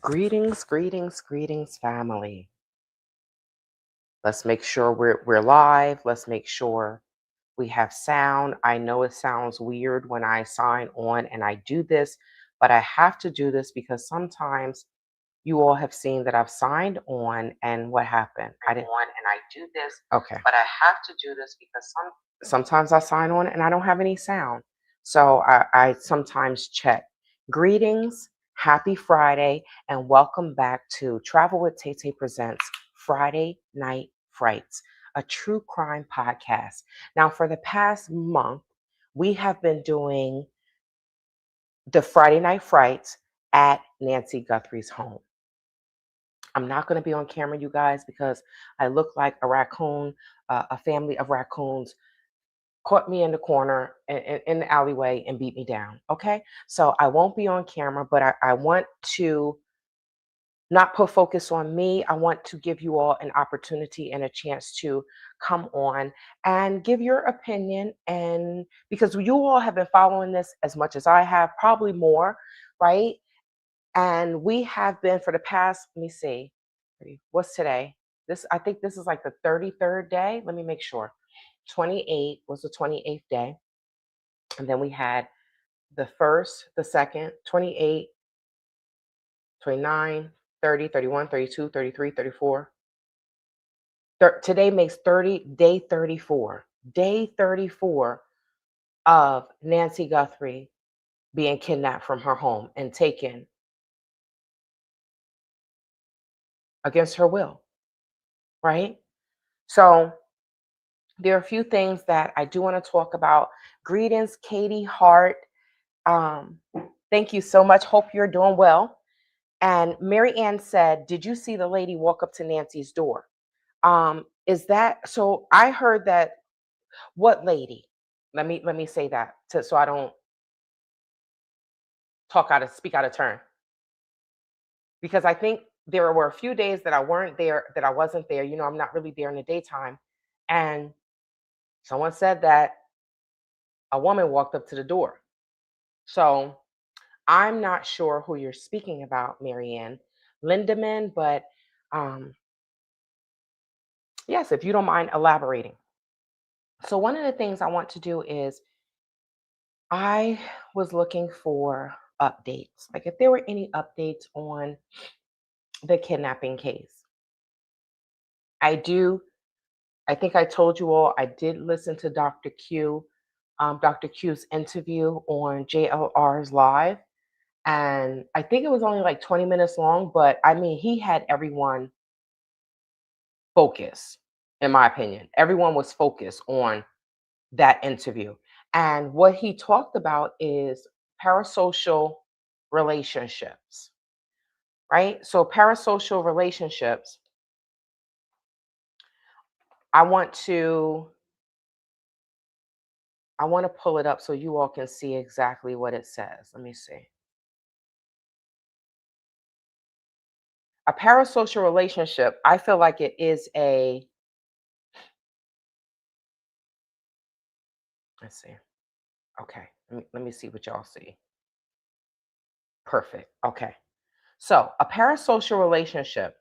Greetings, greetings, greetings, family. Let's make sure we're live. Let's make sure we have sound. I know it sounds weird when I sign on and I do this, but I have to do this because sometimes you all have seen that I've signed on and what happened? I didn't on and I do this. Okay. But I have to do this because sometimes I sign on and I don't have any sound. So I sometimes check. Greetings, happy Friday, and welcome back to Travel with TayTay presents Friday Night Frights, a true crime podcast. Now, for the past month, we have been doing the Friday Night Frights at Nancy Guthrie's home. I'm not going to be on camera, you guys, because I look like a raccoon. A family of raccoons caught me in the corner in the alleyway and beat me down. Okay. So I won't be on camera, but I want to not put focus on me. I want to give you all an opportunity and a chance to come on and give your opinion. And because you all have been following this as much as I have, probably more, right? And we have been for the past, let me see, what's today? I think this is like the 33rd day. Let me make sure. 28 was the 28th day. And then we had the first, the second, 28, 29, 30, 31, 32, 33, 34. Today makes day 34. Day 34 of Nancy Guthrie being kidnapped from her home and taken against her will, right? So there are a few things that I do want to talk about. Greetings, Katie Hart. Thank you so much. Hope you're doing well. And Mary Ann said, "Did you see the lady walk up to Nancy's door?" Is that so? I heard that. What lady? Let me say that so I don't speak out of turn. Because I think there were a few days that I weren't there, that I wasn't there. You know, I'm not really there in the daytime. And someone said that a woman walked up to the door. So I'm not sure who you're speaking about, Marianne Lindemann, but yes, if you don't mind elaborating. So one of the things I want to do is I was looking for updates, like if there were any updates on the kidnapping case. I think I told you all I did listen to Dr. Q's interview on JLR's Live. And I think it was only like 20 minutes long, but I mean, he had everyone focused, in my opinion. Everyone was focused on that interview. And what he talked about is parasocial relationships, right? So, parasocial relationships, I want to pull it up so you all can see exactly what it says. Let me see. A parasocial relationship, I feel like it is let's see. Okay, let me see what y'all see. Perfect. Okay. So, a parasocial relationship,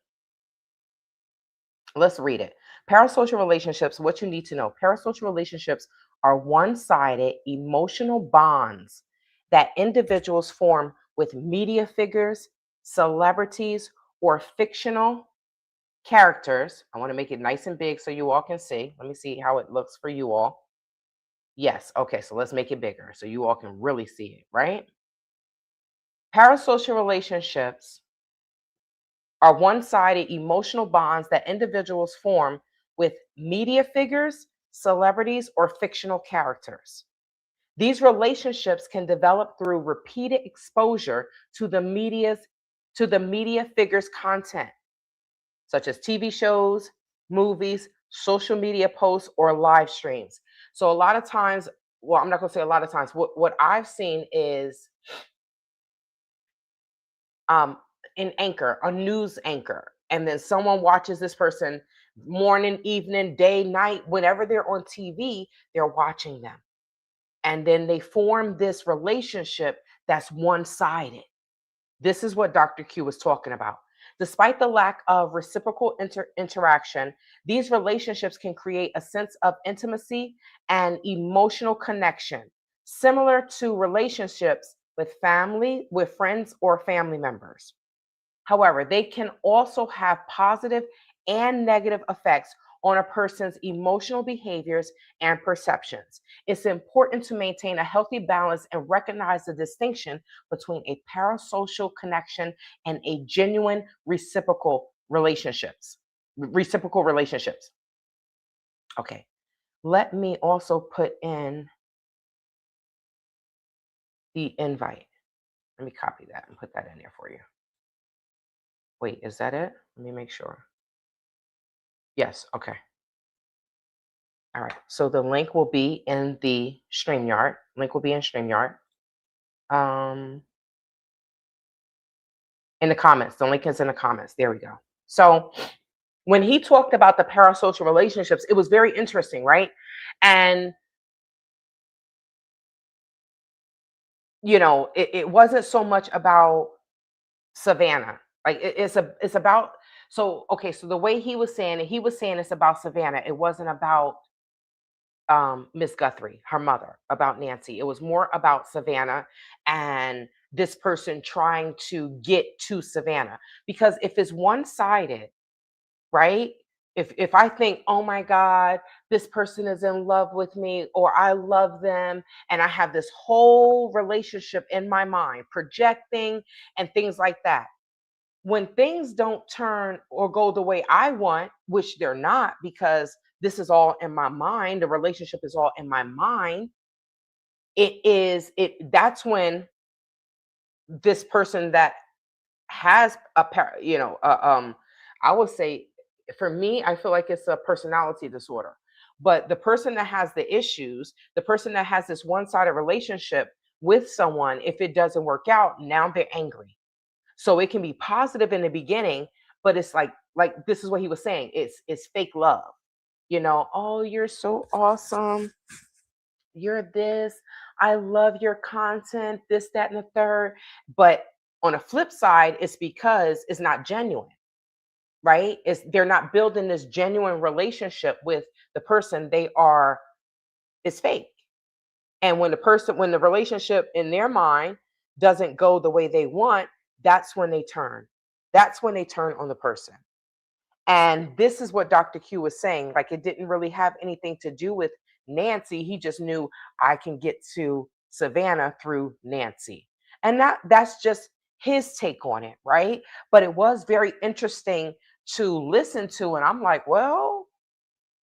let's read it. Parasocial relationships, what you need to know. Parasocial relationships are one-sided emotional bonds that individuals form with media figures, celebrities, or fictional characters. I want to make it nice and big so you all can see. Let me see how it looks for you all. Yes. Okay. So let's make it bigger so you all can really see it, right? Parasocial relationships are one sided emotional bonds that individuals form with media figures, celebrities, or fictional characters. These relationships can develop through repeated exposure to the media figures' content, such as TV shows, movies, social media posts, or live streams. So a lot of times, well, I'm not going to say a lot of times, what I've seen is an anchor, a news anchor, and then someone watches this person morning, evening, day, night, whenever they're on TV, they're watching them. And then they form this relationship that's one-sided. This is what Dr. Q was talking about. Despite the lack of reciprocal interaction, these relationships can create a sense of intimacy and emotional connection, similar to relationships with family, with friends, or family members. However, they can also have positive and negative effects on a person's emotional behaviors and perceptions. It's important to maintain a healthy balance and recognize the distinction between a parasocial connection and a genuine Reciprocal relationships. Okay. Let me also put in the invite. Let me copy that and put that in there for you. Wait, is that it? Let me make sure. Yes, okay. All right. So the link will be in the StreamYard. Link will be in StreamYard. Um, in the comments. The link is in the comments. There we go. So when he talked about the parasocial relationships, it was very interesting, right? And it wasn't so much about Savannah. Like it's about so the way he was saying it, he was saying it's about Savannah. It wasn't about Miss Guthrie, her mother, about Nancy. It was more about Savannah and this person trying to get to Savannah. Because if it's one-sided, right? If I think, oh my God, this person is in love with me or I love them, and I have this whole relationship in my mind, projecting and things like that. When things don't turn or go the way I want, which they're not, because this is all in my mind, the relationship is all in my mind, that's when this person that has I would say, for me, I feel like it's a personality disorder. But the person that has the issues, the person that has this one-sided relationship with someone, if it doesn't work out, now they're angry. So it can be positive in the beginning, but it's like this is what he was saying. It's fake love. Oh, you're so awesome. You're this. I love your content, this, that, and the third. But on a flip side, it's because it's not genuine, right? They're not building this genuine relationship with the person. It's fake. And when the relationship in their mind doesn't go the way they want, that's when they turn. That's when they turn on the person. And this is what Dr. Q was saying. Like, it didn't really have anything to do with Nancy. He just knew I can get to Savannah through Nancy. And that's just his take on it, right? But it was very interesting to listen to. And I'm like, well,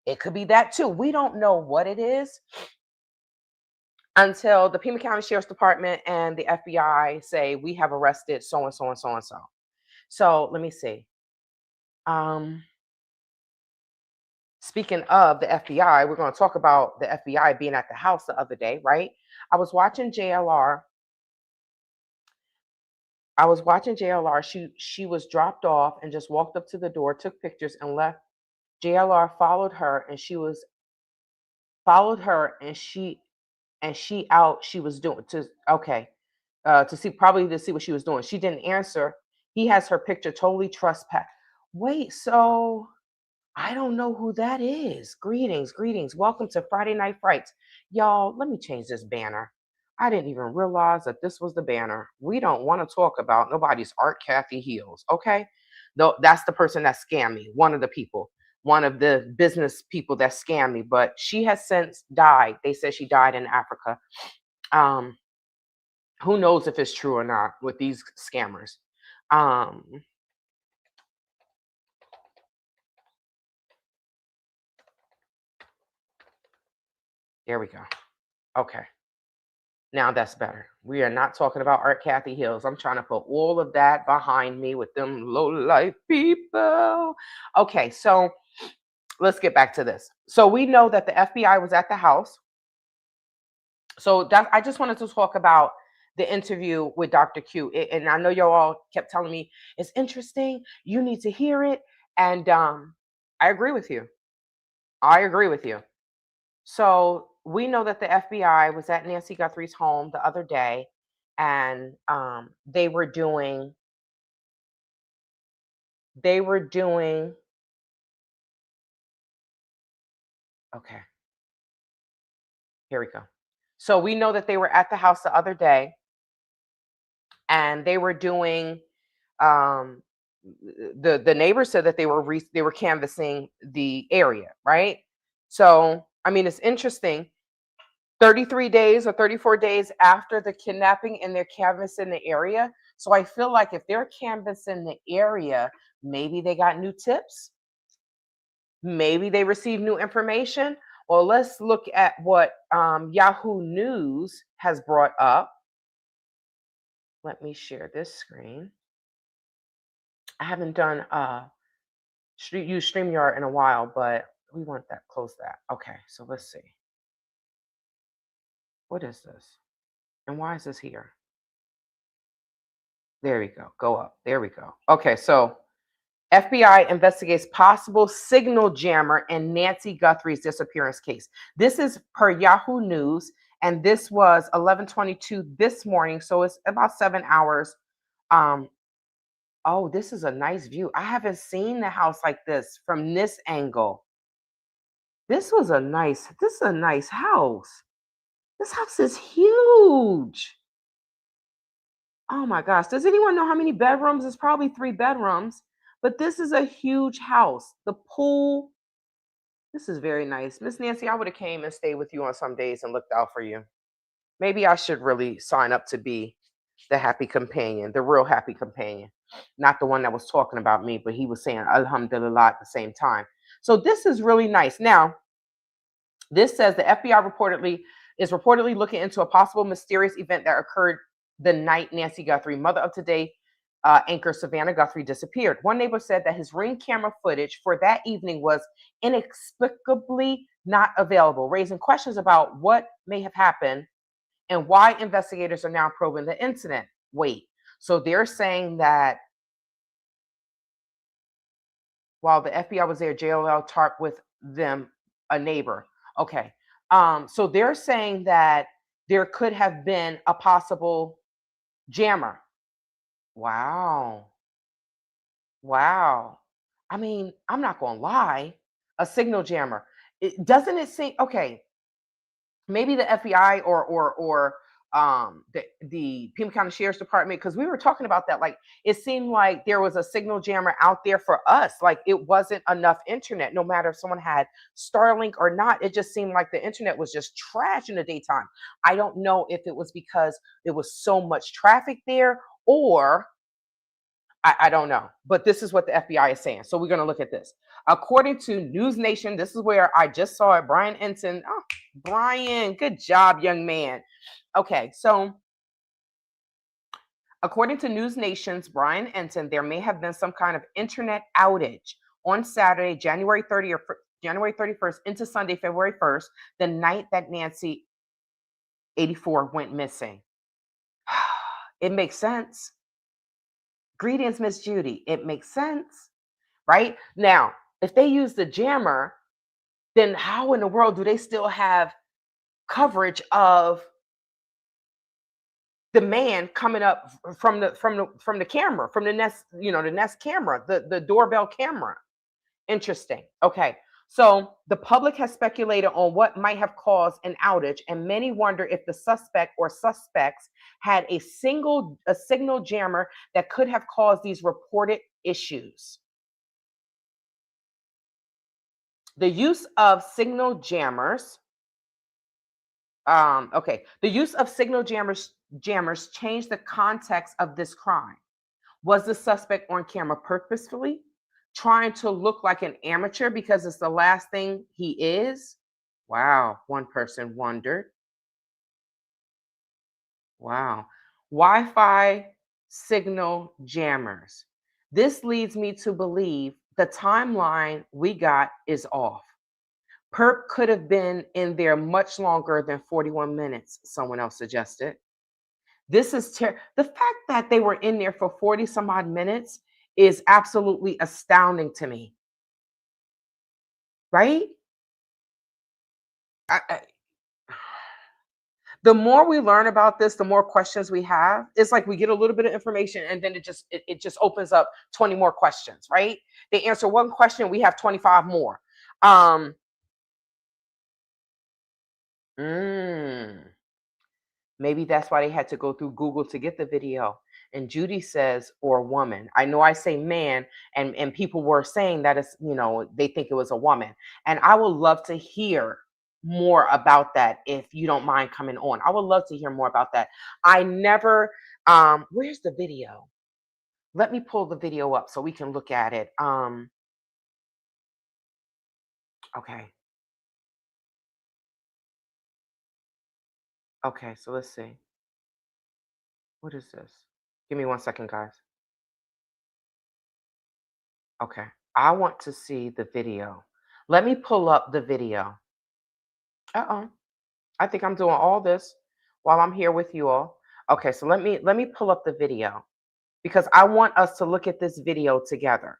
it could be that too. We don't know what it is until the Pima County Sheriff's Department and the FBI say we have arrested so and so and so and so. So let me see. Speaking of the FBI, we're going to talk about the FBI being at the house the other day, right? I was watching JLR. She was dropped off and just walked up to the door, took pictures, and left. JLR followed her, and she out. She was doing to see, probably to see what she was doing. She didn't answer. He has her picture totally trespass. Wait, so I don't know who that is. Greetings, greetings. Welcome to Friday Night Frights. Y'all, let me change this banner. I didn't even realize that this was the banner. We don't want to talk about nobody's Art Kathy Heels, okay? No, that's the person that scammed me. One of the people, one of the business people that scammed me, but she has since died. They said she died in Africa. Um, who knows if it's true or not with these scammers. Um, there we go. Okay. Now that's better. We are not talking about Art Kathy Hills. I'm trying to put all of that behind me with them low life people. Okay, so let's get back to this. So we know that the FBI was at the house. So I just wanted to talk about the interview with Dr. Q. And I know y'all all kept telling me it's interesting. You need to hear it. And I agree with you. I agree with you. So we know that the FBI was at Nancy Guthrie's home the other day, and they were doing okay, here we go. So we know that they were at the house the other day, and they were doing um the neighbor said that they were canvassing the area, right? So I mean, it's interesting. 33 days or 34 days after the kidnapping, and they're canvassing the area. So I feel like if they're canvassing the area, maybe they got new tips, maybe they received new information. Well, let's look at what Yahoo News has brought up. Let me share this screen. I haven't done use StreamYard in a while, but we want that, close that. Okay, so let's see. What is this? And why is this here? There we go. Go up. There we go. Okay, so FBI investigates possible signal jammer in Nancy Guthrie's disappearance case. This is per Yahoo News, and this was 11:22 this morning, so it's about 7 hours. Um, oh, this is a nice view. I haven't seen the house like this from this angle. This is a nice house. This house is huge. Oh my gosh. Does anyone know how many bedrooms? It's probably 3 bedrooms, but this is a huge house. The pool, this is very nice. Miss Nancy, I would have came and stayed with you on some days and looked out for you. Maybe I should really sign up to be the happy companion, the real happy companion, not the one that was talking about me, but he was saying Alhamdulillah at the same time. So this is really nice. Now, this says the FBI reportedly looking into a possible mysterious event that occurred the night Nancy Guthrie, mother of today anchor Savannah Guthrie, disappeared. One neighbor said that his Ring camera footage for that evening was inexplicably not available, raising questions about what may have happened and why investigators are now probing the incident. Wait, so they're saying that while the FBI was there, JLL talked with them, a neighbor. Okay. So they're saying that there could have been a possible jammer. Wow. Wow. I mean, I'm not gonna lie, a signal jammer. Doesn't it seem okay? Maybe the FBI or the Pima County Sheriff's Department, because we were talking about that. Like, it seemed like there was a signal jammer out there for us. Like, it wasn't enough internet, no matter if someone had Starlink or not. It just seemed like the internet was just trash in the daytime. I don't know if it was because there was so much traffic there, or I don't know, but this is what the FBI is saying. So we're going to look at this. According to News Nation, this is where I just saw it. Brian Ensign. Oh, Brian, good job, young man. Okay, so according to News Nation's Brian Ensign, there may have been some kind of internet outage on Saturday, January 30th or January 31st into Sunday, February 1st, the night that Nancy 84 went missing. It makes sense. Greetings, Miss Judy. It makes sense, right? Now, if they use the jammer, then how in the world do they still have coverage of the man coming up from the camera, from the Nest, the Nest camera, the doorbell camera? Interesting. Okay. So the public has speculated on what might have caused an outage, and many wonder if the suspect or suspects had a signal jammer that could have caused these reported issues. The use of signal jammers. The use of signal jammers changed the context of this crime. Was the suspect on camera purposefully trying to look like an amateur because it's the last thing he is? Wow, one person wondered. Wow. Wi-Fi signal jammers. This leads me to believe the timeline we got is off. Perp could have been in there much longer than 41 minutes, someone else suggested. This is the fact that they were in there for 40 some odd minutes is absolutely astounding to me. Right? I, The more we learn about this, the more questions we have. It's like we get a little bit of information and then it just opens up 20 more questions, right? They answer one question, we have 25 more. Um, mm, Maybe that's why they had to go through Google to get the video. And Judy says, or woman. I know I say man, and people were saying that it's, they think it was a woman. And I would love to hear more about that if you don't mind coming on. I would love to hear more about that. I never where's the video? Let me pull the video up so we can look at it. Okay. Okay, so let's see. What is this? Give me 1 second, guys. Okay. I want to see the video. Let me pull up the video. Uh-oh. I think I'm doing all this while I'm here with you all. Okay, so let me pull up the video because I want us to look at this video together.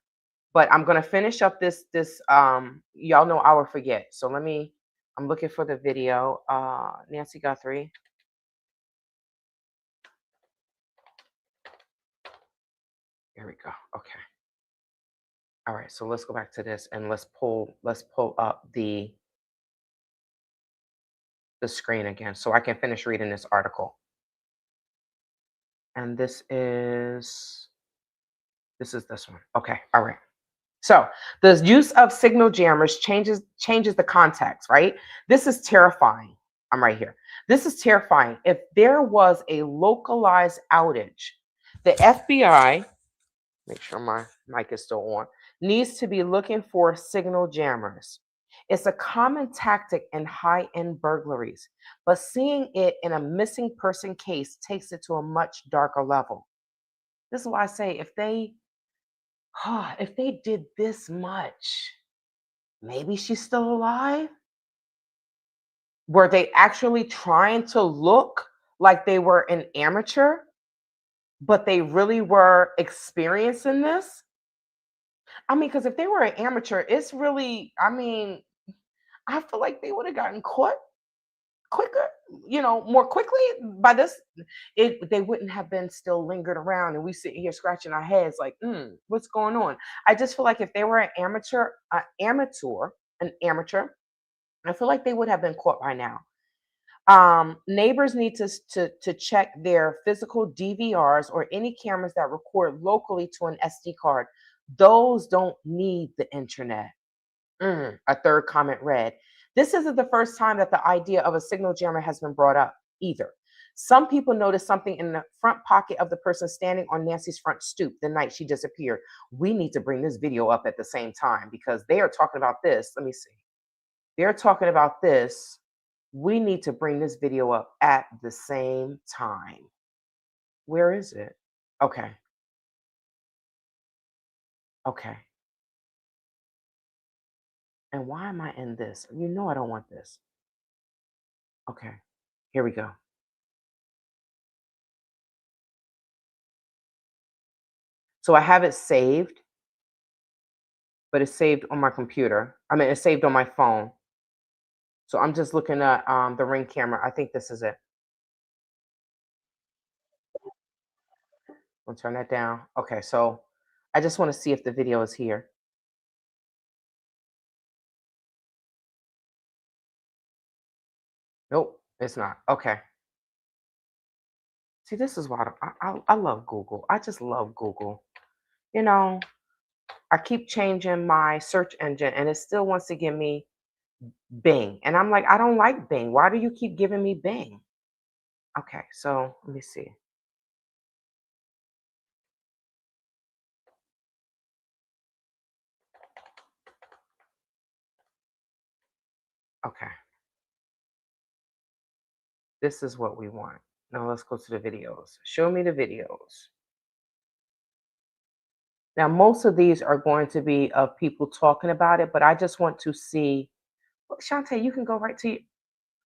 But I'm gonna finish up this y'all know I will forget. So I'm looking for the video. Nancy Guthrie. Here we go. Okay. All right, so let's go back to this and let's pull up the screen again so I can finish reading this article. And this one. Okay, all right. So the use of signal jammers changes the context, right? This is terrifying. I'm right here. This is terrifying. If there was a localized outage, the FBI, make sure my mic is still on, needs to be looking for signal jammers. It's a common tactic in high-end burglaries, but seeing it in a missing person case takes it to a much darker level. This is why I say if they did this much, maybe she's still alive. Were they actually trying to look like they were an amateur, but they really were experiencing this? I mean, because if they were an amateur, it's really, I mean, I feel like they would have gotten caught quicker, more quickly by this. They wouldn't have been still lingered around and we sitting here scratching our heads like, what's going on? I just feel like if they were an amateur, I feel like they would have been caught by now. Neighbors need to check their physical DVRs or any cameras that record locally to an SD card. Those don't need the internet. A third comment read, this isn't the first time that the idea of a signal jammer has been brought up either. Some people noticed something in the front pocket of the person standing on Nancy's front stoop the night she disappeared. We need to bring this video up at the same time because they are talking about this. Let me see. They're talking about this. We need to bring this video up at the same time. Where is it? Okay. Okay. And why am I in this? You know I don't want this. Okay. Here we go. So I have it saved, but it's saved on my computer. I mean, it's saved on my phone. So I'm just looking at the Ring camera. I think this is it. I'll turn that down. Okay, so I just want to see if the video is here. Nope, it's not. Okay. See, this is why I love Google. I just love Google. You know, I keep changing my search engine and it still wants to give me Bing. And I'm like, I don't like Bing. Why do you keep giving me Bing? Okay, so let me see. Okay, this is what we want. Now let's go to the videos. Show me the videos. Now, most of these are going to be of people talking about it, but I just want to see. Look, Shantae, you can go right to.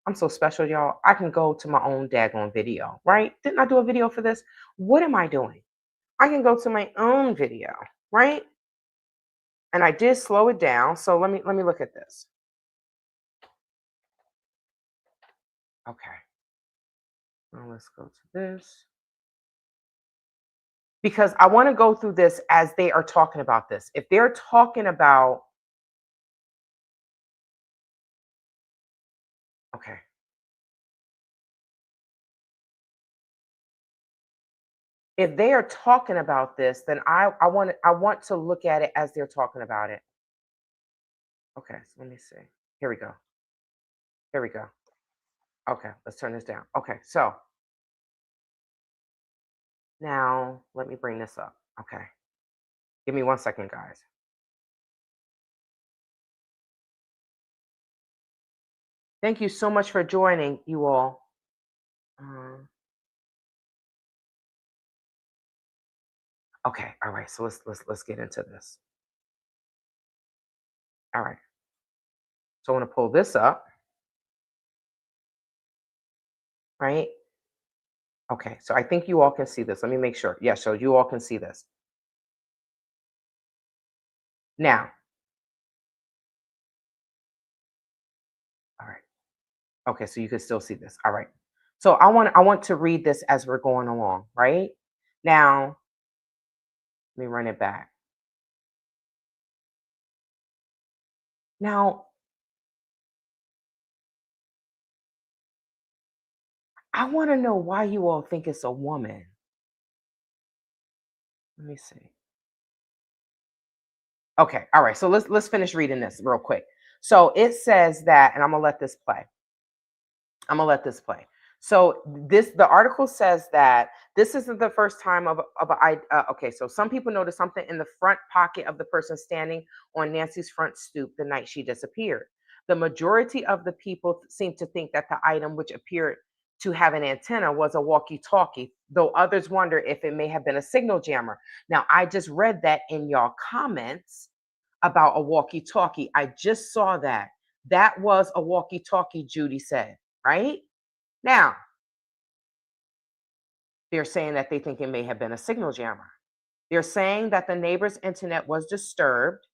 I'm so special, y'all. I can go to my own daggone video, right? Didn't I do a video for this? What am I doing? I can go to my own video, right? And I did slow it down. So let me look at this. Okay. Now let's go to this. Because I want to go through this as they are talking about this. If they're talking about, okay, if they are talking about this, then I want to look at it as they're talking about it. Okay, so let me see. Here we go. Here we go. Okay, let's turn this down. Okay, so now let me bring this up. Okay, give me 1 second, guys. Thank you so much for joining, you all. Um, okay, all right. So let's get into this. All right. So I want to pull this up, right? Okay. So I think you all can see this. Let me make sure. Yeah. So you all can see this now. All right. Okay. So you can still see this. All right. So I want to read this as we're going along, right? Now, let me run it back. Now, I want to know why you all think it's a woman. Let me see. Okay, all right. So let's finish reading this real quick. So it says that, and I'm gonna let this play. I'm gonna let this play. So the article says that this isn't the first time okay. So some people noticed something in the front pocket of the person standing on Nancy's front stoop the night she disappeared. The majority of the people seem to think that the item, which appeared to have an antenna, was a walkie-talkie, though others wonder if it may have been a signal jammer. Now, I just read that in your comments about a walkie-talkie. I just saw that. That was a walkie-talkie, Judy said, right? Now, they're saying that they think it may have been a signal jammer. They're saying that the neighbor's internet was disturbed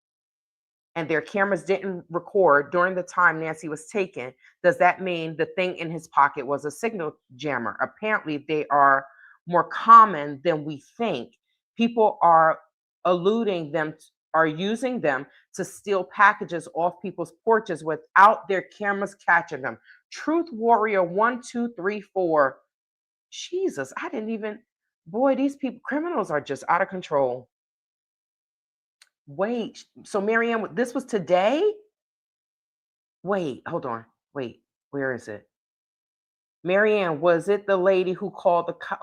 and their cameras didn't record during the time Nancy was taken. Does that mean the thing in his pocket was a signal jammer? Apparently, they are more common than we think. People are eluding them, are using them to steal packages off people's porches without their cameras catching them. Truth Warrior 1234. Jesus, I didn't even, boy, these people, criminals are just out of control. Wait, so Marianne, this was today? Wait, hold on. Wait, where is it? Marianne, was it the lady who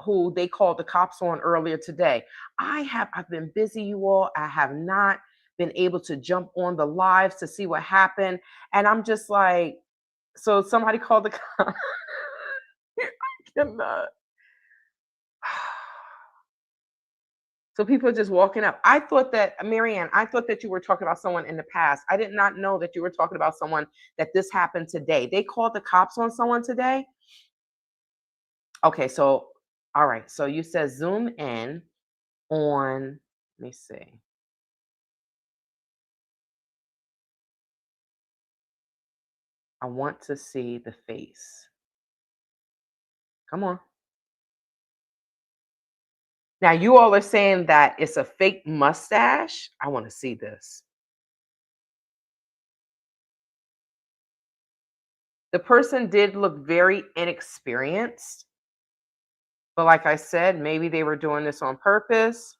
who they called the cops on earlier today? I've been busy, you all. I have not been able to jump on the lives to see what happened. And I'm just like, so somebody called the cops. I cannot. So people are just walking up. I thought that, Marianne, I thought that you were talking about someone in the past. I did not know that you were talking about someone that this happened today. They called the cops on someone today? Okay, so, all right. So you said zoom in on, let me see. I want to see the face. Come on. Now you all are saying that it's a fake mustache. I want to see this. The person did look very inexperienced, but like I said, maybe they were doing this on purpose.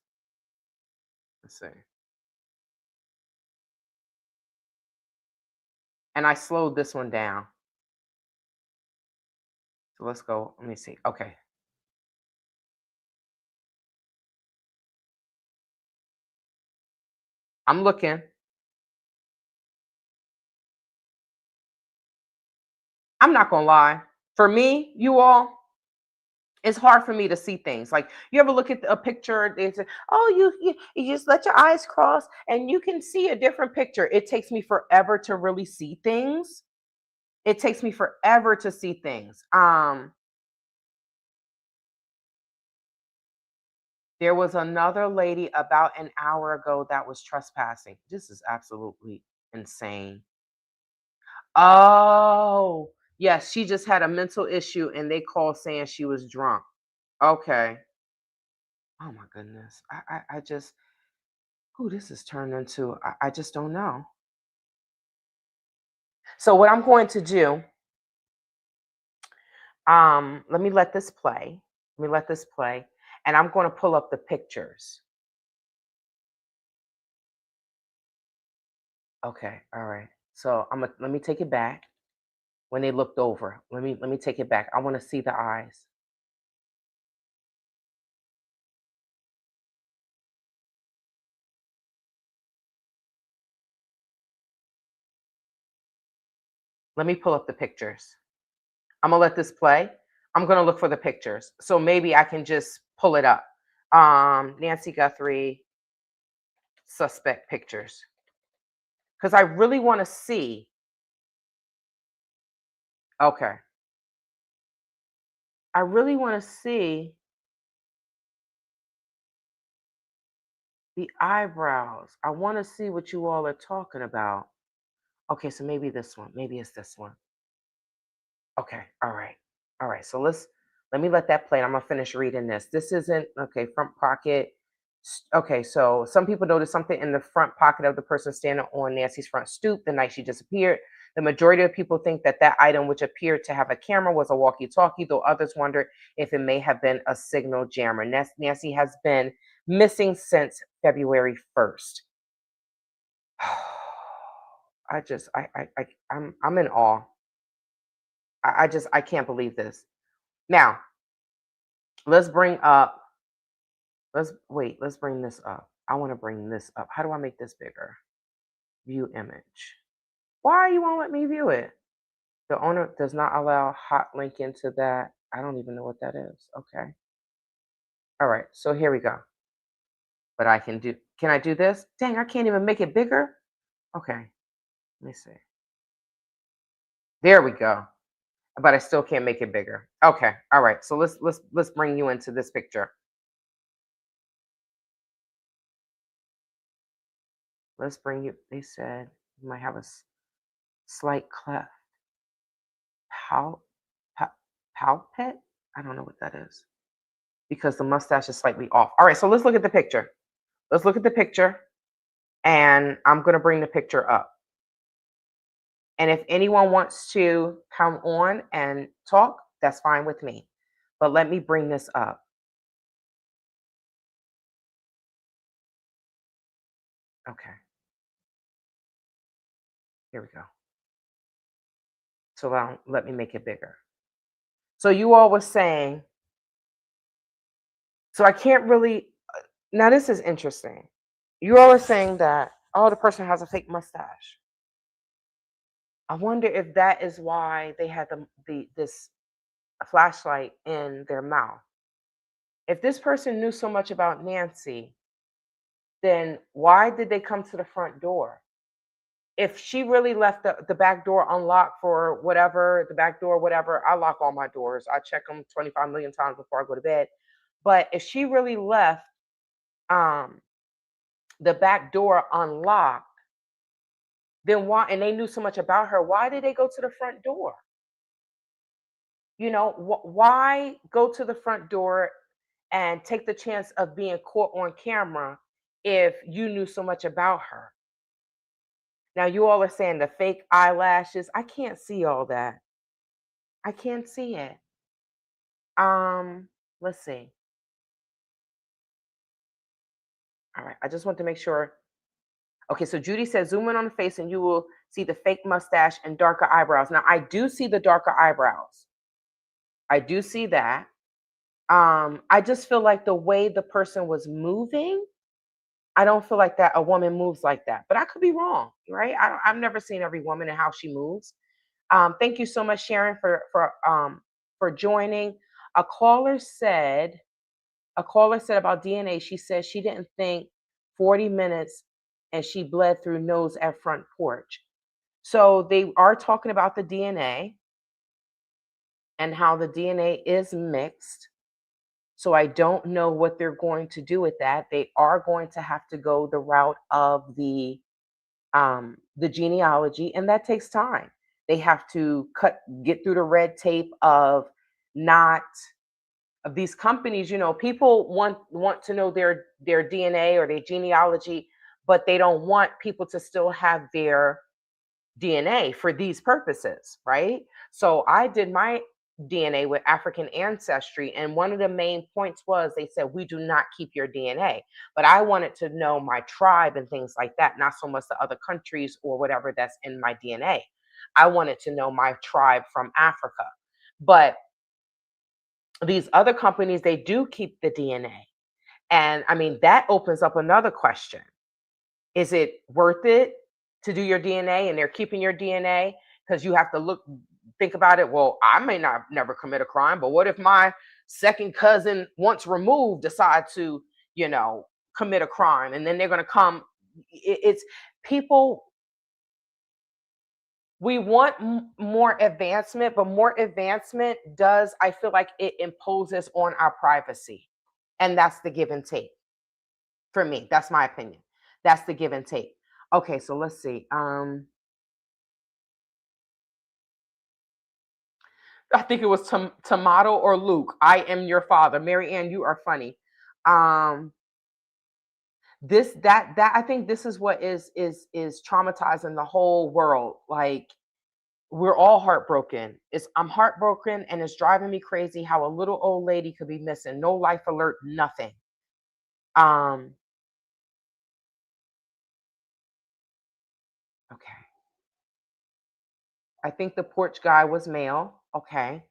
Let's see. And I slowed this one down. So let's go. Let me see. Okay. I'm looking. I'm not going to lie. For me, you all, it's hard for me to see things. Like, you ever look at a picture, they say, "Oh, you just let your eyes cross and you can see a different picture." It takes me forever to really see things. It takes me forever to see things. There was another lady about an hour ago that was trespassing. This is absolutely insane. Oh, Yes, she just had a mental issue and they called saying she was drunk. Okay. Oh my goodness. I just, who this is turned into, I just don't know. So what I'm going to do, let me let this play. Let me let this play. And I'm going to pull up the pictures. Okay. All right. So let me take it back. When they looked over, let me take it back. I want to see the eyes. Let me pull up the pictures. I'm gonna let this play. I'm gonna look for the pictures. So maybe I can just pull it up. Nancy Guthrie suspect pictures. Because I really want to see. Okay. I really want to see the eyebrows. I want to see what you all are talking about. Okay, so maybe this one. Maybe it's this one. Okay. All right. All right. So let me let that play. I'm gonna finish reading this. This isn't okay. Front pocket. Okay, so some people noticed something in the front pocket of the person standing on Nancy's front stoop the night she disappeared. The majority of people think that that item, which appeared to have a camera, was a walkie-talkie, though others wonder if it may have been a signal jammer. Nancy has been missing since February 1st. I'm in awe. I can't believe this. Now, let's bring up, let's bring this up. I want to bring this up. How do I make this bigger? View image. Why you won't let me view it? The owner does not allow hot link into that. I don't even know what that is. Okay. All right. So here we go. But can I do this? Dang, I can't even make it bigger. Okay. Let me see. There we go. But I still can't make it bigger. Okay. All right. So let's bring you into this picture. Let's bring you. They said you might have a slight cleft. Pal, pal, palpate? I don't know what that is because the mustache is slightly off. All right, so let's look at the picture. Let's look at the picture, and I'm going to bring the picture up. And if anyone wants to come on and talk, that's fine with me. But let me bring this up. Okay, here we go. So let me make it bigger. So you all were saying, so I can't really, now this is interesting. You all are saying that, oh, the person has a fake mustache. I wonder if that is why they had this flashlight in their mouth. If this person knew so much about Nancy, then why did they come to the front door? If she really left the back door unlocked for whatever, the back door, whatever, I lock all my doors. I check them 25 million times before I go to bed. But if she really left um, the back door unlocked, then why, and they knew so much about her, why did they go to the front door? You know, why go to the front door and take the chance of being caught on camera if you knew so much about her? Now, you all are saying the fake eyelashes. I can't see all that. I can't see it. Let's see. All right, I just want to make sure. Okay, so Judy says zoom in on the face and you will see the fake mustache and darker eyebrows. Now, I do see the darker eyebrows. I do see that. I just feel like the way the person was moving, I don't feel like that a woman moves like that, but I could be wrong, right? I've never seen every woman and how she moves. Thank you so much, Sharon, for joining. A caller said, about DNA. She said she didn't think 40 minutes, and she bled through nose at front porch. So they are talking about the DNA and how the DNA is mixed. So I don't know what they're going to do with that. They are going to have to go the route of the genealogy, and that takes time. They have to get through the red tape of not of these companies. People want to know their DNA or their genealogy, but they don't want people to still have their DNA for these purposes, right? So I did my DNA with African ancestry, and one of the main points was they said we do not keep your DNA, but I wanted to know my tribe and things like that, not so much the other countries or whatever that's in my DNA. I wanted to know my tribe from Africa, but these other companies, they do keep the DNA. And I mean, that opens up another question. Is it worth it to do your DNA and they're keeping your DNA? Because you have to think about it. Well, I may not never commit a crime, but what if my second cousin, once removed, decide to, you know, commit a crime, and then they're going to come? It's people. We want more advancement, but more advancement does, I feel like it imposes on our privacy. And that's the give and take for me. That's my opinion. That's the give and take. Okay, so let's see. I think it was Tomato or Luke. I am your father. Mary Ann, you are funny. Um, this that I think this is what is traumatizing the whole world. Like, we're all heartbroken. I'm heartbroken, and it's driving me crazy how a little old lady could be missing. No life alert, nothing. Um, okay. I think the porch guy was male. Okay.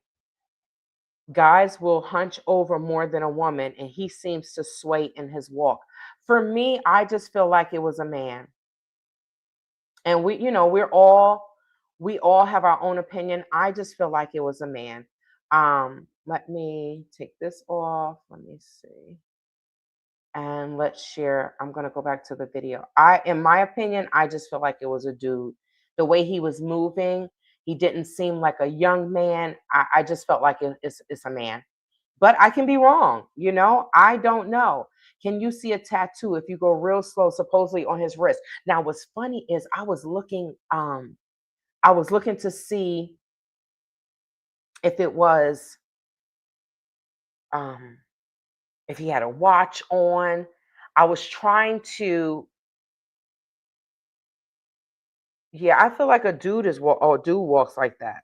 Guys will hunch over more than a woman, and he seems to sway in his walk. For me, I just feel like it was a man. And we all have our own opinion. I just feel like it was a man. Let me take this off. Let me see. And let's share. I'm gonna go back to the video. In my opinion, I just feel like it was a dude. The way he was moving, he didn't seem like a young man. I just felt like it's a man. But I can be wrong. I don't know. Can you see a tattoo if you go real slow, supposedly on his wrist? Now, what's funny is I was looking to see if it was um if he had a watch on. I was trying to. Yeah, I feel like a dude dude walks like that.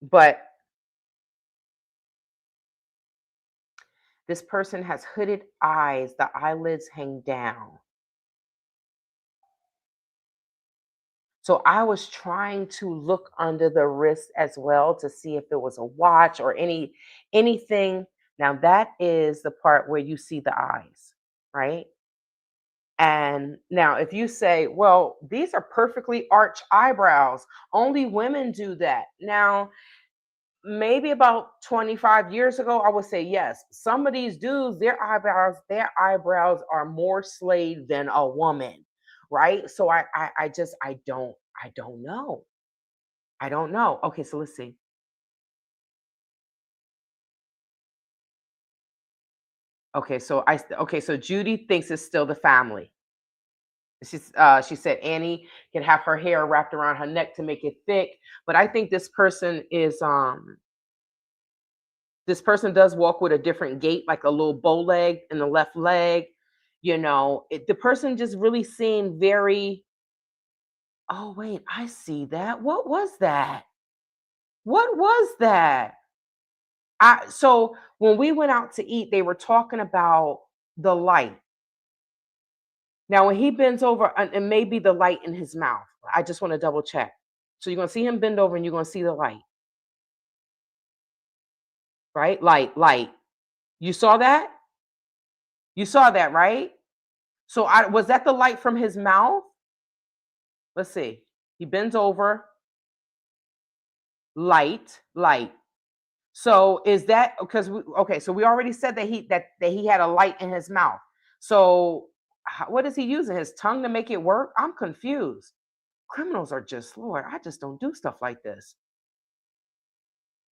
But this person has hooded eyes, the eyelids hang down. So I was trying to look under the wrist as well to see if it was a watch or anything. Now that is the part where you see the eyes, right? And now if you say, well, these are perfectly arched eyebrows, only women do that. Now, maybe about 25 years ago, I would say yes. Some of these dudes, their eyebrows are more slayed than a woman, right? So I don't know. I don't know. Okay, so let's see. Okay, so Judy thinks it's still the family. She said Annie can have her hair wrapped around her neck to make it thick, but I think this person does walk with a different gait, like a little bow leg in the left leg. The person just really seemed very. Oh wait, I see that. What was that? What was that? So when we went out to eat, they were talking about the light. Now, when he bends over, and it may be the light in his mouth. I just want to double check. So you're gonna see him bend over, and you're gonna see the light, right? Light. You saw that? You saw that, right? So was that the light from his mouth? Let's see. He bends over. Light. So is that because okay? So we already said that he had a light in his mouth. So what is he using? His tongue to make it work? I'm confused. Criminals are just, Lord, I just don't do stuff like this.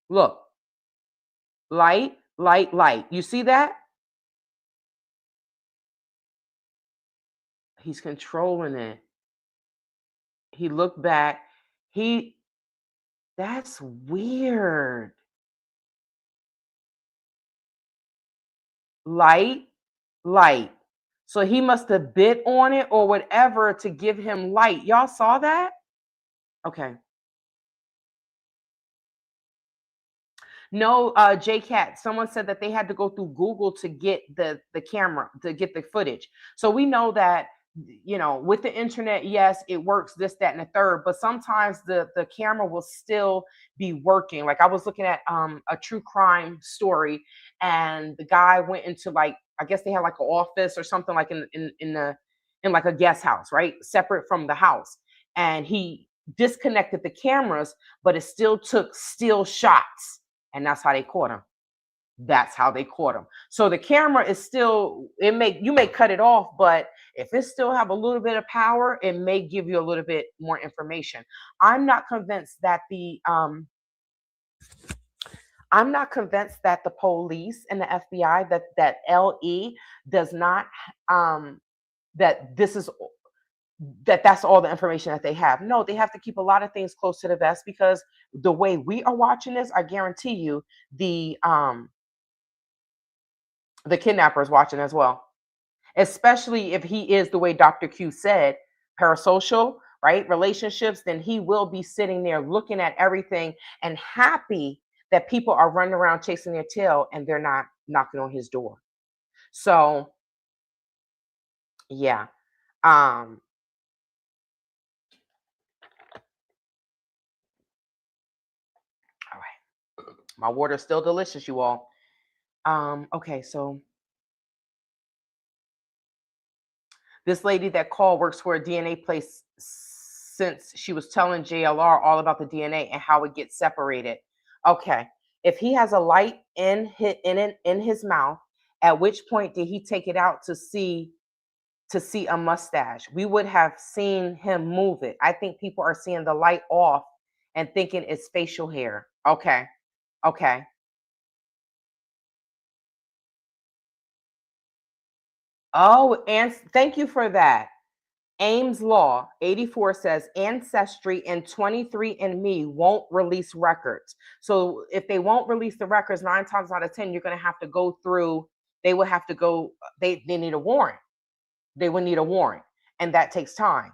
Look, light. You see that? He's controlling it. He looked back. He That's weird. Light, light. So he must have bit on it or whatever to give him light. Y'all saw that? Okay. No, JCat. Someone said that they had to go through Google to get the camera to get the footage. So we know that with the internet, yes, it works this, that, and the third. But sometimes the camera will still be working. Like I was looking at a true crime story, and the guy went into like I guess they had like an office or something like in like a guest house, right, separate from the house, and he disconnected the cameras, but it still took still shots, and that's how they caught him. That's how they caught him. So the camera is still, you may cut it off, but if it still have a little bit of power, it may give you a little bit more information. I'm not convinced that the police and the FBI, that LE does not that this is that's all the information that they have. No, they have to keep a lot of things close to the vest, because the way we are watching this, I guarantee you the kidnapper is watching as well. Especially if he is the way Dr. Q said, parasocial, right? Relationships, then he will be sitting there looking at everything and happy that people are running around chasing their tail and they're not knocking on his door. So, yeah. Um all right. My water's still delicious, you all. Okay, so this lady that called works for a DNA place since she was telling JLR all about the DNA and how it gets separated. Okay. If he has a light in his mouth, at which point did he take it out to see a mustache? We would have seen him move it. I think people are seeing the light off and thinking it's facial hair. Okay. Okay. Oh, and thank you for that. Ames Law 84 says Ancestry and 23andMe won't release records. So if they won't release the records, 9 times out of 10, you're going to have to go through, they will have to go, they need a warrant. They will need a warrant. And that takes time.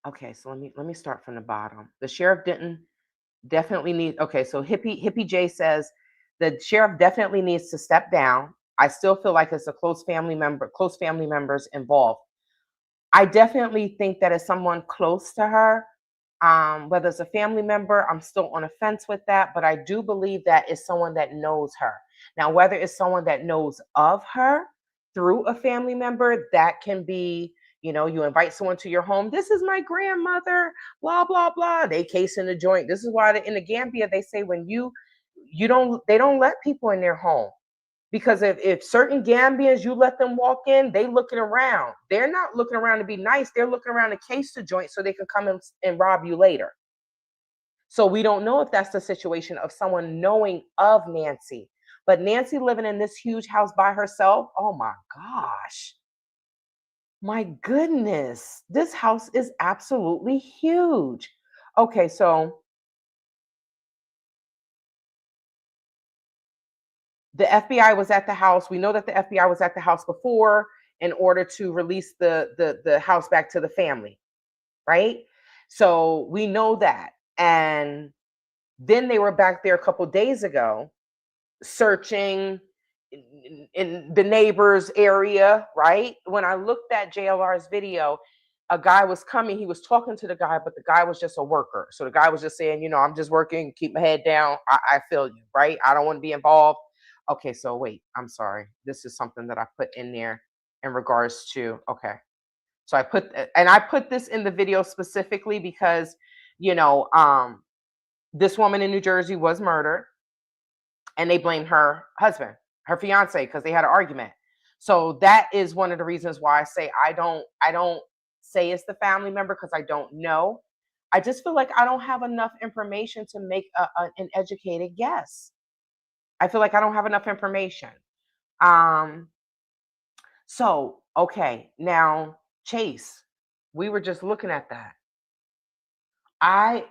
Okay, so let me start from the bottom. The sheriff didn't definitely need, okay, so Hippie J says the sheriff definitely needs to step down. I still feel like it's a close family members involved. I definitely think that as someone close to her, whether it's a family member, I'm still on a fence with that, but I do believe that it's someone that knows her. Now, whether it's someone that knows of her through a family member, that can be, you invite someone to your home. This is my grandmother, blah, blah, blah. They case in the joint. This is why in the Gambia, they say when they don't let people in their home. Because if certain Gambians, you let them walk in, they looking around. They're not looking around to be nice. They're looking around to case the joint so they can come and rob you later. So we don't know if that's the situation of someone knowing of Nancy. But Nancy living in this huge house by herself, oh my gosh. My goodness. This house is absolutely huge. Okay, so the FBI was at the house. We know that the FBI was at the house before in order to release the house back to the family, right? So we know that. And then they were back there a couple days ago searching in the neighbor's area, right? When I looked at JLR's video, a guy was coming, he was talking to the guy, but the guy was just a worker. So the guy was just saying, I'm just working, keep my head down. I feel you, right? I don't want to be involved. Okay, so wait, I'm sorry. This is something that I put in there in regards to, okay. So I put this in the video specifically because, this woman in New Jersey was murdered and they blamed her husband, her fiance, because they had an argument. So that is one of the reasons why I say I don't say it's the family member, because I don't know. I just feel like I don't have enough information to make an educated guess. I feel like I don't have enough information. Um, so okay, now Chase, we were just looking at that. I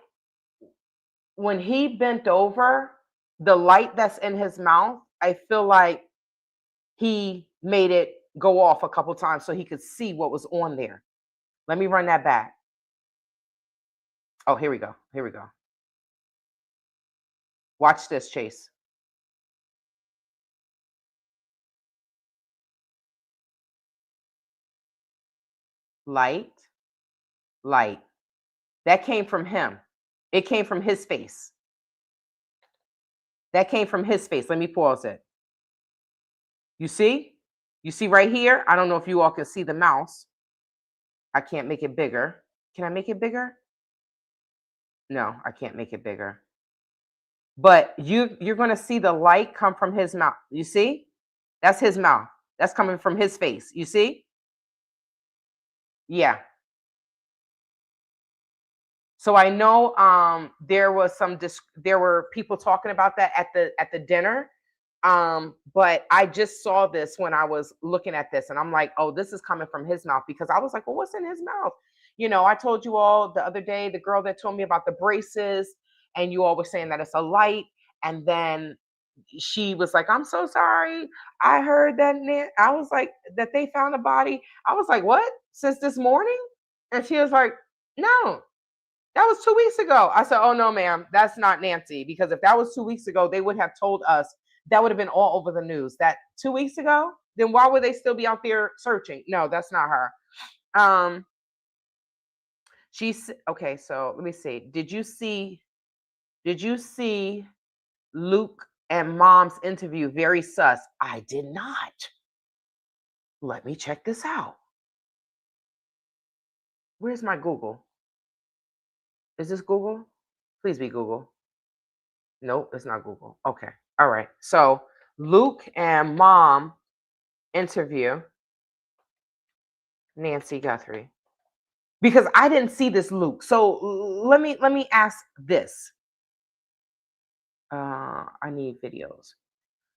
when he bent over, the light that's in his mouth, I feel like he made it go off a couple times so he could see what was on there. Let me run that back. Oh, here we go. Here we go. Watch this, Chase. Light, light. That came from him. It came from his face. That came from his face. Let me pause it. You see? You see right here? I don't know if you all can see the mouse. I can't make it bigger. Can I make it bigger? No, I can't make it bigger. But you're going to see the light come from his mouth. You see? That's his mouth. That's coming from his face. You see? Yeah. So I know there was there were people talking about that at the dinner. But I just saw this when I was looking at this and I'm like, oh, this is coming from his mouth because I was like, well, what's in his mouth? You know, I told you all the other day, the girl that told me about the braces, and you all were saying that it's a light. And then she was like, I'm so sorry. I heard that. I was like, that they found a body. I was like, what? Since this morning? And she was like, no, that was 2 weeks ago. I said, oh, no, ma'am, that's not Nancy. Because if that was 2 weeks ago, they would have told us. That would have been all over the news. That 2 weeks ago, then why would they still be out there searching? No, that's not her. She's okay. So let me see. Did you see Luke and Mom's interview? Very sus. I did not. Let me check this out. Where's my Google? Is this Google? Please be Google. Nope, it's not Google. Okay. All right. So Luke and Mom interview Nancy Guthrie. Because I didn't see this Luke. So let me ask this. I need videos.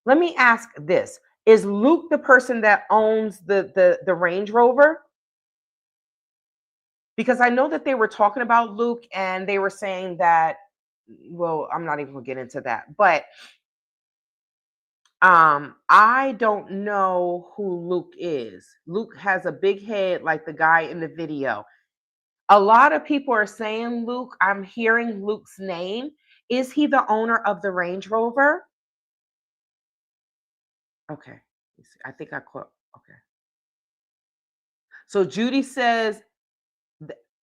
Let me ask this. Is Luke the person that owns the Range Rover? Because I know that they were talking about Luke and they were saying that, well, I'm not even gonna get into that, but I don't know who Luke is. Luke has a big head like the guy in the video. A lot of people are saying Luke. I'm hearing Luke's name. Is he the owner of the Range Rover? Okay. I think I caught. Okay. So Judy says,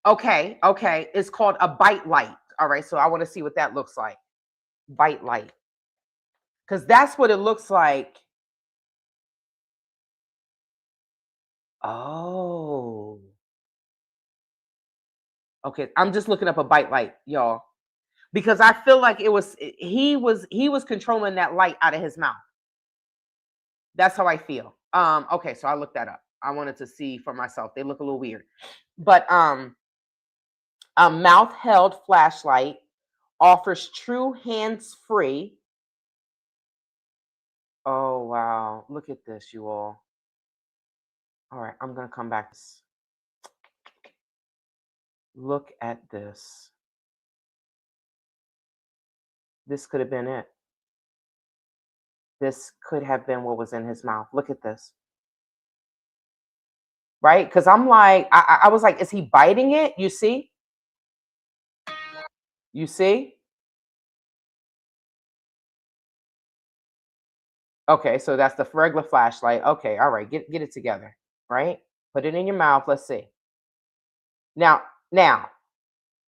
okay, okay. It's called a bite light. All right. So I want to see what that looks like. Bite light. Because that's what it looks like. Oh. Okay. I'm just looking up a bite light, y'all. Because I feel like he was controlling that light out of his mouth. That's how I feel. Okay, so I looked that up. I wanted to see for myself. They look a little weird. But a mouth held flashlight offers true hands-free. Oh wow. Look at this, you all. All right, I'm gonna come back. Look at this. This could have been it. This could have been what was in his mouth. Look at this. Right? Because I'm like, I was like, is he biting it? You see? You see? Okay, so that's the regular flashlight. Okay, all right, get it together, right? Put it in your mouth. Let's see. Now,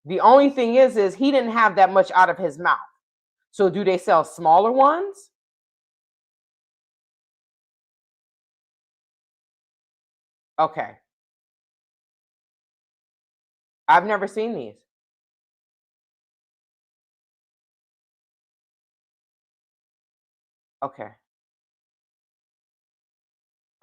the only thing is he didn't have that much out of his mouth. So do they sell smaller ones? Okay. I've never seen these. Okay.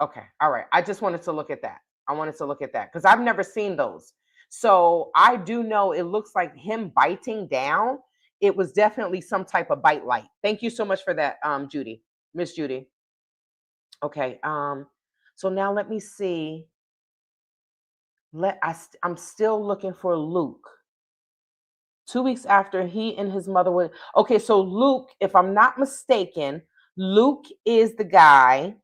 Okay. All right. I just wanted to look at that. I wanted to look at that because I've never seen those. So I do know it looks like him biting down. It was definitely some type of bite light. Thank you so much for that, Judy, Miss Judy. Okay. So now let me see. I'm still looking for Luke. 2 weeks after he and his mother were okay. So Luke, if I'm not mistaken, Luke is the guy.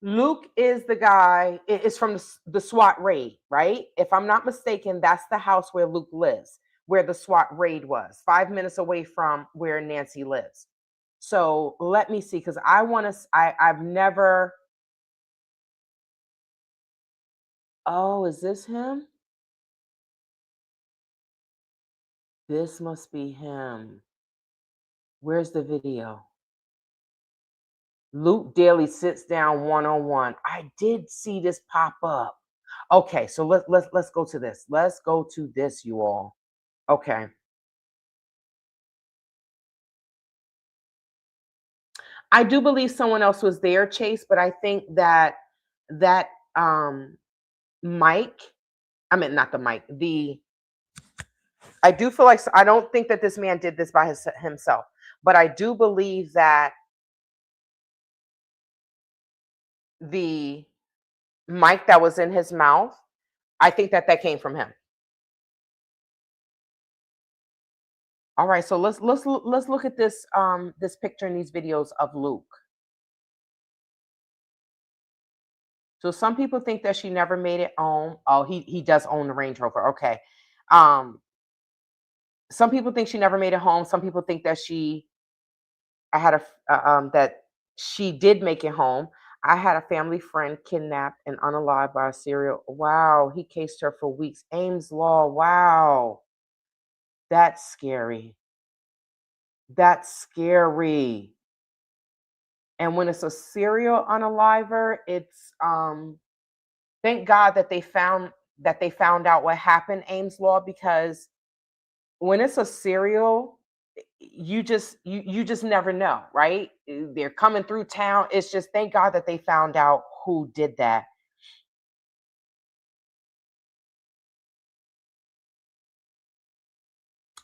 Luke is the guy. It's from the SWAT raid, right? If I'm not mistaken, that's the house where Luke lives, where the SWAT raid was, 5 minutes away from where Nancy lives. So let me see, because I want to. I've never. Oh, is this him? This must be him. Where's the video? Luke Daly sits down one-on-one. I did see this pop up. Okay, so let's go to this. Let's go to this, you all. Okay. I do believe someone else was there, Chase, but I think that that Mike, I mean not the Mike, the I do feel like I don't think that this man did this by himself, but I do believe that the mic that was in his mouth, I think that that came from him. All right, so let's look at this picture and these videos of Luke. So some people think that she never made it home. Oh, he does own the Range Rover. Okay. Um, some people think she never made it home. Some people think that I had that she did make it home. I had a family friend kidnapped and unalived by a serial. Wow, he cased her for weeks. Ames Law. Wow, that's scary. That's scary. And when it's a serial unaliver, it's thank God that they found out what happened, Ames Law, because when it's a serial, you just never know, right? They're coming through town. It's just thank God that they found out who did that.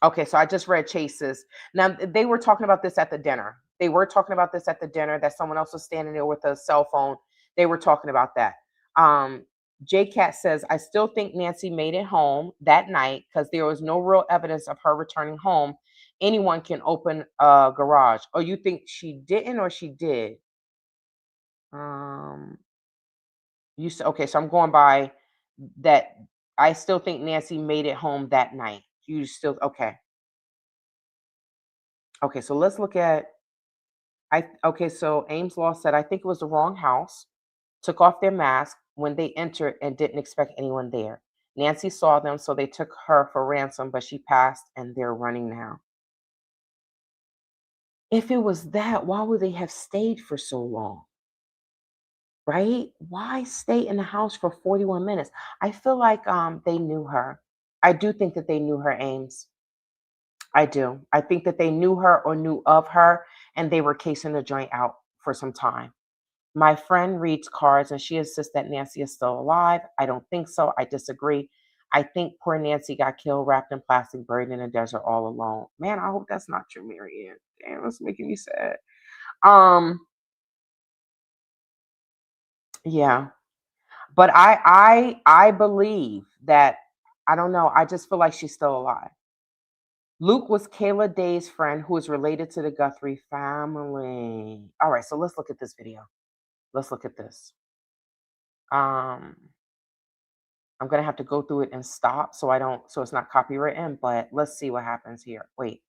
Okay, so I just read Chase's. Now they were talking about this at the dinner. They were talking about this at the dinner that someone else was standing there with a cell phone. They were talking about that. Um, J Cat says, I still think Nancy made it home that night because there was no real evidence of her returning home. Anyone can open a garage. Or you think she didn't or she did? Um, you said okay, so I'm going by that. I still think Nancy made it home that night. You still okay? Okay, so let's look at okay, so Ames Law said, I think it was the wrong house, took off their mask when they entered and didn't expect anyone there. Nancy saw them, so they took her for ransom, but she passed and they're running now. If it was that, why would they have stayed for so long? Right? Why stay in the house for 41 minutes? I feel like they knew her. I do think that they knew her, Ames. I do. I think that they knew her or knew of her and they were casing the joint out for some time. My friend reads cards and she insists that Nancy is still alive. I don't think so. I disagree. I think poor Nancy got killed, wrapped in plastic, buried in the desert all alone. Man, I hope that's not true, Marianne. Damn, that's making me sad. Um, yeah. But I believe that I don't know. I just feel like she's still alive. Luke was Kayla Day's friend who is related to the Guthrie family. All right, so let's look at this video. Let's look at this. Um, I'm gonna have to go through it and stop so it's not copywritten, but let's see what happens here. Wait,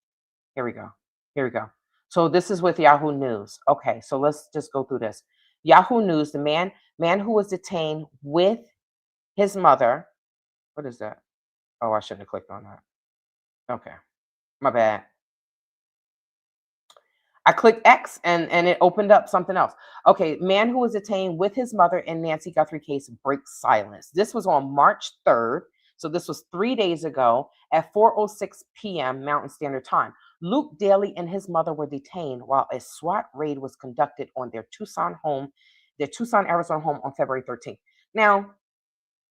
here we go. Here we go. So this is with Yahoo News. Okay, so let's just go through this. Yahoo News, the man who was detained with his mother. What is that? Oh, I shouldn't have clicked on that. Okay, my bad. I clicked X and it opened up something else. Okay, man who was detained with his mother in Nancy Guthrie case breaks silence. This was on March 3rd. So this was 3 days ago at 4:06 p.m. Mountain Standard Time. Luke Daly and his mother were detained while a SWAT raid was conducted on their Tucson, Arizona home on February 13th. Now,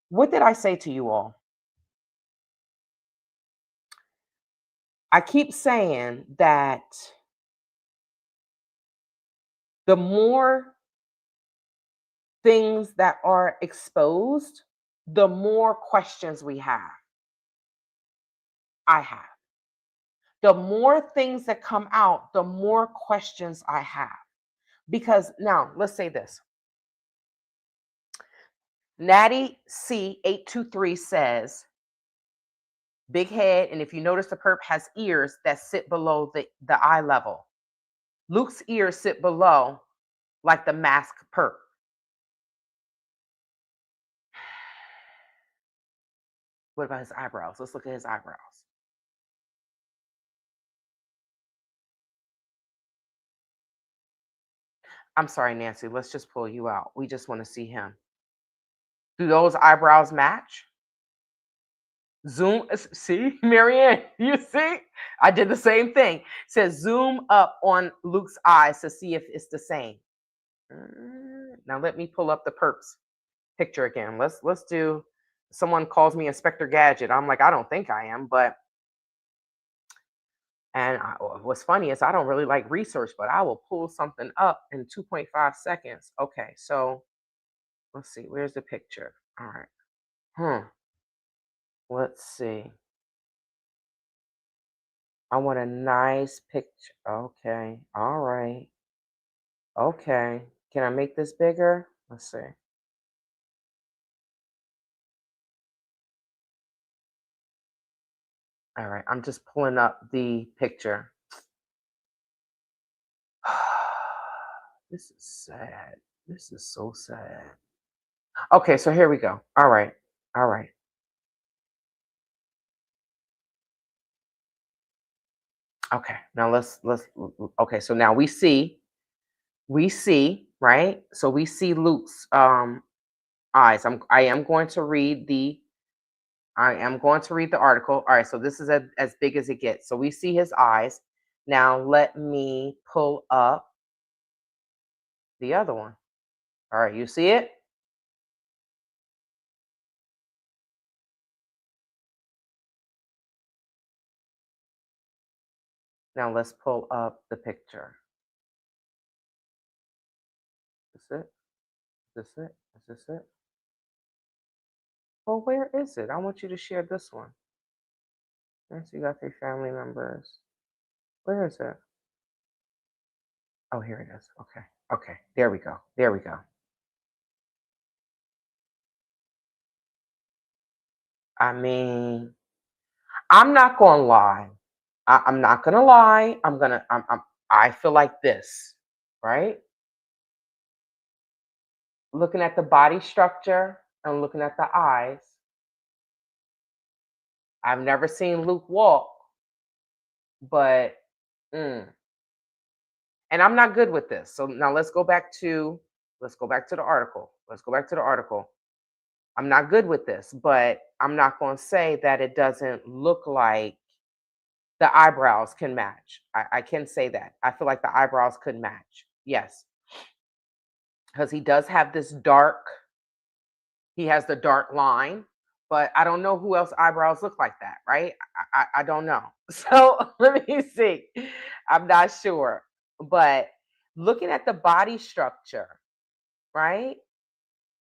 what did I say to you all? I keep saying that the more things that are exposed, the more questions we have. I have. The more things that come out, the more questions I have. Because now, let's say this. Natty C823 says, big head, and if you notice, the perp has ears that sit below the eye level. Luke's ears sit below, like the mask perp. What about his eyebrows? Let's look at his eyebrows. I'm sorry, Nancy. Let's just pull you out. We just want to see him. Do those eyebrows match? Zoom. See, Marianne, you see? I did the same thing. It says zoom up on Luke's eyes to see if it's the same. Now let me pull up the perps picture again. Let's do. Someone calls me Inspector Gadget. I'm like, I don't think I am, but. And what's funny is I don't really like research, but I will pull something up in 2.5 seconds. Okay, so let's see. Where's the picture? All right. Let's see. I want a nice picture. Okay. All right. Okay. Can I make this bigger? Let's see. All right. I'm just pulling up the picture. This is sad. This is so sad. Okay, so here we go. All right. All right. Okay. Now let's okay, so now we see, right? So we see Luke's eyes. I am going to read the article. All right, so this is as big as it gets. So we see his eyes. Now let me pull up the other one. All right, you see it? Now let's pull up the picture. Is this it? Is this it? Is this it? Well, where is it? I want you to share this one. Yes, you got 3 family members. Where is it? Oh, here it is. Okay. Okay. There we go. There we go. I mean, I'm not gonna lie. I'm not gonna lie. I feel like this, right? Looking at the body structure and looking at the eyes. I've never seen Luke walk, but mm, and I'm not good with this. So now let's go back to the article. Let's go back to the article. I'm not good with this, but I'm not going to say that it doesn't look like the eyebrows can match. I can say that. I feel like the eyebrows could match. Yes, because he has the dark line, but I don't know who else eyebrows look like that, right? I don't know. So let me see. I'm not sure. But looking at the body structure, right?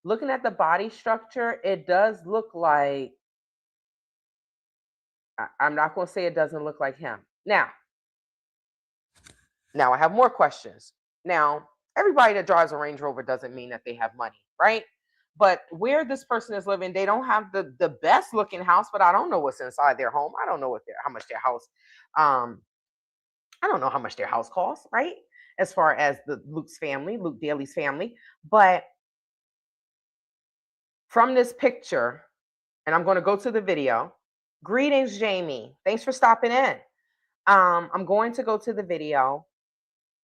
Looking at the body structure, it does look like, I'm not going to say it doesn't look like him. Now I have more questions. Now, everybody that drives a Range Rover doesn't mean that they have money, right? But where this person is living, they don't have the best looking house, but I don't know what's inside their home. I don't know how much their house um I don't know how much their house costs, right? As far as Luke Daly's family, but from this picture, and I'm going to go to the video. Greetings, Jamie. Thanks for stopping in. I'm going to go to the video.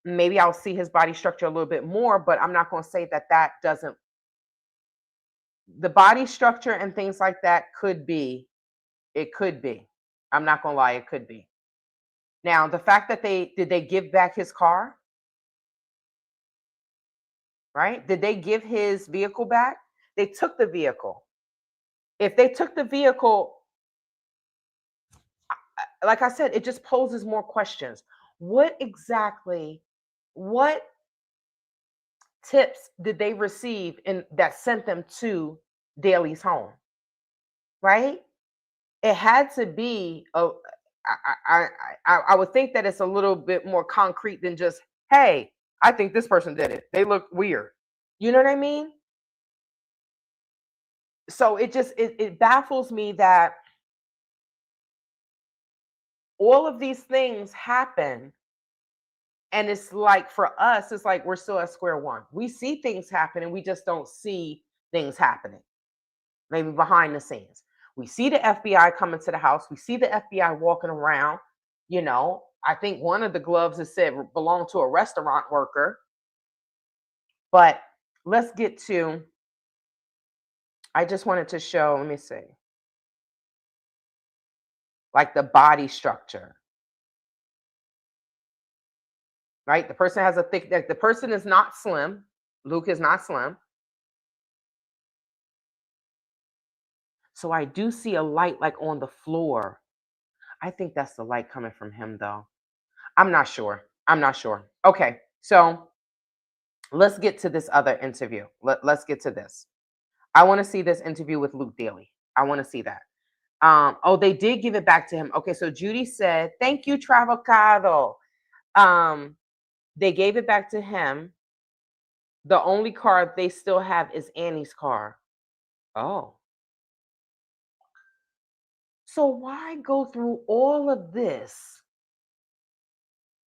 Maybe I'll see his body structure a little bit more, but I'm not going to say that doesn't. The body structure and things like that could be. It could be. I'm not going to lie. It could be. Now, the fact that they give back his car, right? Did they give his vehicle back? They took the vehicle. If they took the vehicle, like I said, it just poses more questions. What tips did they receive that sent them to Daly's home? Right? It had to be a I would think that it's a little bit more concrete than just, hey, I think this person did it. They look weird. You know what I mean? So it baffles me that all of these things happen, and it's like for us, it's like we're still at square one. We see things happen and we just don't see things happening, maybe behind the scenes. We see the FBI coming to the house. We see the FBI walking around. I think one of the gloves is said belonged to a restaurant worker. But let's get to, I just wanted to show, let me see, like the body structure, right? The person has a thick neck. The person is not slim. Luke is not slim. So I do see a light like on the floor. I think that's the light coming from him, though. I'm not sure. I'm not sure. Okay, so let's get to this other interview. Let's get to this. I want to see this interview with Luke Daly. I want to see that. Oh, they did give it back to him. Okay, so Judy said, "Thank you, Travelcado." Um, they gave it back to him. The only car they still have is Annie's car. Oh, so why go through all of this,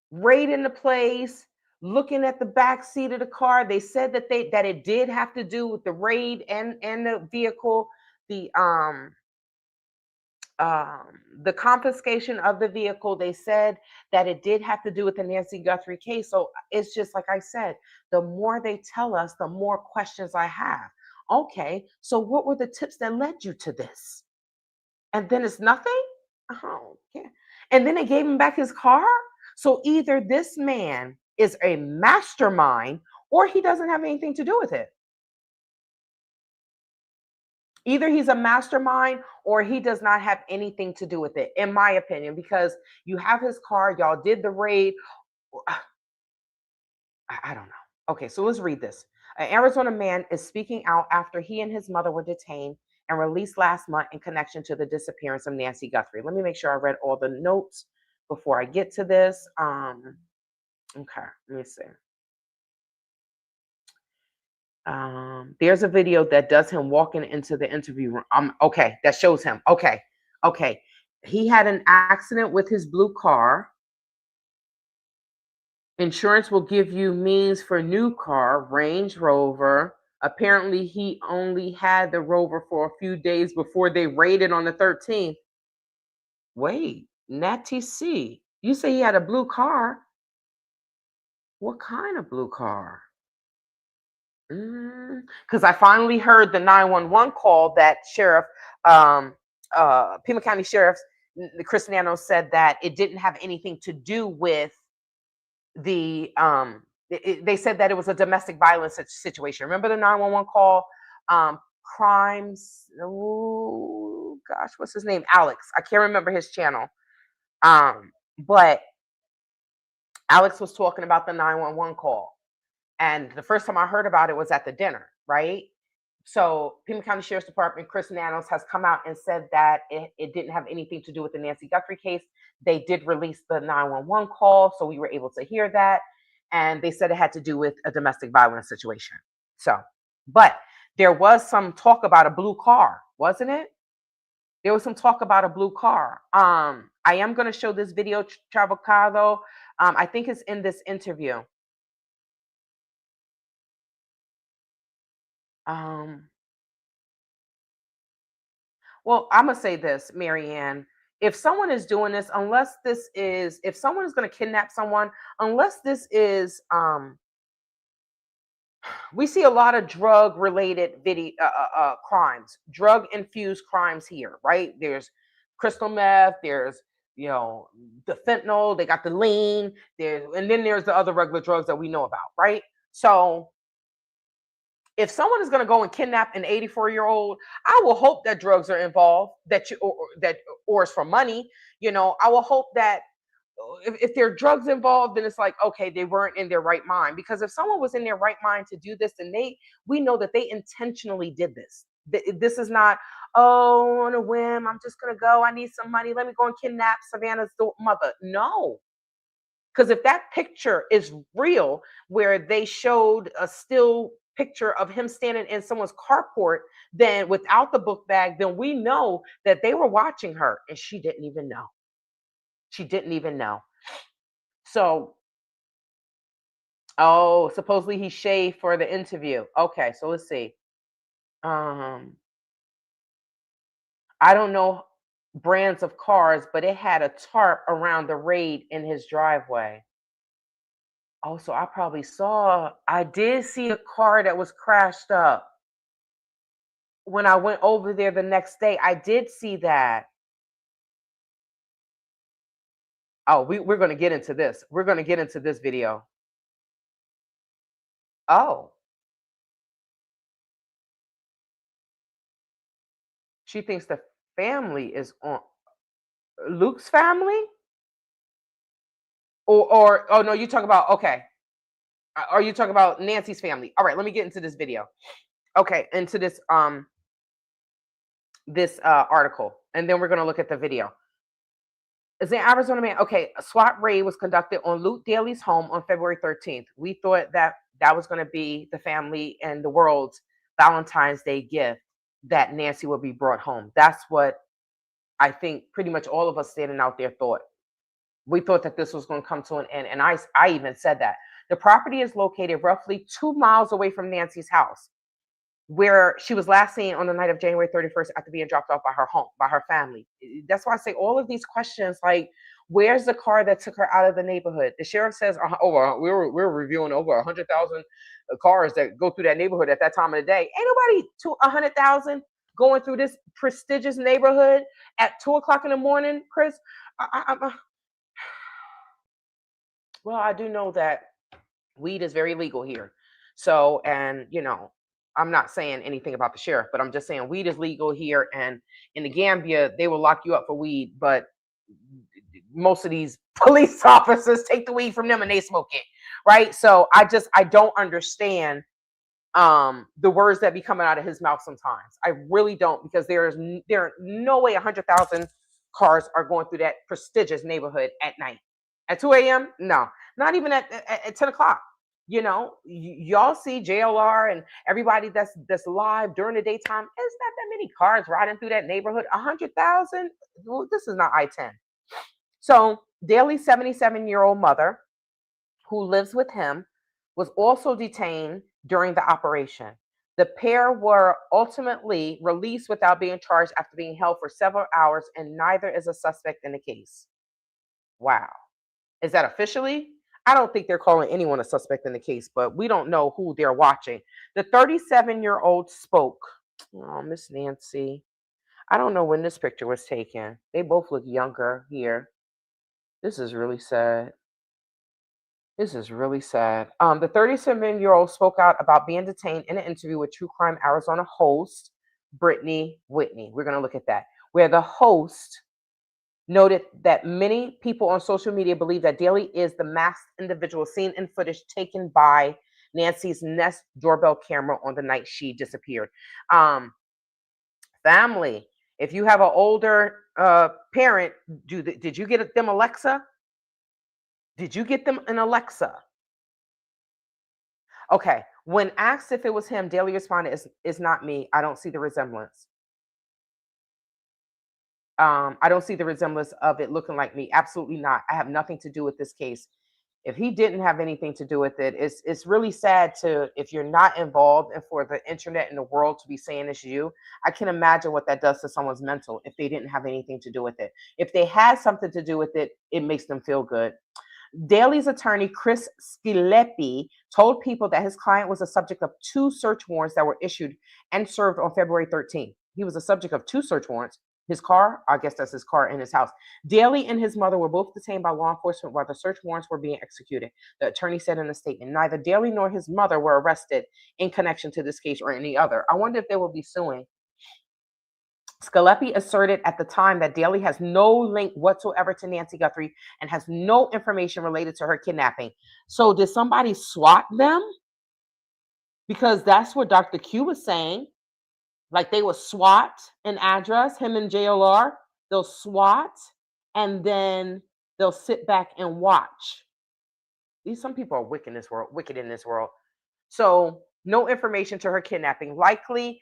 raiding the place, looking at the back seat of the car? They said that it did have to do with the raid and the vehicle, the um the confiscation of the vehicle. They said that it did have to do with the Nancy Guthrie case. So it's just like I said, the more they tell us, the more questions I have. Okay, so what were the tips that led you to this? And then it's nothing? Oh, yeah. And then they gave him back his car? So either this man is a mastermind or he doesn't have anything to do with it. Either he's a mastermind or he does not have anything to do with it, in my opinion, because you have his car, y'all did the raid. I don't know. Okay, so let's read this. An Arizona man is speaking out after he and his mother were detained and released last month in connection to the disappearance of Nancy Guthrie. Let me make sure I read all the notes before I get to this. Okay, let me see. There's a video that does him walking into the interview room. Okay, that shows him. Okay. He had an accident with his blue car. Insurance will give you means for new car, Range Rover. Apparently, he only had the Rover for a few days before they raided on the 13th. Wait, Natty C. You say he had a blue car? What kind of blue car? Because I finally heard the 911 call that Sheriff, Pima County Sheriff Chris Nano said that it didn't have anything to do with the they said that it was a domestic violence situation. Remember the 911 call? Crimes. Oh gosh, what's his name? Alex. I can't remember his channel. But Alex was talking about the 911 call. And the first time I heard about it was at the dinner, right? So Pima County Sheriff's Department, Chris Nanos, has come out and said that it didn't have anything to do with the Nancy Guthrie case. They did release the 911 call, so we were able to hear that. And they said it had to do with a domestic violence situation. So, but there was some talk about a blue car, wasn't it? There was some talk about a blue car. I am going to show this video, Travel Car, though. I think it's in this interview. Um, Well, I'm gonna say this, Marianne. If someone is doing this, if someone is gonna kidnap someone, unless this is, we see a lot of drug-related video crimes, drug-infused crimes here, right? There's crystal meth, there's the fentanyl, they got the lean, and then there's the other regular drugs that we know about, right? So if someone is going to go and kidnap an 84-year-old, I will hope that drugs are involved, or it's for money. I will hope that if there are drugs involved, then it's like, okay, they weren't in their right mind. Because if someone was in their right mind to do this, then we know that they intentionally did this. This is not, oh, on a whim, I'm just going to go. I need some money. Let me go and kidnap Savannah's mother. No. Because if that picture is real, where they showed a still picture of him standing in someone's carport, then without the book bag, then we know that they were watching her and she didn't even know. She didn't even know. So, oh, supposedly he shaved for the interview. Okay, so let's see. I don't know brands of cars, but it had a tarp around the raid in his driveway. Oh, so I did see a car that was crashed up. When I went over there the next day, I did see that. Oh, we're going to get into this. We're going to get into this video. Oh, she thinks the family is on Luke's family? Or oh no, you talk about, okay. Are you talking about Nancy's family? All right, let me get into this video. Okay, into this article, and then we're going to look at the video. Is an Arizona man? Okay, a SWAT raid was conducted on Luke Daly's home on February 13th. We thought that that was going to be the family and the world's Valentine's Day gift, that Nancy would be brought home. That's what I think pretty much all of us standing out there thought. We thought that this was going to come to an end, and I even said that. The property is located roughly 2 miles away from Nancy's house, where she was last seen on the night of January 31st after being dropped off by her home, by her family. That's why I say all of these questions, like, where's the car that took her out of the neighborhood? The sheriff says, we're reviewing over 100,000 cars that go through that neighborhood at that time of the day. Ain't nobody to 100,000 going through this prestigious neighborhood at 2 o'clock in the morning, Chris. Well, I do know that weed is very legal here. So, and I'm not saying anything about the sheriff, but I'm just saying weed is legal here. And in the Gambia, they will lock you up for weed, but most of these police officers take the weed from them and they smoke it, right? So I don't understand the words that be coming out of his mouth sometimes. I really don't, because there are no way 100,000 cars are going through that prestigious neighborhood at night. At 2 a.m.? No, not even at 10 o'clock. Y'all see JLR and everybody that's live during the daytime. It's not that many cars riding through that neighborhood. 100,000? Well, this is not I-10. So Daly's 77-year-old mother, who lives with him, was also detained during the operation. The pair were ultimately released without being charged after being held for several hours, and neither is a suspect in the case. Wow. Is that officially? I don't think they're calling anyone a suspect in the case, but we don't know who they're watching. The 37-year-old spoke. Oh, Miss Nancy. I don't know when this picture was taken. They both look younger here. This is really sad. This is really sad. The 37-year-old spoke out about being detained in an interview with True Crime Arizona host Brittany Whitney. We're going to look at that, where the host noted that many people on social media believe that Daly is the masked individual seen in footage taken by Nancy's Nest doorbell camera on the night she disappeared. Family, if you have an older parent, did you get them Alexa? Did you get them an Alexa? Okay. When asked if it was him, Daly responded, "It's not me. I don't see the resemblance. I don't see the resemblance of it looking like me. Absolutely not. I have nothing to do with this case." If he didn't have anything to do with it, it's really sad if you're not involved, and for the internet and the world to be saying it's you. I can imagine what that does to someone's mental if they didn't have anything to do with it. If they had something to do with it, it makes them feel good. Daly's attorney, Chris Skilepi, told people that his client was the subject of 2 search warrants that were issued and served on February 13th. He was the subject of 2 search warrants. His car, I guess that's his car, in his house. Daly and his mother were both detained by law enforcement while the search warrants were being executed. The attorney said in a statement, neither Daly nor his mother were arrested in connection to this case or any other. I wonder if they will be suing. Skilepi asserted at the time that Daly has no link whatsoever to Nancy Guthrie and has no information related to her kidnapping. So did somebody swat them? Because that's what Dr. Q was saying. Like they will SWAT an address, him and JLR, they'll SWAT, and then they'll sit back and watch. Some people are wicked in this world. So no information to her kidnapping, likely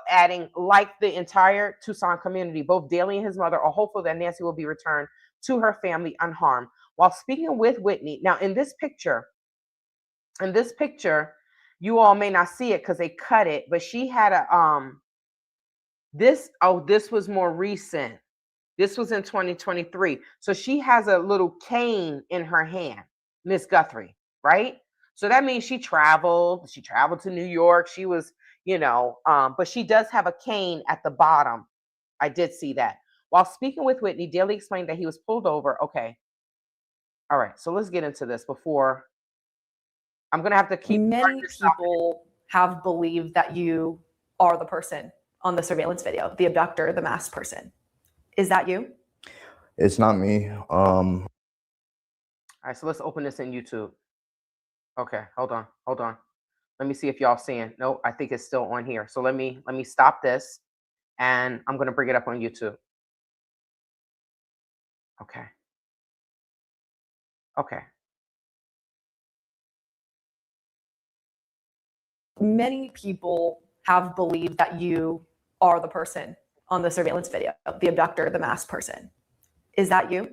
adding like the entire Tucson community, both Daly and his mother are hopeful that Nancy will be returned to her family unharmed. While speaking with Whitney, now in this picture, you all may not see it because they cut it, but she had a this was more recent. This was in 2023. So she has a little cane in her hand, Miss Guthrie, right? So that means she traveled to New York. She was, but she does have a cane at the bottom. I did see that. While speaking with Whitney, Daly explained that he was pulled over. Okay. All right. So let's get into this before I'm going to have to keep. Many people have believed that you are the person on the surveillance video, the abductor, the masked person. Is that you? It's not me. All right, so let's open this in YouTube. Okay, hold on. Let me see if y'all seeing. No, I think it's still on here. So let me stop this, and I'm gonna bring it up on YouTube. Okay. Many people have believed that you are the person on the surveillance video, the abductor, the masked person. Is that you?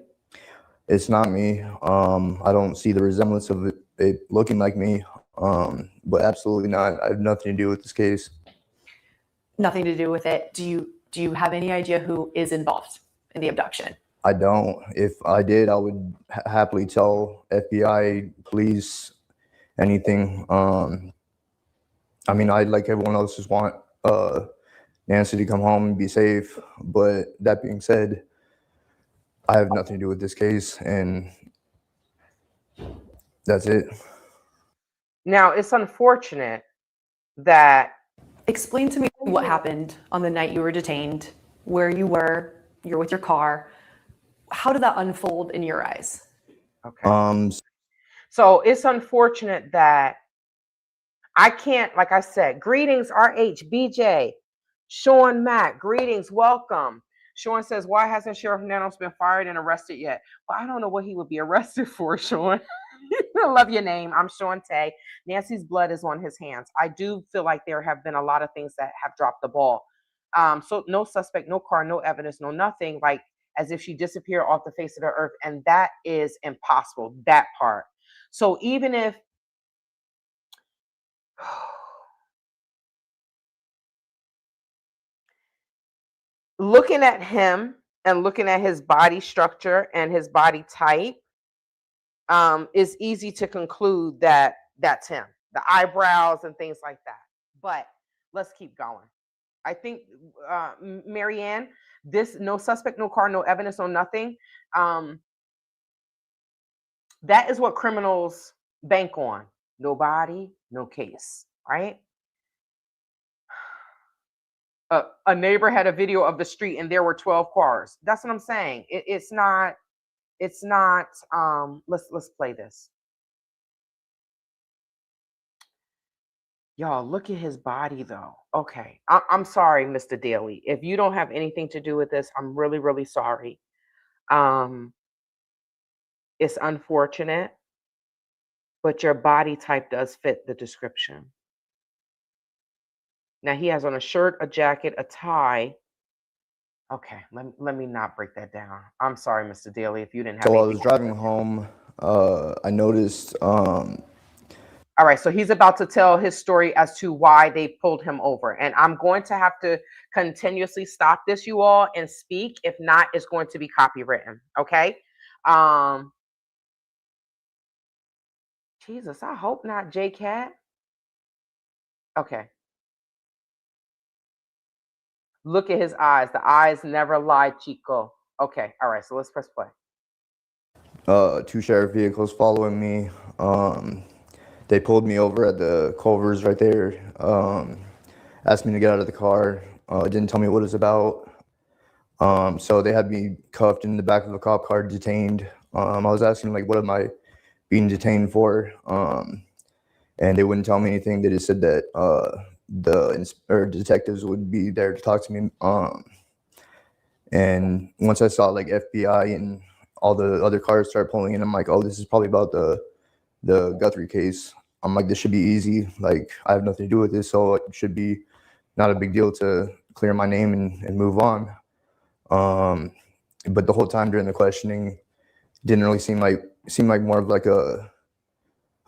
It's not me. I don't see the resemblance of it looking like me, but absolutely not. I have nothing to do with this case. Nothing to do with it. Do you have any idea who is involved in the abduction? I don't. If I did, I would happily tell FBI, police, anything. I mean, I'd like everyone else just want Nancy to come home and be safe. But that being said, I have nothing to do with this case, and that's it. Now, it's unfortunate that... Explain to me what happened on the night you were detained, where you were, you're with your car. How did that unfold in your eyes? Okay. So it's unfortunate that I can't, like I said, greetings, RH, BJ, Sean Mack, greetings, welcome. Sean says, why hasn't Sheriff Nanos been fired and arrested yet? Well, I don't know what he would be arrested for, Sean. I love your name. I'm Sean Tay. Nancy's blood is on his hands. I do feel like there have been a lot of things that have dropped the ball. So no suspect, no car, no evidence, no nothing, like as if she disappeared off the face of the earth. And that is impossible, that part. So even if looking at him and looking at his body structure and his body type, is easy to conclude that that's him, the eyebrows and things like that. But let's keep going. I think, Marianne, this no suspect, no car, no evidence, no nothing. That is what criminals bank on. No body, no case, right? A neighbor had a video of the street and there were 12 cars. That's what I'm saying. It's not, let's play this. Y'all, look at his body though. Okay, I'm sorry, Mr. Daly. If you don't have anything to do with this, I'm really, really sorry. It's unfortunate, but your body type does fit the description. Now he has on a shirt, a jacket, a tie. Okay, let me not break that down. I'm sorry, Mr. Daly, if you didn't have. So I was driving home. I noticed. All right, so he's about to tell his story as to why they pulled him over, and I'm going to have to continuously stop this, you all, and speak. If not, it's going to be copywritten. Okay. Jesus, I hope not, J-Cat. Okay. Look at his eyes. The eyes never lie, Chico. Okay. All right. So let's press play. 2 sheriff vehicles following me. They pulled me over at the Culvers right there. Asked me to get out of the car. Didn't tell me what it was about. So they had me cuffed in the back of a cop car, detained. I was asking, like, what am I being detained for? And they wouldn't tell me anything. They just said that or detectives would be there to talk to me. And once I saw like FBI and all the other cars start pulling in, I'm like, oh, this is probably about the Guthrie case. I'm like, this should be easy. Like, I have nothing to do with this, so it should be not a big deal to clear my name and move on. But the whole time during the questioning, didn't really seem like more of like a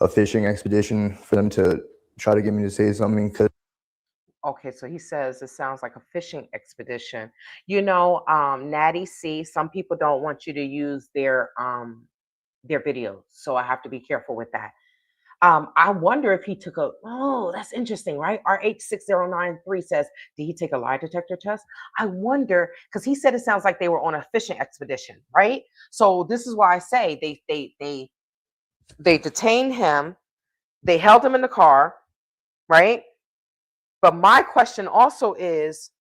fishing expedition for them to try to get me to say something. Okay, so he says it sounds like a fishing expedition. Natty C, some people don't want you to use their videos, so I have to be careful with that. I wonder if he took that's interesting, right? RH6093 says, did he take a lie detector test? I wonder, because he said it sounds like they were on a fishing expedition, right? So this is why I say they detained him, they held him in the car, right? But my question also is,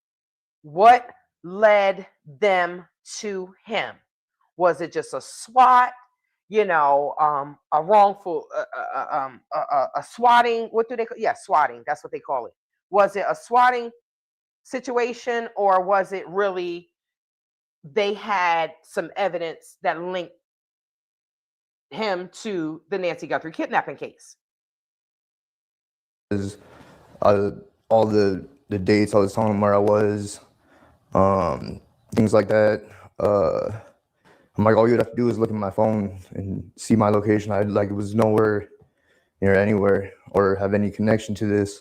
what led them to him? Was it just a SWAT? A wrongful, a swatting. What do they call? Yeah, swatting. That's what they call it. Was it a swatting situation, or was it really they had some evidence that linked him to the Nancy Guthrie kidnapping case? All the dates, I was telling them where I was, things like that. I'm like, all you'd have to do is look at my phone and see my location. It was nowhere near anywhere or have any connection to this.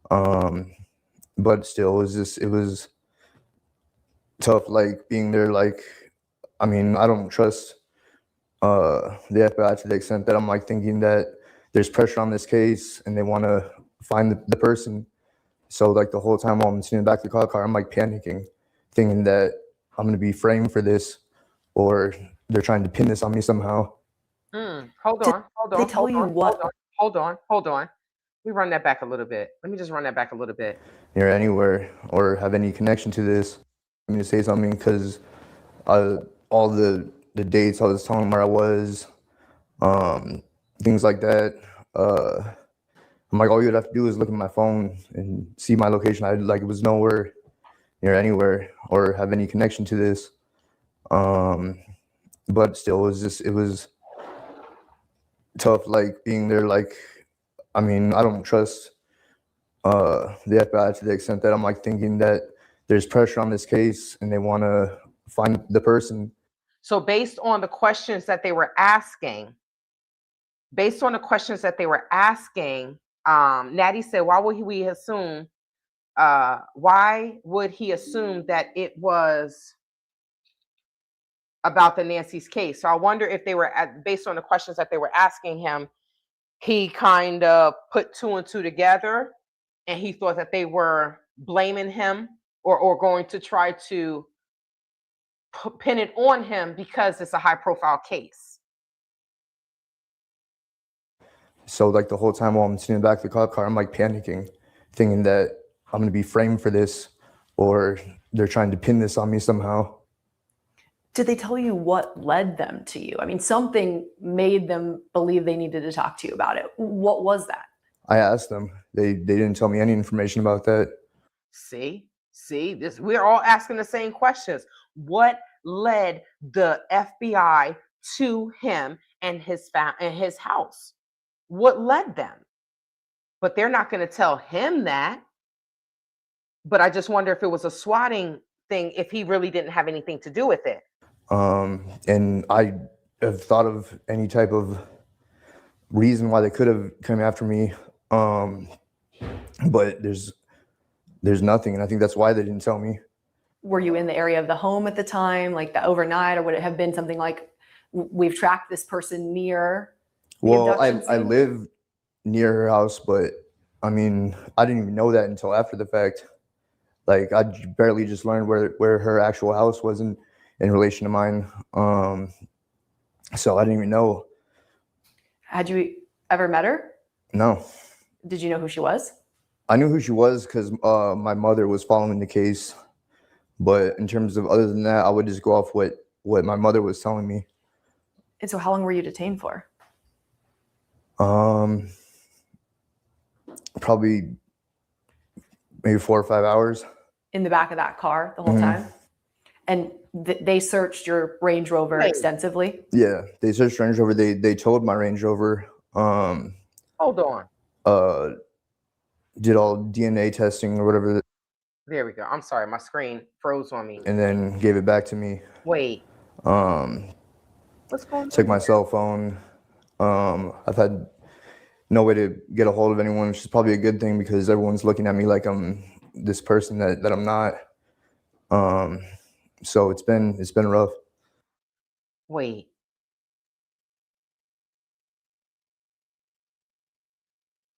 But still, it was tough, like being there. Like, I mean, I don't trust the FBI to the extent that I'm like thinking that there's pressure on this case and they want to find the person. So like the whole time while I'm sitting in the back of the car, I'm like panicking, thinking that I'm going to be framed for this or they're trying to pin this on me somehow. Hold Did on. they tell you what? Hold on. We run that back a little bit. Let me just run that back a little bit. Near anywhere or have any connection to this. I'm going to say something because all the dates, I was telling them where I was, things like that. I'm like, all you'd have to do is look at my phone and see my location. It was nowhere near anywhere or have any connection to this. But still, it was tough, like being there. Like, I mean, I don't trust the FBI to the extent that I'm like thinking that there's pressure on this case and they want to find the person. So based on the questions that they were asking, Natty said, why would he assume that it was about the Nancy's case? So I wonder if they were based on the questions that they were asking him, he kind of put two and two together and he thought that they were blaming him or going to try to pin it on him because it's a high profile case. So like the whole time while I'm sitting in the back of the car, I'm like panicking, thinking that I'm going to be framed for this or they're trying to pin this on me somehow. Did they tell you what led them to you? I mean, something made them believe they needed to talk to you about it. What was that? I asked them. They didn't tell me any information about that. See, this, we're all asking the same questions. What led the FBI to him and his house? What led them? But they're not going to tell him that. But I just wonder if it was a swatting thing, if he really didn't have anything to do with it. And I have thought of any type of reason why they could have come after me. But there's nothing. And I think that's why they didn't tell me. Were you in the area of the home at the time, like the overnight, or would it have been something like we've tracked this person near? Well, I live near her house, but I mean, I didn't even know that until after the fact. Like I barely just learned where her actual house was in relation to mine. So I didn't even know. Had you ever met her? No. Did you know who she was? I knew who she was because my mother was following the case. But in terms of other than that, I would just go off what my mother was telling me. And so how long were you detained for? Probably maybe 4 or 5 hours. in the back of that car the whole Mhm. time? And they searched your Range Rover Wait. extensively? Yeah, they searched Range Rover. They towed my Range Rover. Hold on. Did all DNA testing or whatever, There we go. I'm sorry, my screen froze on me. and then gave it back to me. Wait, Um, what's going took on? my cell phone. I've had no way to get a hold of anyone, which is probably a good thing because everyone's looking at me like I'm this person that I'm not. So it's been rough. Wait.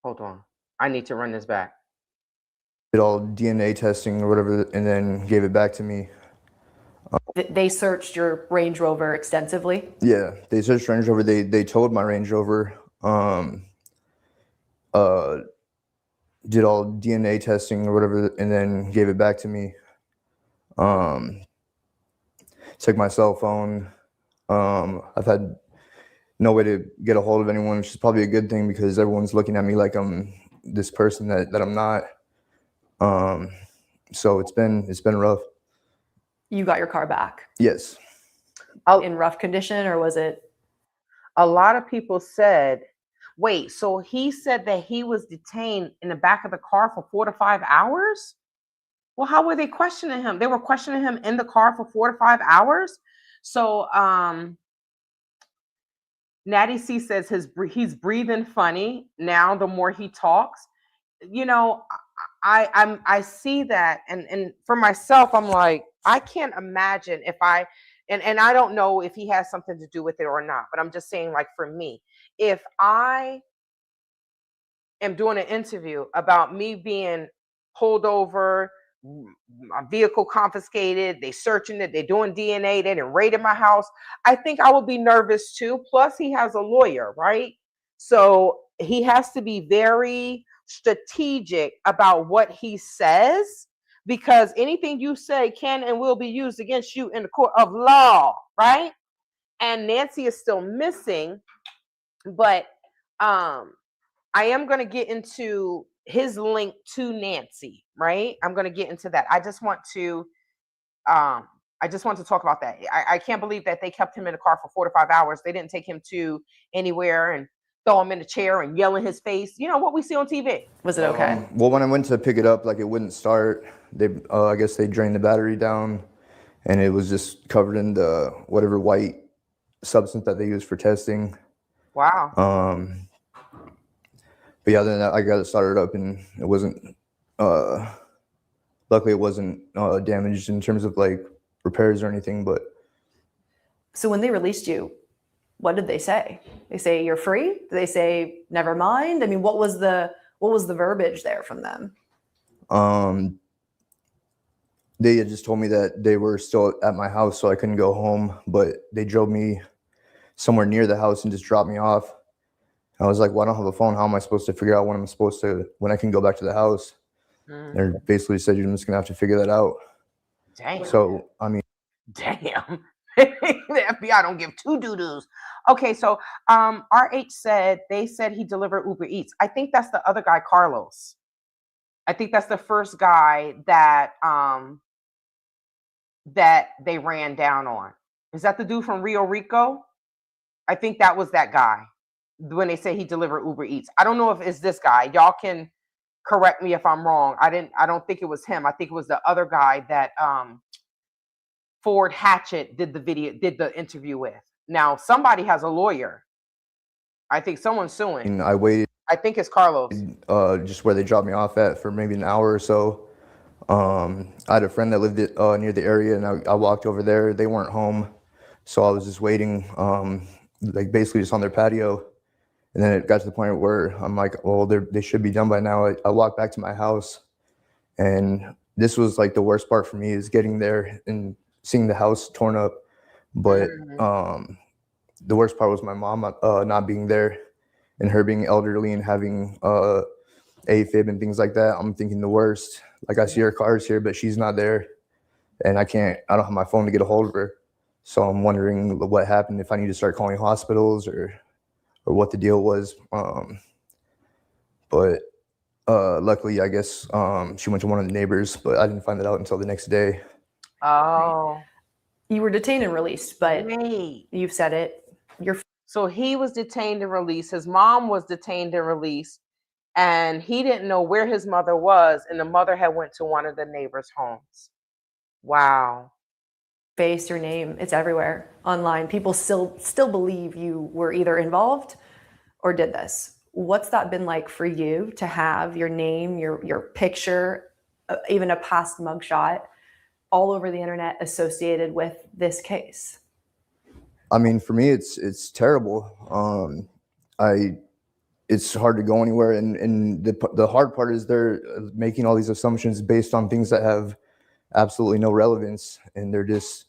Hold on. I need to run this back. Did all DNA testing or whatever, and then gave it back to me. They searched your Range Rover extensively? Yeah, they searched Range Rover. They towed my Range Rover. Did all DNA testing or whatever, and then gave it back to me. Took my cell phone. I've had no way to get a hold of anyone, which is probably a good thing because everyone's looking at me like I'm this person that I'm not. So it's been rough. You got your car back Yes. in rough condition, or was it? A lot of people said, wait, so he said that he was detained in the back of the car for 4 to 5 hours? Well, how were they questioning him? They were questioning him in the car for 4 to 5 hours. So Natty C says he's breathing funny now the more he talks. You know, I see that, and for myself, I'm like, I can't imagine if and I don't know if he has something to do with it or not, but I'm just saying, like, for me, if I am doing an interview about me being pulled over, my vehicle confiscated, they searching it, they doing DNA, they didn't raid in my house, I think I would be nervous too. Plus, he has a lawyer, right? So he has to be very strategic about what he says, because anything you say can and will be used against you in the court of law, right? And Nancy is still missing, but I am going to get into his link to Nancy, right? I'm going to get into that. I just want to talk about that. I can't believe that they kept him in the car for 4 to 5 hours. They didn't take him to anywhere and throw him in a chair and yell in his face. You know what we see on TV. Was it okay? Well, when I went to pick it up, like, it wouldn't start. They, I guess they drained the battery down, and it was just covered in the whatever white substance that they use for testing. Wow. But yeah, then I got it started up, and it wasn't. Luckily, it wasn't damaged in terms of like repairs or anything. But So when they released you, what did they say? They say you're free? Did they say never mind? I mean, what was the verbiage there from them? they had just told me that they were still at my house, so I couldn't go home. But they drove me somewhere near the house and just dropped me off. I was like, well, I don't have a phone. How am I supposed to figure out when I can go back to the house? They basically said, you're just going to have to figure that out. Damn. So, I mean. Damn. The FBI don't give two doo-doos. Okay, so RH said they said he delivered Uber Eats. I think that's the other guy, Carlos. I think that's the first guy that that they ran down on. Is that the dude from Rio Rico? I think that was that guy when they say he delivered Uber Eats. I don't know if it's this guy. Y'all can correct me if I'm wrong. I don't think it was him. I think it was the other guy that Ford Hatchet did the interview with. Now somebody has a lawyer. I think someone's suing. And I waited. I think it's Carlos. Just where they dropped me off at for maybe an hour or so. I had a friend that lived near the area, and I walked over there. They weren't home, so I was just waiting, like basically just on their patio. And then it got to the point where I'm like, well, they should be done by now. I walked back to my house, and this was like the worst part for me, is getting there and seeing the house torn up. But the worst part was my mom not being there, and her being elderly and having AFib and things like that. I'm thinking the worst. Like, I see her cars here, but she's not there, and I don't have my phone to get a hold of her. So I'm wondering what happened, if I need to start calling hospitals or what the deal was. But Luckily, I guess she went to one of the neighbors, but I didn't find that out until the next day. Oh, You were detained and released, but wait. you've said it. You're So he was detained and released. His mom was detained and released, and he didn't know where his mother was, and the mother had went to one of the neighbors' homes. Wow. face, your name, it's everywhere online. People still believe you were either involved or did this. What's that been like for you to have your name, your picture, even a past mugshot all over the internet associated with this case? I mean, for me, it's terrible. It's hard to go anywhere, and the hard part is they're making all these assumptions based on things that have absolutely no relevance, and they're just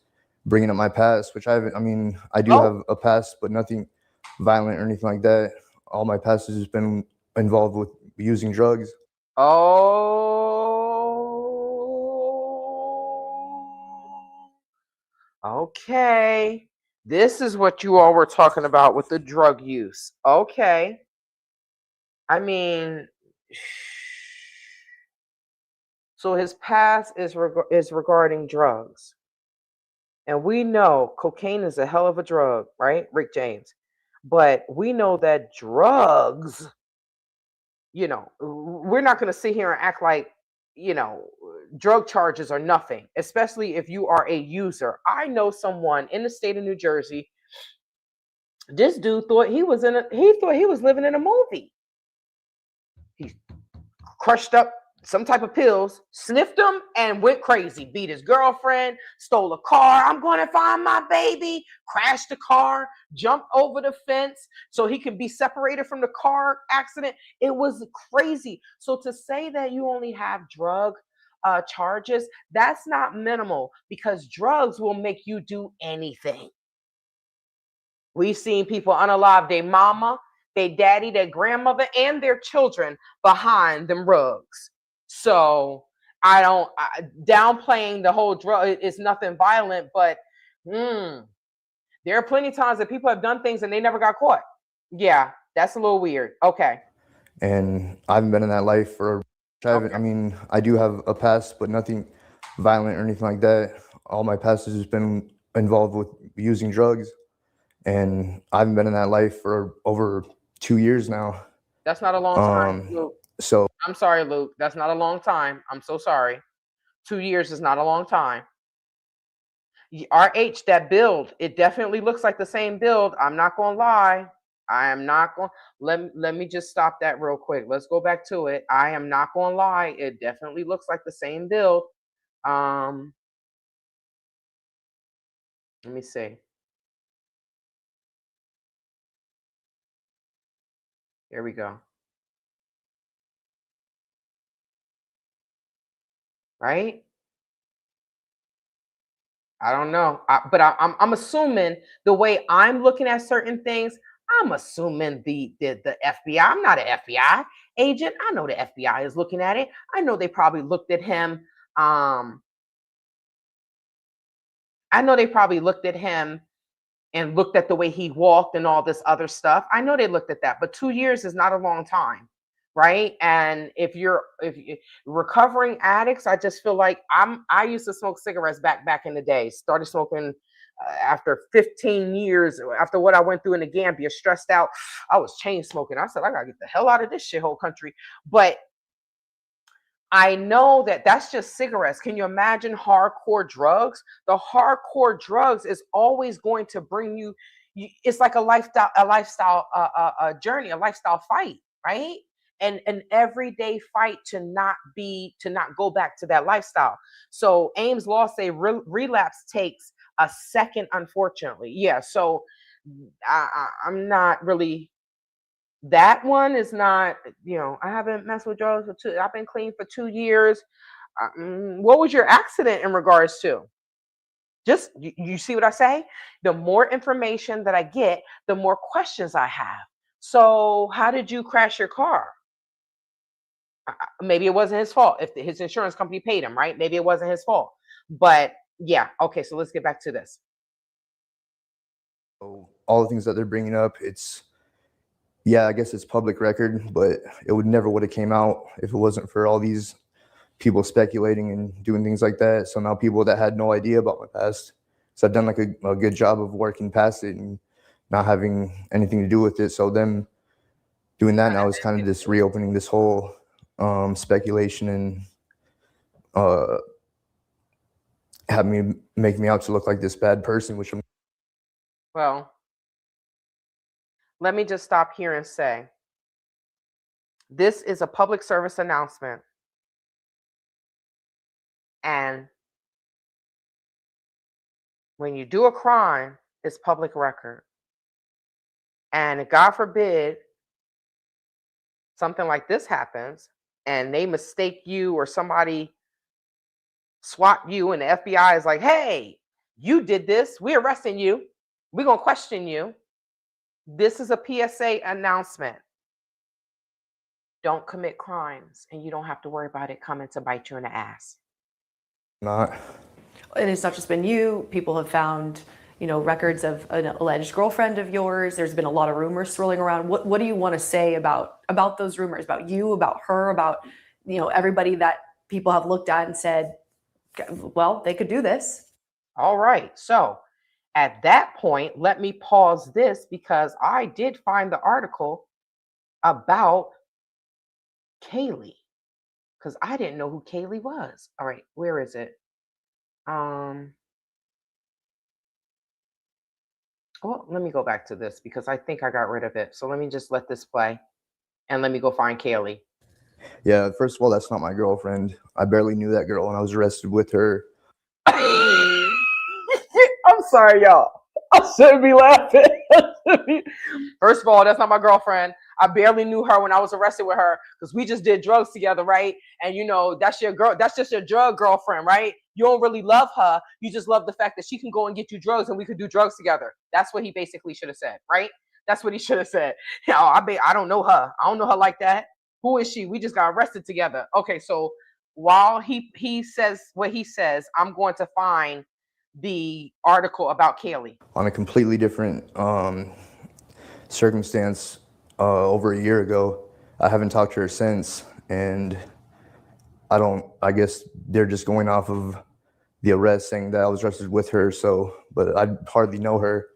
bringing up my past, which I haven't. I mean, I do have a past, but nothing violent or anything like that. All my past has just been involved with using drugs. Oh, okay. This is what you all were talking about with the drug use. Okay. I mean, so his past is regarding drugs. And we know cocaine is a hell of a drug, right? Rick James. But we know that drugs, we're not going to sit here and act like, drug charges are nothing, especially if you are a user. I know someone in the state of New Jersey. This dude thought he was living in a movie. He crushed up some type of pills, sniffed them, and went crazy. Beat his girlfriend, stole a car. I'm going to find my baby. Crashed the car, jumped over the fence so he could be separated from the car accident. It was crazy. So to say that you only have drug charges, that's not minimal, because drugs will make you do anything. We've seen people unalive their mama, their daddy, their grandmother, and their children behind them rugs. So downplaying the whole drug is nothing violent, but there are plenty of times that people have done things and they never got caught. Yeah, that's a little weird. Okay. And I haven't been in that life for. I mean, I do have a past, but nothing violent or anything like that. All my past has just been involved with using drugs, and I haven't been in that life for over 2 years now. That's not a long time, Luke. So I'm sorry, Luke. That's not a long time. I'm so sorry. 2 years is not a long time. RH, that build, it definitely looks like the same build. I'm not going to lie. I am not going. Let me just stop that real quick. Let's go back to it. I am not going to lie. It definitely looks like the same build. Let me see. Here we go. Right? I don't know, but I'm assuming the way I'm looking at certain things. I'm assuming the FBI. I'm not an FBI agent. I know the FBI is looking at it. I know they probably looked at him. I know they probably looked at him and looked at the way he walked and all this other stuff. I know they looked at that, but 2 years is not a long time, right? And if you're recovering addicts, I just feel like I used to smoke cigarettes back in the day. Started smoking after 15 years after what I went through in the Gambia, stressed out. I was chain smoking. I said, I gotta get the hell out of this shithole country. But I know that that's just cigarettes. Can you imagine hardcore drugs? The hardcore drugs is always going to bring you. It's like a lifestyle journey, a lifestyle fight, right? And an everyday fight to not go back to that lifestyle. So Ames law say relapse takes a second, unfortunately. Yeah. So I'm not really. That one is not, I haven't messed with drugs for I've been clean for 2 years. What was your accident in regards to? Just, you see what I say? The more information that I get, the more questions I have. So how did you crash your car? Maybe it wasn't his fault. If his insurance company paid him, right? Maybe it wasn't his fault. But yeah, okay, so let's get back to this. all the things that they're bringing up, it's Yeah, I guess it's public record, but it would have came out if it wasn't for all these people speculating and doing things like that. So now people that had no idea about my past, so I've done like a good job of working past it and not having anything to do with it. So them doing that now is kind of just reopening this whole speculation and have me make me out to look like this bad person, which I'm. Well, let me just stop here and say, this is a public service announcement. And when you do a crime, it's public record. And God forbid something like this happens and they mistake you or somebody swat you and the FBI is like, hey, you did this. We're arresting you. We're going to question you. This is a PSA announcement. Don't commit crimes and you don't have to worry about it coming to bite you in the ass. Not. And it's not just been you. People have found, records of an alleged girlfriend of yours. There's been a lot of rumors swirling around. What do you want to say about those rumors, about you, about her, about, everybody that people have looked at and said, well, they could do this? All right. So at that point, let me pause this because I did find the article about Kaylee because I didn't know who Kaylee was. All right. Where is it? Well, let me go back to this because I think I got rid of it. So let me just let this play and let me go find Kaylee. Yeah, first of all, that's not my girlfriend. I barely knew that girl and I was arrested with her. I'm sorry, y'all. I shouldn't be laughing. First of all, that's not my girlfriend. I barely knew her when I was arrested with her because we just did drugs together, right? And that's your girl. That's just your drug girlfriend, right? You don't really love her. You just love the fact that she can go and get you drugs and we could do drugs together. That's what he basically should have said, right? That's what he should have said. I don't know her. I don't know her like that. Who is she? We just got arrested together. Okay, so while he says what he says, I'm going to find the article about Kaylee. On a completely different circumstance over a year ago. I haven't talked to her since, and I guess they're just going off of the arrest saying that I was arrested with her. So, but I hardly know her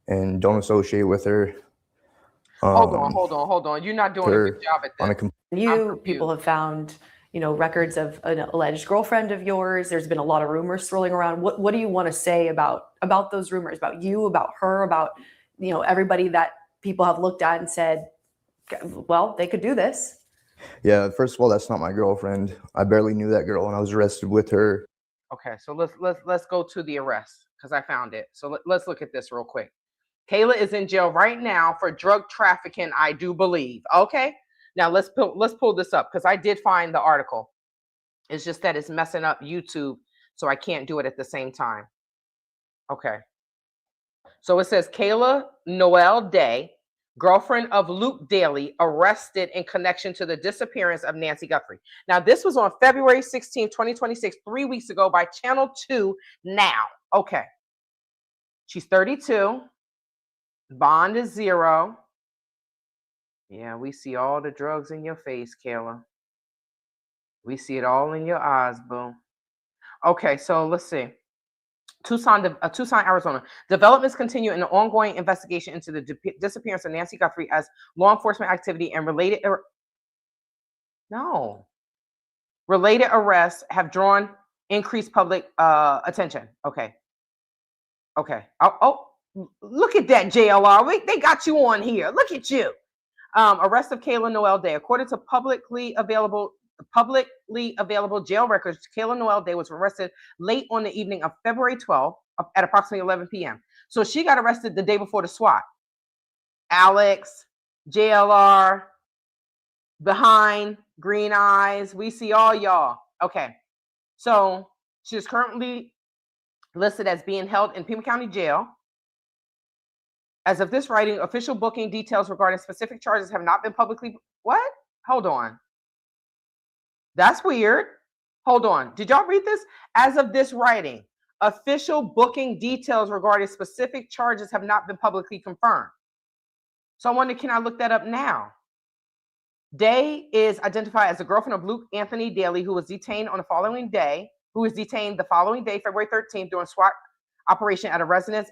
and don't associate with her. Hold on. You're not doing a good job at this. People have found, records of an alleged girlfriend of yours. There's been a lot of rumors swirling around. What do you want to say about those rumors, about you, about her, about, everybody that people have looked at and said, well, they could do this? Yeah, first of all, that's not my girlfriend. I barely knew that girl and I was arrested with her. Okay, so let's go to the arrest because I found it. So let's look at this real quick. Kayla is in jail right now for drug trafficking, I do believe. Okay, now let's pull this up because I did find the article. It's just that it's messing up YouTube, so I can't do it at the same time. Okay. So it says Kayla Noel Day, girlfriend of Luke Daly, arrested in connection to the disappearance of Nancy Guthrie. Now, this was on February 16, 2026, 3 weeks ago by Channel 2 Now. Okay. She's 32. Bond is 0. Yeah, we see all the drugs in your face, Kayla. We see it all in your eyes, boo. Okay, so let's see. Tucson, Arizona. Developments continue in the ongoing investigation into the disappearance of Nancy Guthrie as law enforcement activity and related arrests have drawn increased public attention. Okay. Oh, look at that, JLR. They got you on here. Look at you. Arrest of Kayla Noel Day. According to publicly available jail records, Kayla Noel Day was arrested late on the evening of February 12th at approximately 11 p.m. So she got arrested the day before the SWAT. Alex, JLR, behind, green eyes. We see all y'all. Okay. So she is currently listed as being held in Pima County Jail. As of this writing, official booking details regarding specific charges have not been publicly. What? Hold on. That's weird. Hold on. Did y'all read this? As of this writing, official booking details regarding specific charges have not been publicly confirmed. So I wonder, can I look that up now? Day is identified as the girlfriend of Luke Anthony Daly, who was detained the following day, February 13th, during SWAT operation at a residence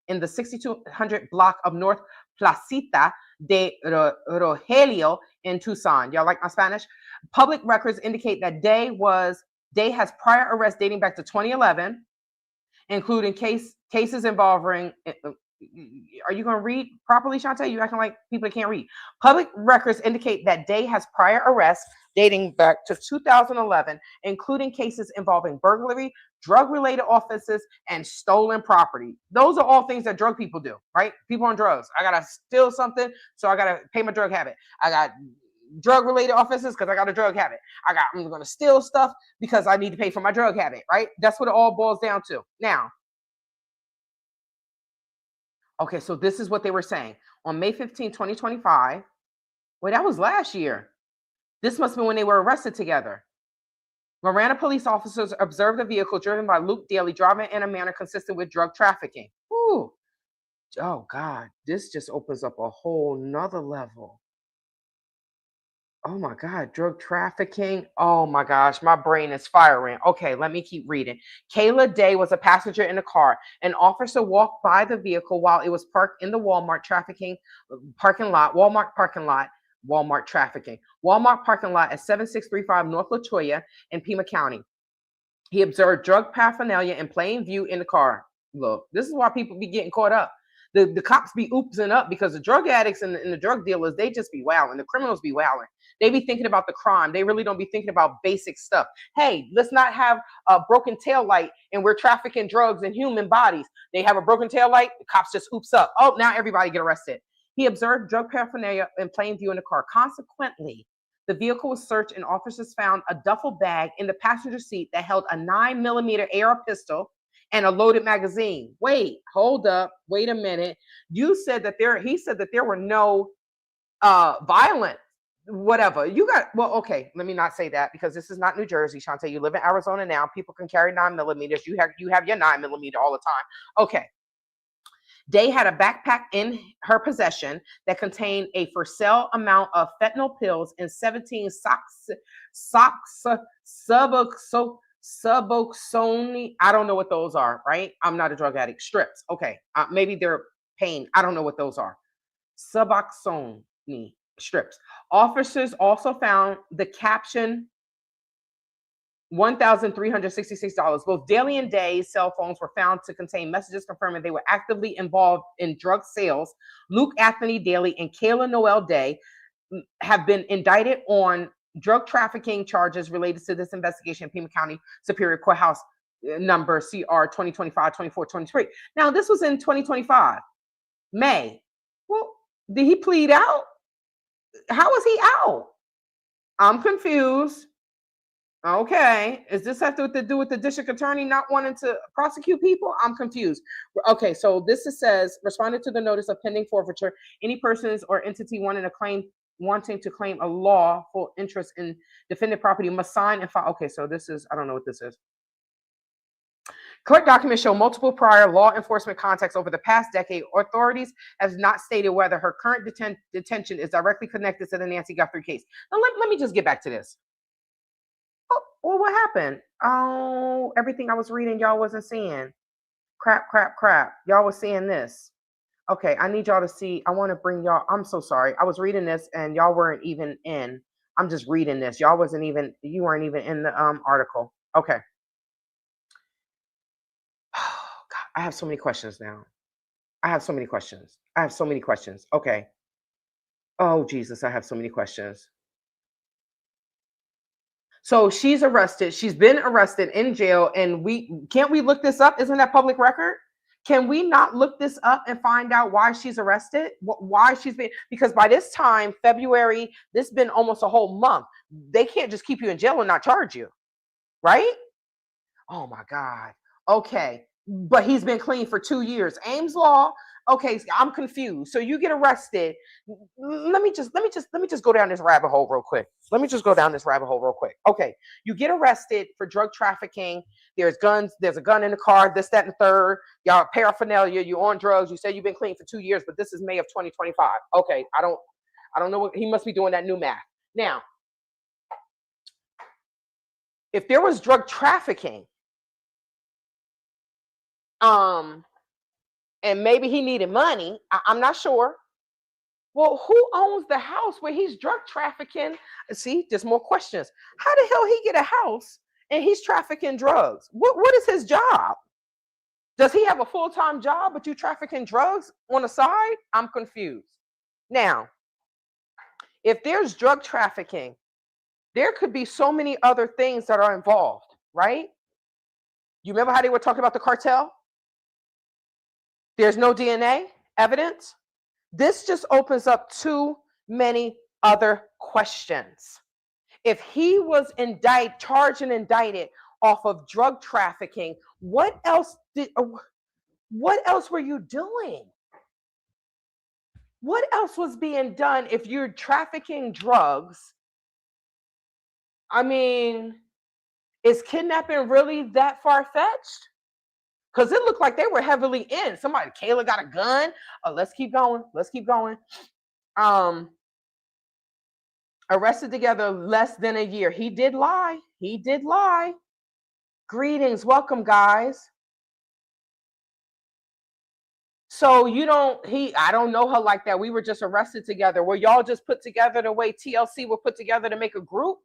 in the 6200 block of North Placita de Rogelio in Tucson. Y'all like my Spanish? Public records indicate that Day has prior arrests dating back to 2011, including cases involving. Are you going to read properly, Shantae? You acting like people that can't read. Public records indicate that Day has prior arrests dating back to 2011, including cases involving burglary, drug-related offenses, and stolen property. Those are all things that drug people do, right? People on drugs. I got to steal something, so I got to pay my drug habit. I got drug-related offenses because I got a drug habit. I'm going to steal stuff because I need to pay for my drug habit, right? That's what it all boils down to. Now, okay, so this is what they were saying. On May 15, 2025, wait, that was last year. This must have been when they were arrested together. Marana police officers observed a vehicle driven by Luke Daly driving in a manner consistent with drug trafficking. Ooh. Oh, God, this just opens up a whole nother level. Oh, my God, drug trafficking. Oh, my gosh, my brain is firing. Okay, let me keep reading. Kayla Day was a passenger in the car. An officer walked by the vehicle while it was parked in the Walmart parking lot at 7635 North LaToya in Pima County. He observed drug paraphernalia in plain view in the car. Look, this is why people be getting caught up. The cops be oopsing up because the drug addicts and the drug dealers, they just be wilding. The criminals be wilding. They be thinking about the crime. They really don't be thinking about basic stuff. Hey, let's not have a broken tail light and we're trafficking drugs in human bodies. They have a broken tail light, the cops just oops up. Oh, now everybody get arrested. He observed drug paraphernalia in plain view in the car. Consequently, the vehicle was searched and officers found a duffel bag in the passenger seat that held a 9mm AR pistol and a loaded magazine. Wait, hold up. Wait a minute. He said that there were no violent whatever. Okay, let me not say that because this is not New Jersey, Shantae. You live in Arizona now. People can carry 9mm. You have your 9mm all the time. Okay. Day had a backpack in her possession that contained a for sale amount of fentanyl pills and 17 Suboxone. I don't know what those are, right? I'm not a drug addict. Strips. Okay. Maybe they're pain. I don't know what those are. Suboxone strips. Officers also found the caption $1,366. Both Daly and Day's cell phones were found to contain messages confirming they were actively involved in drug sales. Luke Anthony Daly and Kayla Noel Day have been indicted on drug trafficking charges related to this investigation in Pima County Superior Courthouse number CR 2025-2423. Now, this was in 2025, May. Well, did he plead out? How is he out? I'm confused. Okay, does this have to do with the district attorney not wanting to prosecute people? I'm confused. Okay, so this says, responded to the notice of pending forfeiture, any persons or entity wanting to claim a lawful interest in defendant property must sign and file. Okay, so this is, I don't know what this is. Court documents show multiple prior law enforcement contacts over the past decade. Authorities have not stated whether her current detention is directly connected to the Nancy Guthrie case. Now, let me just get back to this. Oh, well, what happened? Oh, everything I was reading, y'all wasn't seeing. Crap. Y'all was seeing this. Okay, I need y'all to see. I want to bring y'all. I'm so sorry. I was reading this and y'all weren't even in. I'm just reading this. You weren't even in the article. Okay. Oh, God, I have so many questions now. I have so many questions. Okay. Oh, Jesus, I have so many questions. So she's arrested. She's been arrested in jail. And can't we look this up? Isn't that public record? Can we not look this up and find out why she's arrested? Why she's been, because by this time, February, this has been almost a whole month. They can't just keep you in jail and not charge you, right? Oh my God. Okay. But he's been clean for 2 years. Ames Law, Okay, I'm confused. So you get arrested. Let me just go down this rabbit hole real quick. Let me just go down this rabbit hole real quick. Okay, you get arrested for drug trafficking. There's guns. There's a gun in the car. This, that, and the third. Y'all paraphernalia. You're on drugs. You say you've been clean for 2 years, but this is May of 2025. Okay, I don't know what he must be doing that new math. Now, if there was drug trafficking, and maybe he needed money, I'm not sure. Well, who owns the house where he's drug trafficking? See, there's more questions. How the hell he get a house and he's trafficking drugs? What is his job? Does he have a full-time job, but you trafficking drugs on the side? I'm confused. Now, if there's drug trafficking, there could be so many other things that are involved, right? You remember how they were talking about the cartel? There's no DNA evidence. This just opens up too many other questions. If he was charged and indicted off of drug trafficking, what else were you doing? What else was being done if you're trafficking drugs? I mean, is kidnapping really that far-fetched? Because it looked like they were heavily in. Kayla got a gun. Oh, let's keep going. Let's keep going. Arrested together less than a year. He did lie. He did lie. Greetings. Welcome, guys. So I don't know her like that. We were just arrested together. Were y'all just put together the way TLC were put together to make a group?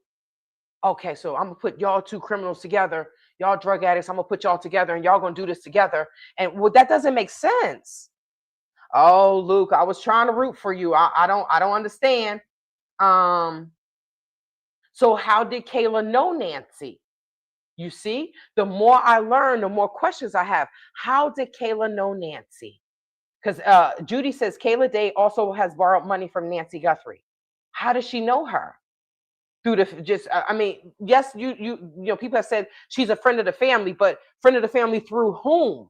Okay, so I'm gonna put y'all two criminals together, y'all drug addicts. I'm gonna put y'all together, and y'all gonna do this together. And well, that doesn't make sense. Oh, Luke, I was trying to root for you. I don't understand. So how did Kayla know Nancy? You see, the more I learn, the more questions I have. How did Kayla know Nancy? Because Judy says Kayla Day also has borrowed money from Nancy Guthrie. How does she know her? Through yes, you know, people have said she's a friend of the family, but friend of the family through whom?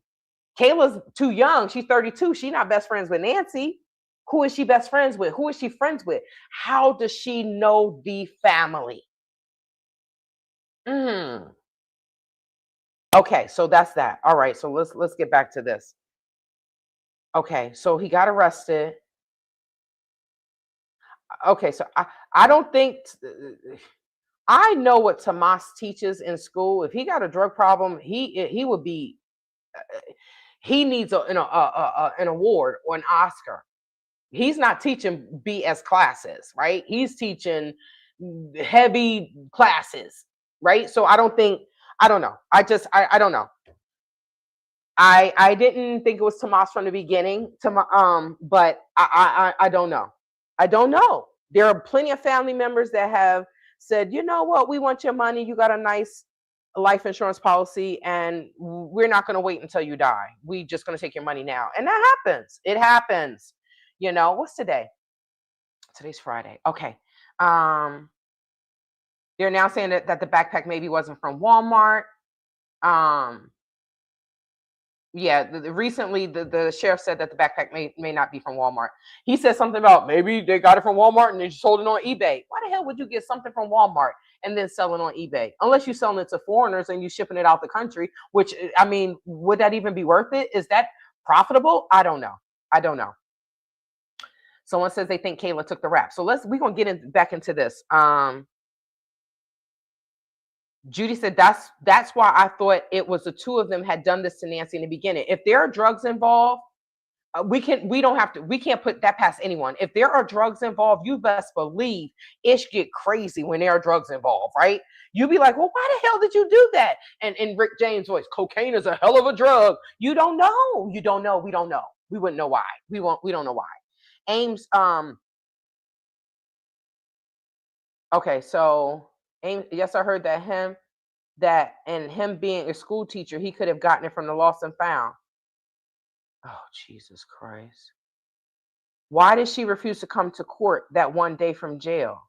Kayla's too young. She's 32. She's not best friends with Nancy. Who is she best friends with? Who is she friends with? How does she know the family? Okay, so that's that. All right, so let's get back to this. Okay, so he got arrested. Okay, so I don't think I know what Tomas teaches in school. If he got a drug problem, he would be he needs an award or an Oscar. He's not teaching BS classes, right? He's teaching heavy classes, right? So I don't know. I don't know. I didn't think it was Tomas from the beginning, but I don't know. I don't know. There are plenty of family members that have said, you know what, we want your money. You got a nice life insurance policy, and we're not going to wait until you die. We just going to take your money now. And that happens. It happens. You know, what's today? Today's Friday. Okay. They're now saying that the backpack maybe wasn't from Walmart. Yeah, recently the sheriff said that the backpack may not be from Walmart. He said something about maybe they got it from Walmart and they sold it on eBay. Why the hell would you get something from Walmart and then sell it on eBay? Unless you're selling it to foreigners and you're shipping it out the country, which, I mean, would that even be worth it? Is that profitable? I don't know. I don't know. Someone says they think Kayla took the rap. So we're going to get back into this. Judy said that's why I thought it was the two of them had done this to Nancy in the beginning. If there are drugs involved, we can't put that past anyone. If there are drugs involved, you best believe it get crazy when there are drugs involved, right? You'd be like, well, why the hell did you do that? And in Rick James' voice, cocaine is a hell of a drug. You don't know. You don't know. We don't know. We wouldn't know why. We don't know why. Ames, okay, so Ames, yes, I heard that him being a school teacher, he could have gotten it from the lost and found. Oh, Jesus Christ. Why did she refuse to come to court that one day from jail?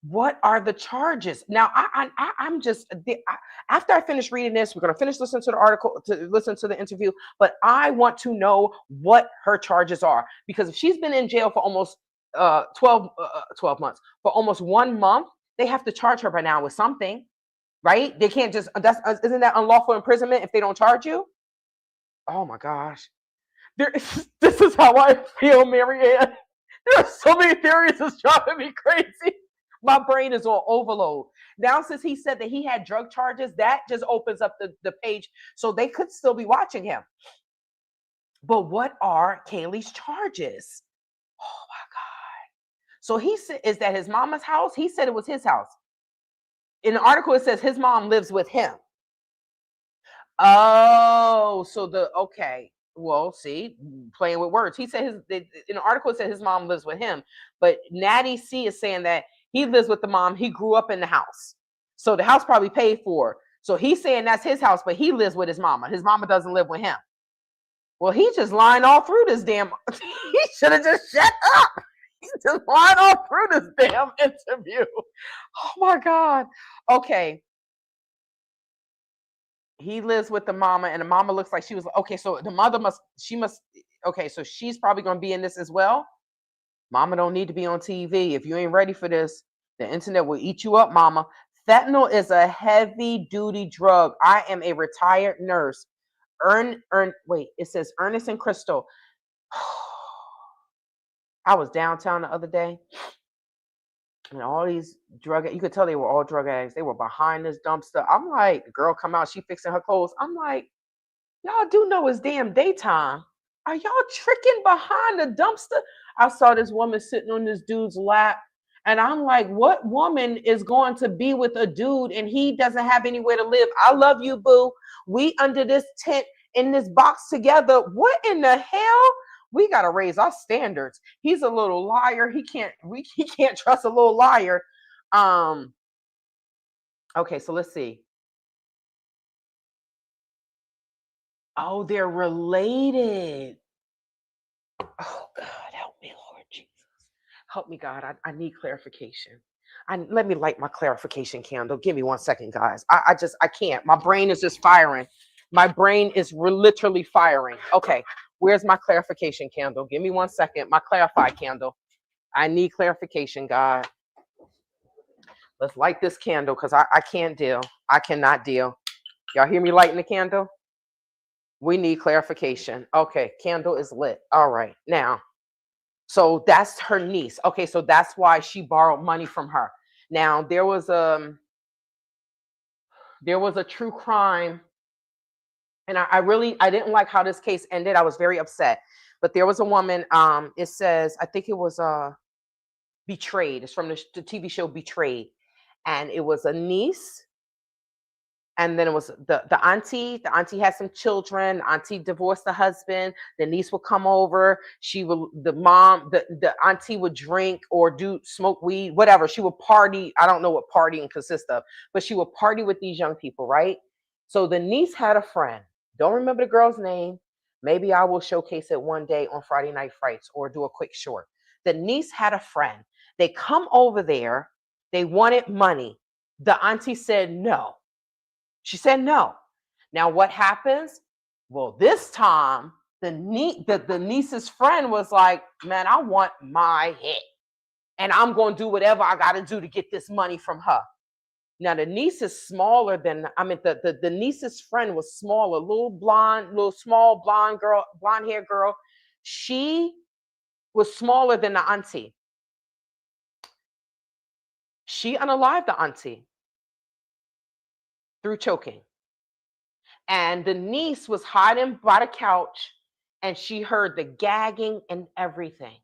What are the charges? Now, I'm just after I finish reading this, we're going to finish listening to the article, to listen to the interview, but I want to know what her charges are, because if she's been in jail for almost 12 months, for almost 1 month, they have to charge her by now with something, right? They can't just, isn't that unlawful imprisonment if they don't charge you? Oh my gosh. This is how I feel, Marianne. There are so many theories that's driving me crazy. My brain is on overload. Now, since he said that he had drug charges, that just opens up the page. So they could still be watching him. But what are Kaylee's charges? Oh my God. So he said, is that his mama's house? He said it was his house. In the article, it says his mom lives with him. Oh, so okay. Well, see, playing with words. He said in the article it said his mom lives with him, but Natty C is saying that he lives with the mom. He grew up in the house, so the house probably paid for. So he's saying that's his house, but he lives with his mama. His mama doesn't live with him. Well, he just lying all through this damn. He should have just shut up. He's just lying all through this damn interview. Oh my God. Okay. He lives with the mama, and the mama looks like she was okay. So the mother must. Okay, so she's probably going to be in this as well. Mama don't need to be on TV. If you ain't ready for this, the internet will eat you up, mama. Fentanyl is a heavy duty drug. I am a retired nurse. Wait, it says Ernest and Crystal. I was downtown the other day, and all these you could tell they were all drug addicts. They were behind this dumpster. I'm like, the girl come out, she fixing her clothes. I'm like, y'all do know it's damn daytime. Are y'all tricking behind the dumpster? I saw this woman sitting on this dude's lap, and I'm like, what woman is going to be with a dude and he doesn't have anywhere to live? I love you, boo. We under this tent in this box together. What in the hell? We got to raise our standards. He's a little liar. He can't trust a little liar. Okay, so let's see. Oh, they're related. Oh God, help me, Lord Jesus. Help me, God. I need clarification. Let me light my clarification candle. Give me 1 second, guys. I can't. My brain is just firing. My brain is literally firing. Okay, where's my clarification candle? Give me 1 second. My clarify candle. I need clarification, God. Let's light this candle, because I can't deal. I cannot deal. Y'all hear me lighting the candle? We need clarification. Okay, candle is lit. All right, now. So that's her niece. Okay, so that's why she borrowed money from her. Now there was a true crime, and I didn't like how this case ended. I was very upset. But there was a woman. It says, I think it was Betrayed. It's from the TV show Betrayed, and it was a niece. And then it was the auntie. The auntie had some children. The auntie divorced the husband. The niece would come over. The auntie would drink or smoke weed, whatever. She would party. I don't know what partying consists of, but she would party with these young people, right? So the niece had a friend. Don't remember the girl's name. Maybe I will showcase it one day on Friday Night Frights or do a quick short. The niece had a friend. They come over there. They wanted money. The auntie said no. She said no. Now what happens? Well, this time the niece's friend was like, man, I want my hit. And I'm going to do whatever I got to do to get this money from her. Now the niece is smaller than, the niece's friend was smaller, small blonde hair girl. She was smaller than the auntie. She unalived the auntie through choking. And the niece was hiding by the couch, and she heard the gagging and everything.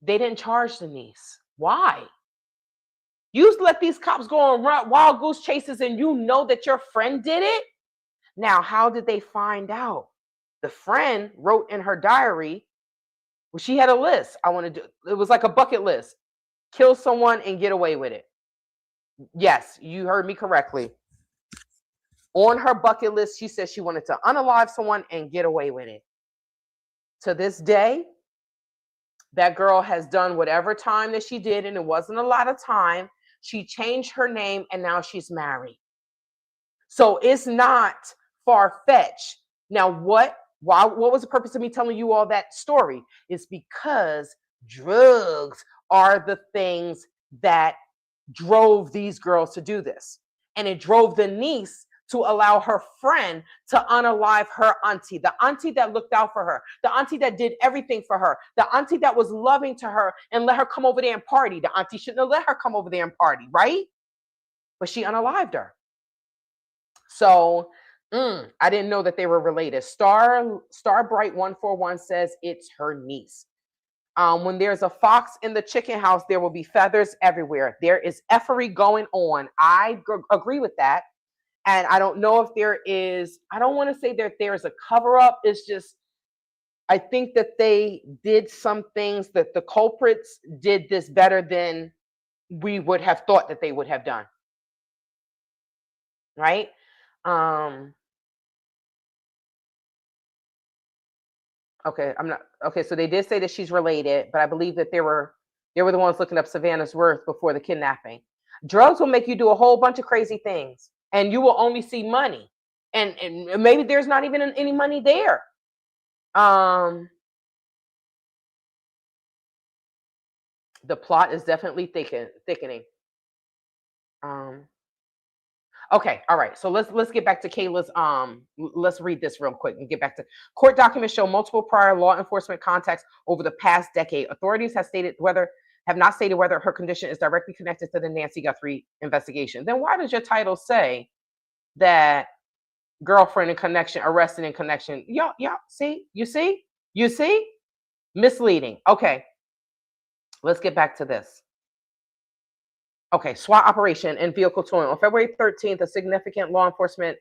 They didn't charge the niece. Why? You let these cops go on wild goose chases, and you know that your friend did it? Now, how did they find out? The friend wrote in her diary, well, she had a list. It was like a bucket list. Kill someone and get away with it. Yes, you heard me correctly. On her bucket list, she said she wanted to unalive someone and get away with it. To this day, That girl has done whatever time that she did, and it wasn't a lot of time. She changed her name, and now she's married. So it's not far-fetched. Now, what was the purpose of me telling you all that story? It's because drugs are the things that drove these girls to do this. And it drove the niece to allow her friend to unalive her auntie, the auntie that looked out for her, the auntie that did everything for her, the auntie that was loving to her and let her come over there and party. The auntie shouldn't have let her come over there and party, right? But she unalived her. So I didn't know that they were related. Star Bright 141 says it's her niece. When there's a fox in the chicken house, there will be feathers everywhere. There is effery going on. I agree with that. And I don't know if there is, I don't want to say that there's a cover up. It's just, I think that they did some things, that the culprits did this better than we would have thought that they would have done. Right? Okay, so they did say that she's related, but I believe that they were the ones looking up Savannah's worth before the kidnapping. Drugs will make you do a whole bunch of crazy things, and you will only see money, and maybe there's not even any money there. The plot is definitely thickening. Okay, all right. So let's get back to Kayla's. Let's read this real quick and get back to court documents show multiple prior law enforcement contacts over the past decade. Authorities have not stated whether her condition is directly connected to the Nancy Guthrie investigation. Then why does your title say that girlfriend in connection, arrested in connection? Y'all, see, you see, misleading. Okay, let's get back to this. Okay, SWAT operation and vehicle towing. On February 13th, a significant law enforcement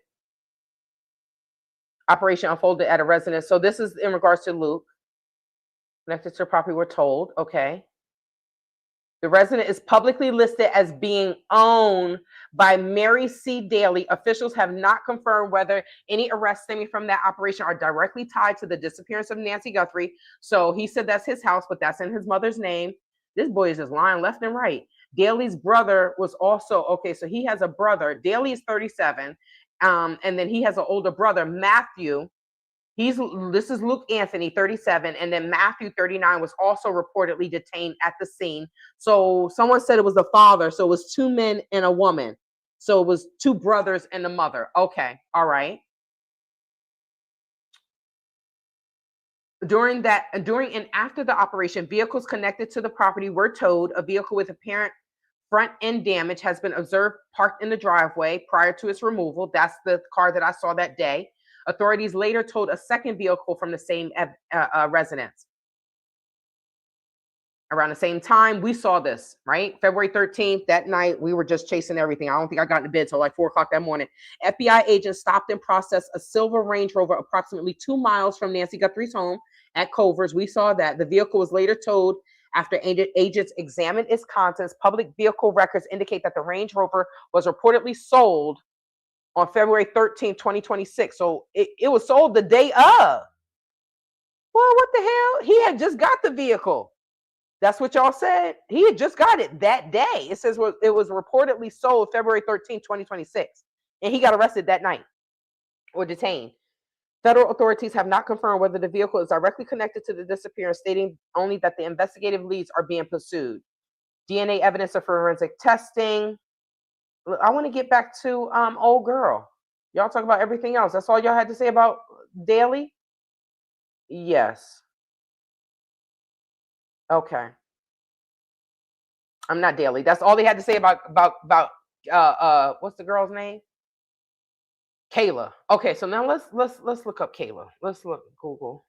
operation unfolded at a residence. So this is in regards to Luke. Connected to property, we're told. Okay. The resident is publicly listed as being owned by Mary C. Daly. Officials have not confirmed whether any arrests stemming from that operation are directly tied to the disappearance of Nancy Guthrie. So he said that's his house, but that's in his mother's name. This boy is just lying left and right. Daly's brother was also, okay, so he has a brother. Daly is 37, and then he has an older brother, Matthew. This is Luke Anthony, 37, and then Matthew, 39, was also reportedly detained at the scene. So someone said it was the father, so it was 2 men and a woman. So it was 2 brothers and the mother. Okay, all right. During and after the operation, vehicles connected to the property were towed. A vehicle with apparent front end damage has been observed parked in the driveway prior to its removal. That's the car that I saw that day. Authorities later towed a second vehicle from the same residence. Around the same time, we saw this, right? February 13th, that night, we were just chasing everything. I don't think I got into bed till like 4 o'clock that morning. FBI agents stopped and processed a silver Range Rover approximately 2 miles from Nancy Guthrie's home at Culver's. We saw that. The vehicle was later towed after agents examined its contents. Public vehicle records indicate that the Range Rover was reportedly sold on February 13th, 2026. So it was sold the day of. Well, what the hell? He had just got the vehicle. That's what y'all said. He had just got it that day. It says it was reportedly sold February 13th, 2026. And he got arrested that night or detained. Federal authorities have not confirmed whether the vehicle is directly connected to the disappearance, stating only that the investigative leads are being pursued. DNA evidence of forensic testing. I want to get back to old girl. Y'all talk about everything else. That's all y'all had to say about Daly? Yes. Okay. I'm not Daly. That's all they had to say about what's the girl's name? Kayla. Okay, so now let's look up Kayla. Let's look Google.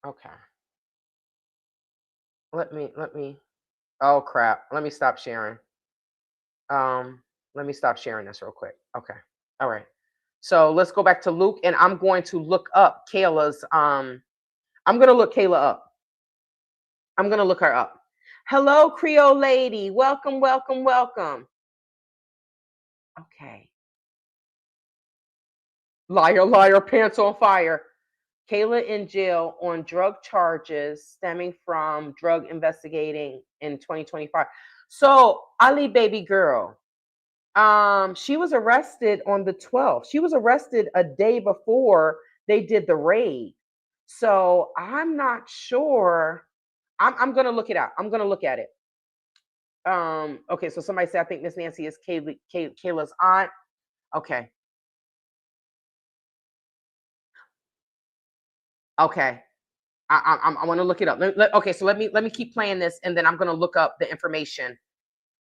Okay. Let me oh crap. Let me stop sharing. Let me stop sharing this real quick. Okay. All right. So let's go back to Luke, and I'm going to look up Kayla's I'm going to look Kayla up. I'm going to look her up. Hello, Creole lady. Welcome, welcome, welcome. Okay. Liar, liar, pants on fire. Kayla in jail on drug charges stemming from drug investigating in 2025. So Ali, baby girl, she was arrested on the 12th. She was arrested a day before they did the raid. So I'm not sure. I'm gonna look it out. I'm gonna look at it. Okay, so somebody said I think Miss Nancy is Kayla's aunt. Okay. Okay. I want to look it up. Okay, so let me keep playing this, and then I'm gonna look up the information.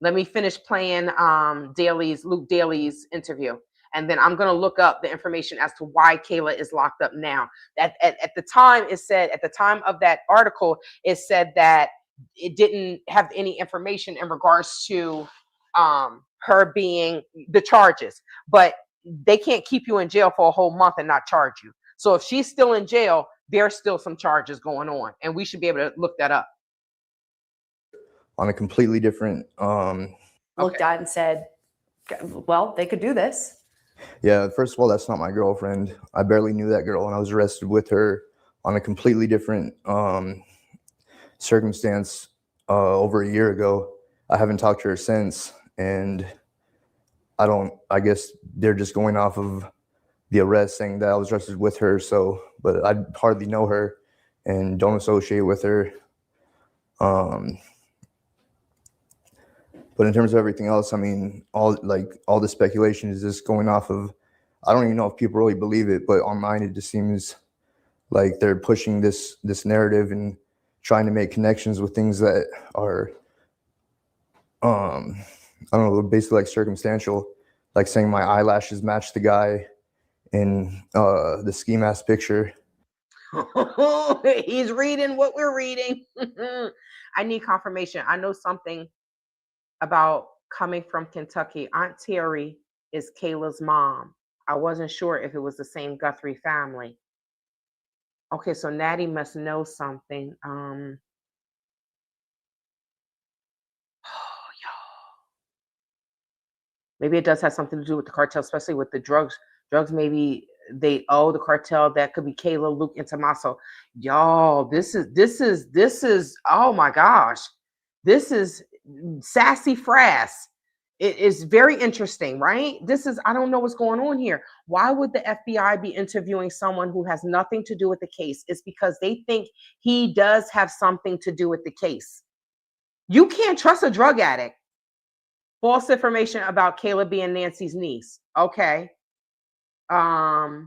Let me finish playing Luke Daly's interview, and then I'm gonna look up the information as to why Kayla is locked up now. At the time, it said at the time of that article, it said that it didn't have any information in regards to her being the charges, but they can't keep you in jail for a whole month and not charge you. So if she's still in jail, there's still some charges going on, and we should be able to look that up. On a completely different Looked at and said, well, they could do this. Yeah, first of all, that's not my girlfriend. I barely knew that girl, and I was arrested with her on a completely different circumstance over a year ago. I haven't talked to her since, and I guess they're just going off of the arrest, saying that I was arrested with her. So, but I hardly know her and don't associate with her. But in terms of everything else, I mean, all the speculation is just going off of, I don't even know if people really believe it, but online it just seems like they're pushing this narrative and trying to make connections with things that are, I don't know, basically like circumstantial, like saying my eyelashes match the guy in the ski mask picture. He's reading what we're reading. I need confirmation. I know something about coming from Kentucky. Aunt Terry is Kayla's mom. I wasn't sure if it was the same Guthrie family. Okay, so Natty must know something. Maybe it does have something to do with the cartel, especially with the drugs. Drugs, maybe they owe the cartel. That could be Kayla, Luke, and Tommaso. Y'all, this is, oh my gosh. This is sassy frass. It is very interesting, right? I don't know what's going on here. Why would the FBI be interviewing someone who has nothing to do with the case? It's because they think he does have something to do with the case. You can't trust a drug addict. False information about Kayla being Nancy's niece. Okay. I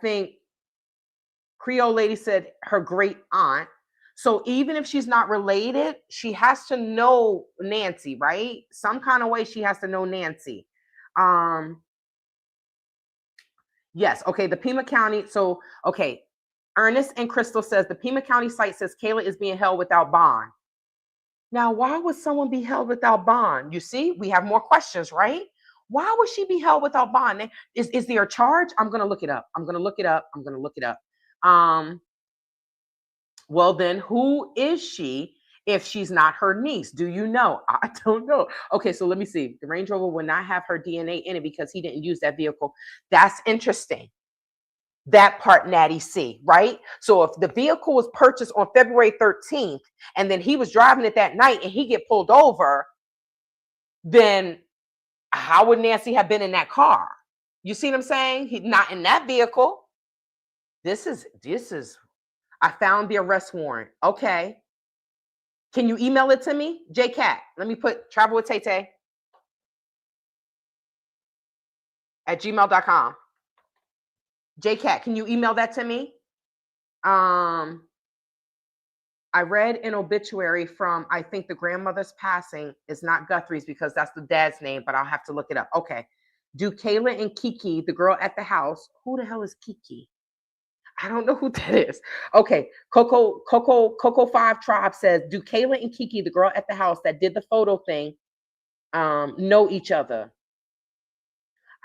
think Creole lady said her great aunt. So even if she's not related, she has to know Nancy, right? Some kind of way she has to know Nancy. Yes. Okay. The Pima County. So, okay. Ernest and Crystal says the Pima County site says Kayla is being held without bond. Now, why would someone be held without bond? You see, we have more questions, right? Why would she be held without bond? Is there a charge? I'm going to look it up. Well, then who is she if she's not her niece? Do you know? I don't know. Okay, so let me see. The Range Rover will not have her DNA in it because he didn't use that vehicle. That's interesting. That part, Natty C, right? So if the vehicle was purchased on February 13th and then he was driving it that night and he get pulled over, then how would Nancy have been in that car? You see what I'm saying? He's not in that vehicle. This is, I found the arrest warrant. Okay. Can you email it to me? JCat, let me put TravelWithTayTay @gmail.com. JCat, can you email that to me? I read an obituary from, I think the grandmother's passing is not Guthrie's because that's the dad's name, but I'll have to look it up. Okay. Do Kayla and Kiki, the girl at the house, who the hell is Kiki? I don't know who that is. Okay. Coco 5 Tribe says, do Kayla and Kiki, the girl at the house that did the photo thing, know each other?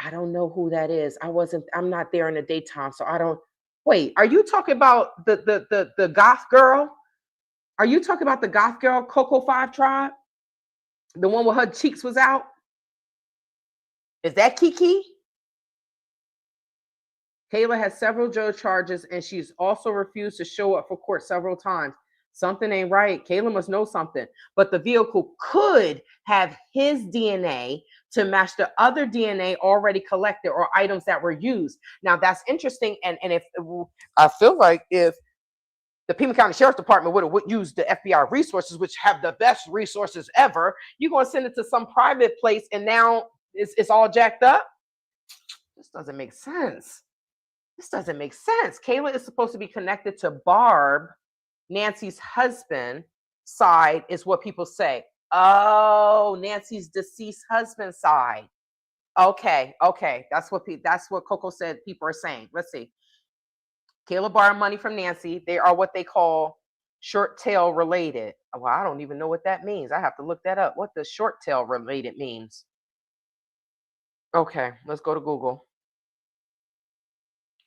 I don't know who that is. I'm not there in the daytime, so I don't. Wait, are you talking about the goth girl? Are you talking about the goth girl, Coco 5 Tribe? The one with her cheeks was out? Is that Kiki? Kayla has several jail charges and she's also refused to show up for court several times. Something ain't right. Kayla must know something. But the vehicle could have his DNA to match the other DNA already collected or items that were used. Now that's interesting. And if I feel like if the Pima County Sheriff's Department would have used the FBI resources, which have the best resources ever, you're going to send it to some private place and now it's all jacked up? This doesn't make sense. This doesn't make sense. Kayla is supposed to be connected to Barb, Nancy's husband side is what people say. Oh, Nancy's deceased husband side. Okay. That's what Coco said people are saying. Let's see. Kayla borrowed money from Nancy. They are what they call short tail related. Well, I don't even know what that means. I have to look that up. What does short tail related means? Okay, let's go to Google.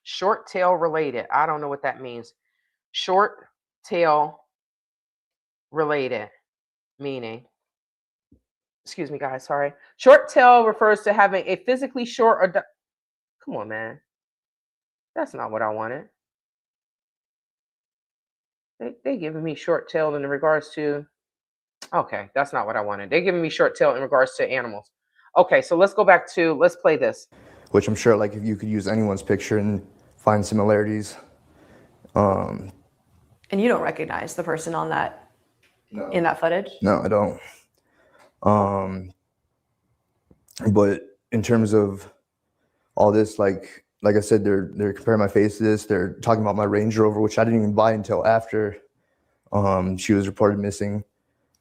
Short tail related. I don't know what that means. Short tail related meaning. Excuse me, guys. Sorry. Short tail refers to having a physically short or. Come on, man. That's not what I wanted. They giving me short tail in regards to. Okay, that's not what I wanted. They're giving me short tail in regards to animals. Okay, so let's go back to. Let's play this. Which I'm sure, like, if you could use anyone's picture and find similarities. And you don't recognize the person on that in that footage? No, I don't. But in terms of all this, like I said, they're comparing my face to this. They're talking about my Range Rover, which I didn't even buy until after she was reported missing.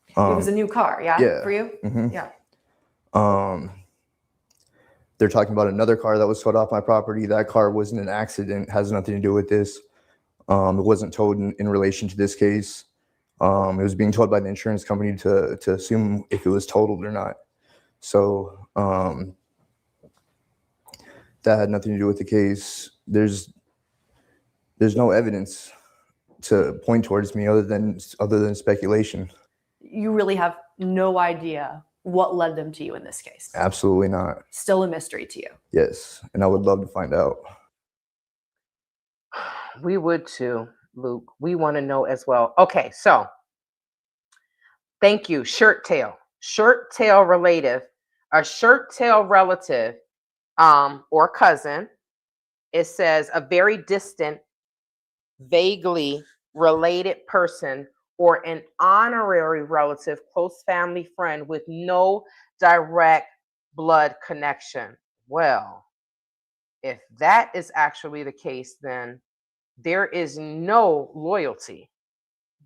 It was a new car, yeah? For you? Mm-hmm. Yeah. They're talking about another car that was towed off my property. That car wasn't an accident, has nothing to do with this. It wasn't towed in relation to this case. It was being told by the insurance company to assume if it was totaled or not. So that had nothing to do with the case. There's no evidence to point towards me other than speculation. You really have no idea what led them to you in this case? Absolutely not. Still a mystery to you? Yes, and I would love to find out. We would too, Luke. We want to know as well. Okay, so thank you. Shirt tail relative, a shirt tail relative or cousin. It says a very distant, vaguely related person or an honorary relative, close family friend with no direct blood connection. Well, if that is actually the case, then there is no loyalty.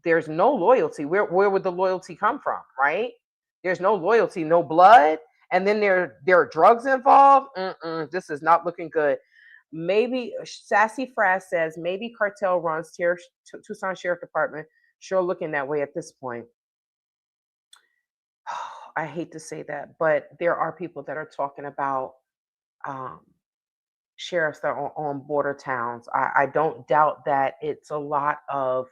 There's no loyalty. Where would the loyalty come from, right? There's no loyalty, no blood, and then there are drugs involved. This is not looking good. Maybe Sassy Frass says maybe cartel runs Tucson Sheriff Department. Sure looking that way at this point. I hate to say that, but there are people that are talking about sheriffs that are on border towns. I don't doubt that it's a lot of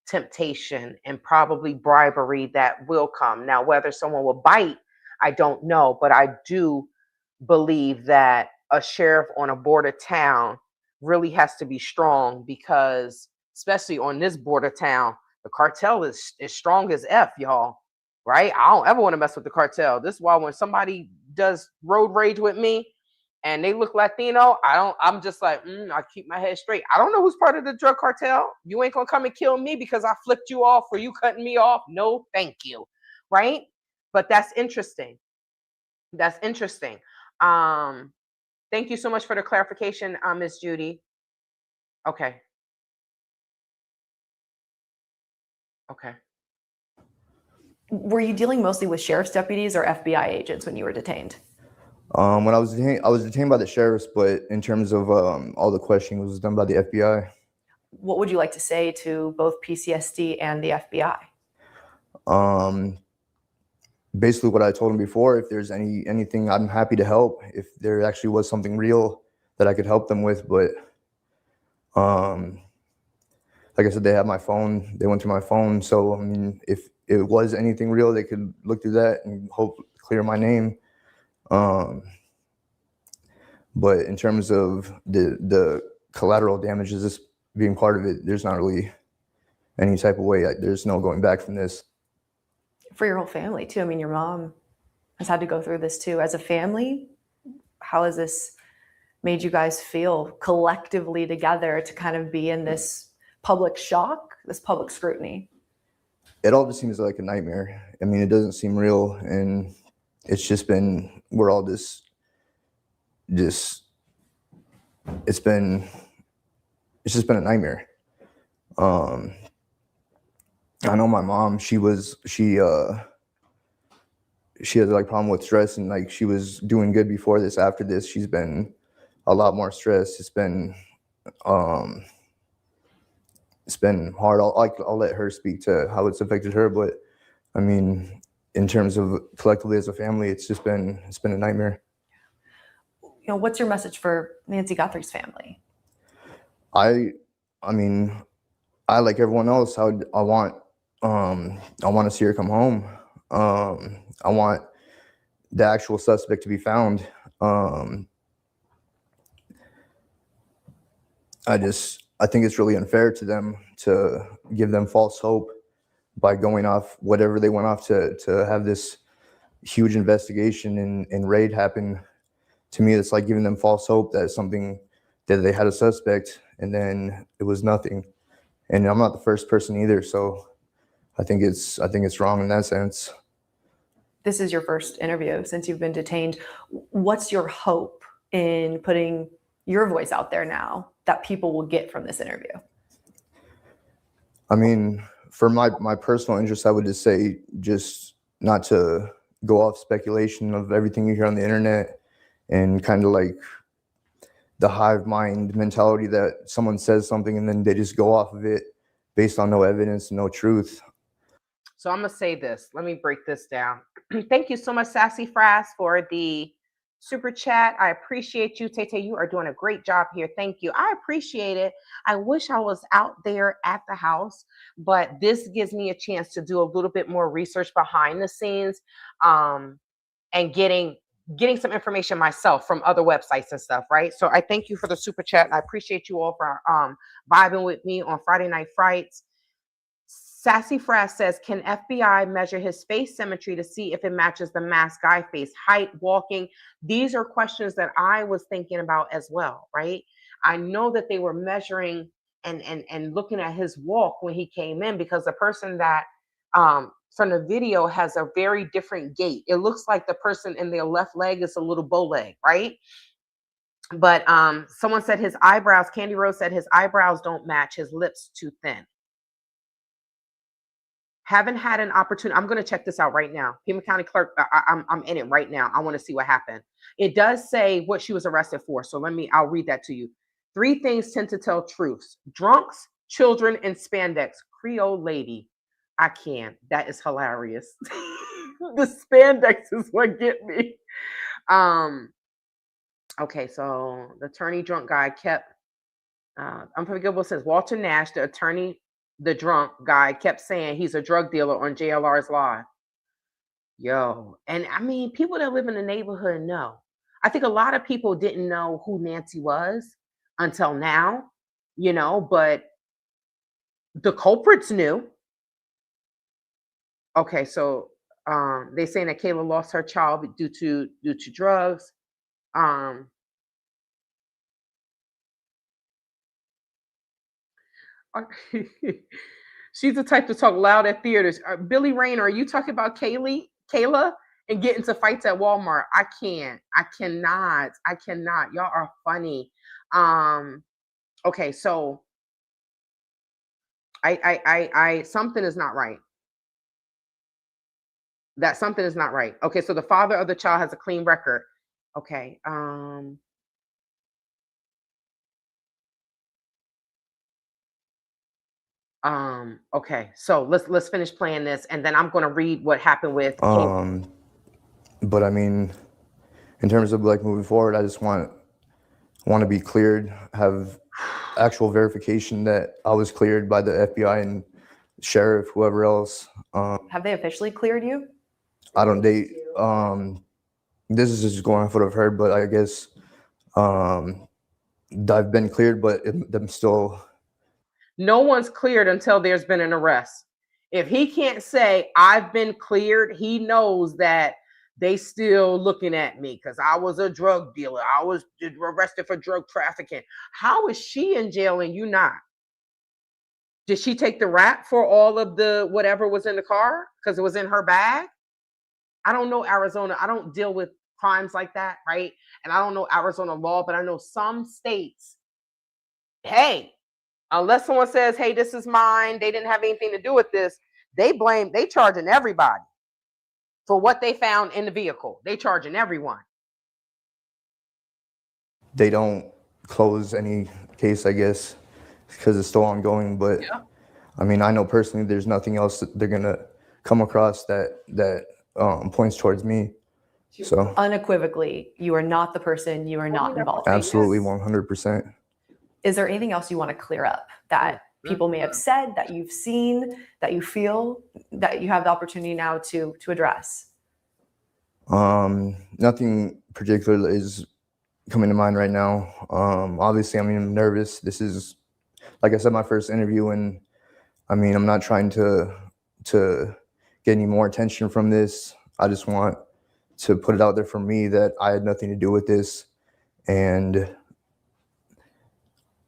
temptation and probably bribery that will come. Now, whether someone will bite, I don't know, but I do believe that a sheriff on a border town really has to be strong because, especially on this border town, the cartel is strong as F, y'all. Right? I don't ever want to mess with the cartel. This is why when somebody does road rage with me and they look Latino, I'm just like, I keep my head straight. I don't know who's part of the drug cartel. You ain't gonna come and kill me because I flipped you off or you cutting me off. No, thank you. Right? But that's interesting. That's interesting. Thank you so much for the clarification, Ms. Judy. Okay. Were you dealing mostly with sheriff's deputies or FBI agents when you were detained? When I was detained by the sheriffs, but in terms of all the questioning was done by the FBI. What would you like to say to both PCSD and the FBI? Basically what I told them before, if there's anything, I'm happy to help. If there actually was something real that I could help them with, but like I said, they have my phone. They went to my phone, so I mean, if it was anything real, they could look through that and hope clear my name. But in terms of the collateral damages, this being part of it, there's not really any type of way. There's no going back from this. For your whole family too. I mean, your mom has had to go through this too. As a family, how has this made you guys feel collectively together to kind of be in this public shock, this public scrutiny? It all just seems like a nightmare. I mean, it doesn't seem real, and it's just been, we're all just it's just been a nightmare. I know my mom, she has like problem with stress, and like she was doing good before this. After this, she's been a lot more stressed. It's been hard. I'll let her speak to how it's affected her, but I mean, in terms of collectively as a family, it's been a nightmare. You know, what's your message for Nancy Guthrie's family? I mean, I, like everyone else, I want to see her come home. I want the actual suspect to be found. I think it's really unfair to them to give them false hope by going off whatever they went off to have this huge investigation and raid happen. To me, it's like giving them false hope that they had a suspect, and then it was nothing. And I'm not the first person either, so I think it's wrong in that sense. This is your first interview since you've been detained. What's your hope in putting your voice out there now that people will get from this interview? I mean, for my personal interest, I would just say just not to go off speculation of everything you hear on the internet, and kind of like the hive mind mentality that someone says something and then they just go off of it based on no evidence, no truth. So I'm going to say this. Let me break this down. Thank you so much, Sassy Frass, for the super chat. I appreciate you. Tay Tay, you are doing a great job here. Thank you. I appreciate it. I wish I was out there at the house, but this gives me a chance to do a little bit more research behind the scenes, and getting some information myself from other websites and stuff, right? So I thank you for the super chat. I appreciate you all for vibing with me on Friday Night Frights. Sassy Frass says, can FBI measure his face symmetry to see if it matches the masked guy face, height, walking? These are questions that I was thinking about as well, right? I know that they were measuring and looking at his walk when he came in, because the person that from the video has a very different gait. It looks like the person in their left leg is a little bow leg, right? But someone said his eyebrows, Candy Rose said his eyebrows don't match, his lips too thin. Haven't had an opportunity. I'm going to check this out right now. Pima County Clerk, I'm in it right now. I want to see what happened. It does say what she was arrested for. So I'll read that to you. 3 things tend to tell truths: drunks, children, and spandex. Creole lady. I can't. That is hilarious. The spandex is what get me. Okay, so the attorney drunk guy kept, Unforgivable says, Walter Nash, the attorney, the drunk guy, kept saying he's a drug dealer on JLR's live. Yo, and I mean, people that live in the neighborhood know. I think a lot of people didn't know who Nancy was until now, but the culprits knew. Okay, so they saying that Kayla lost her child due to drugs. She's the type to talk loud at theaters. Billy Rayner, are you talking about Kayla and get into fights at Walmart? I cannot. Y'all are funny. Okay, so I something is not right. That something is not right. Okay, so the father of the child has a clean record. Okay. Okay, so let's finish playing this, and then I'm gonna read what happened with but I mean, in terms of like moving forward, I just want to be cleared, have actual verification that I was cleared by the FBI and sheriff, whoever else. Have they officially cleared you? This is just going off what I've heard, but I guess I've been cleared, but them still. No one's cleared until there's been an arrest. If he can't say I've been cleared, he knows that they still looking at me because I was a drug dealer. I was arrested for drug trafficking. How is she in jail and you not? Did she take the rap for all of the whatever was in the car because it was in her bag? I don't know Arizona. I don't deal with crimes like that, right? And I don't know Arizona law, but I know some states, hey, unless someone says, hey, this is mine, they didn't have anything to do with this, they charging everybody for what they found in the vehicle. They charging everyone. They don't close any case, I guess, because it's still ongoing. But Yeah. I mean, I know personally there's nothing else that they're gonna come across that points towards me. So Unequivocally, you are not the person, you are not involved. absolutely 100%. Is there anything else you want to clear up that people may have said, that you've seen, that you feel that you have the opportunity now to address? Nothing particular is coming to mind right now. Obviously, I mean, I'm nervous. This is, like I said, my first interview, and I mean, I'm not trying to get any more attention from this. I just want to put it out there for me that I had nothing to do with this, and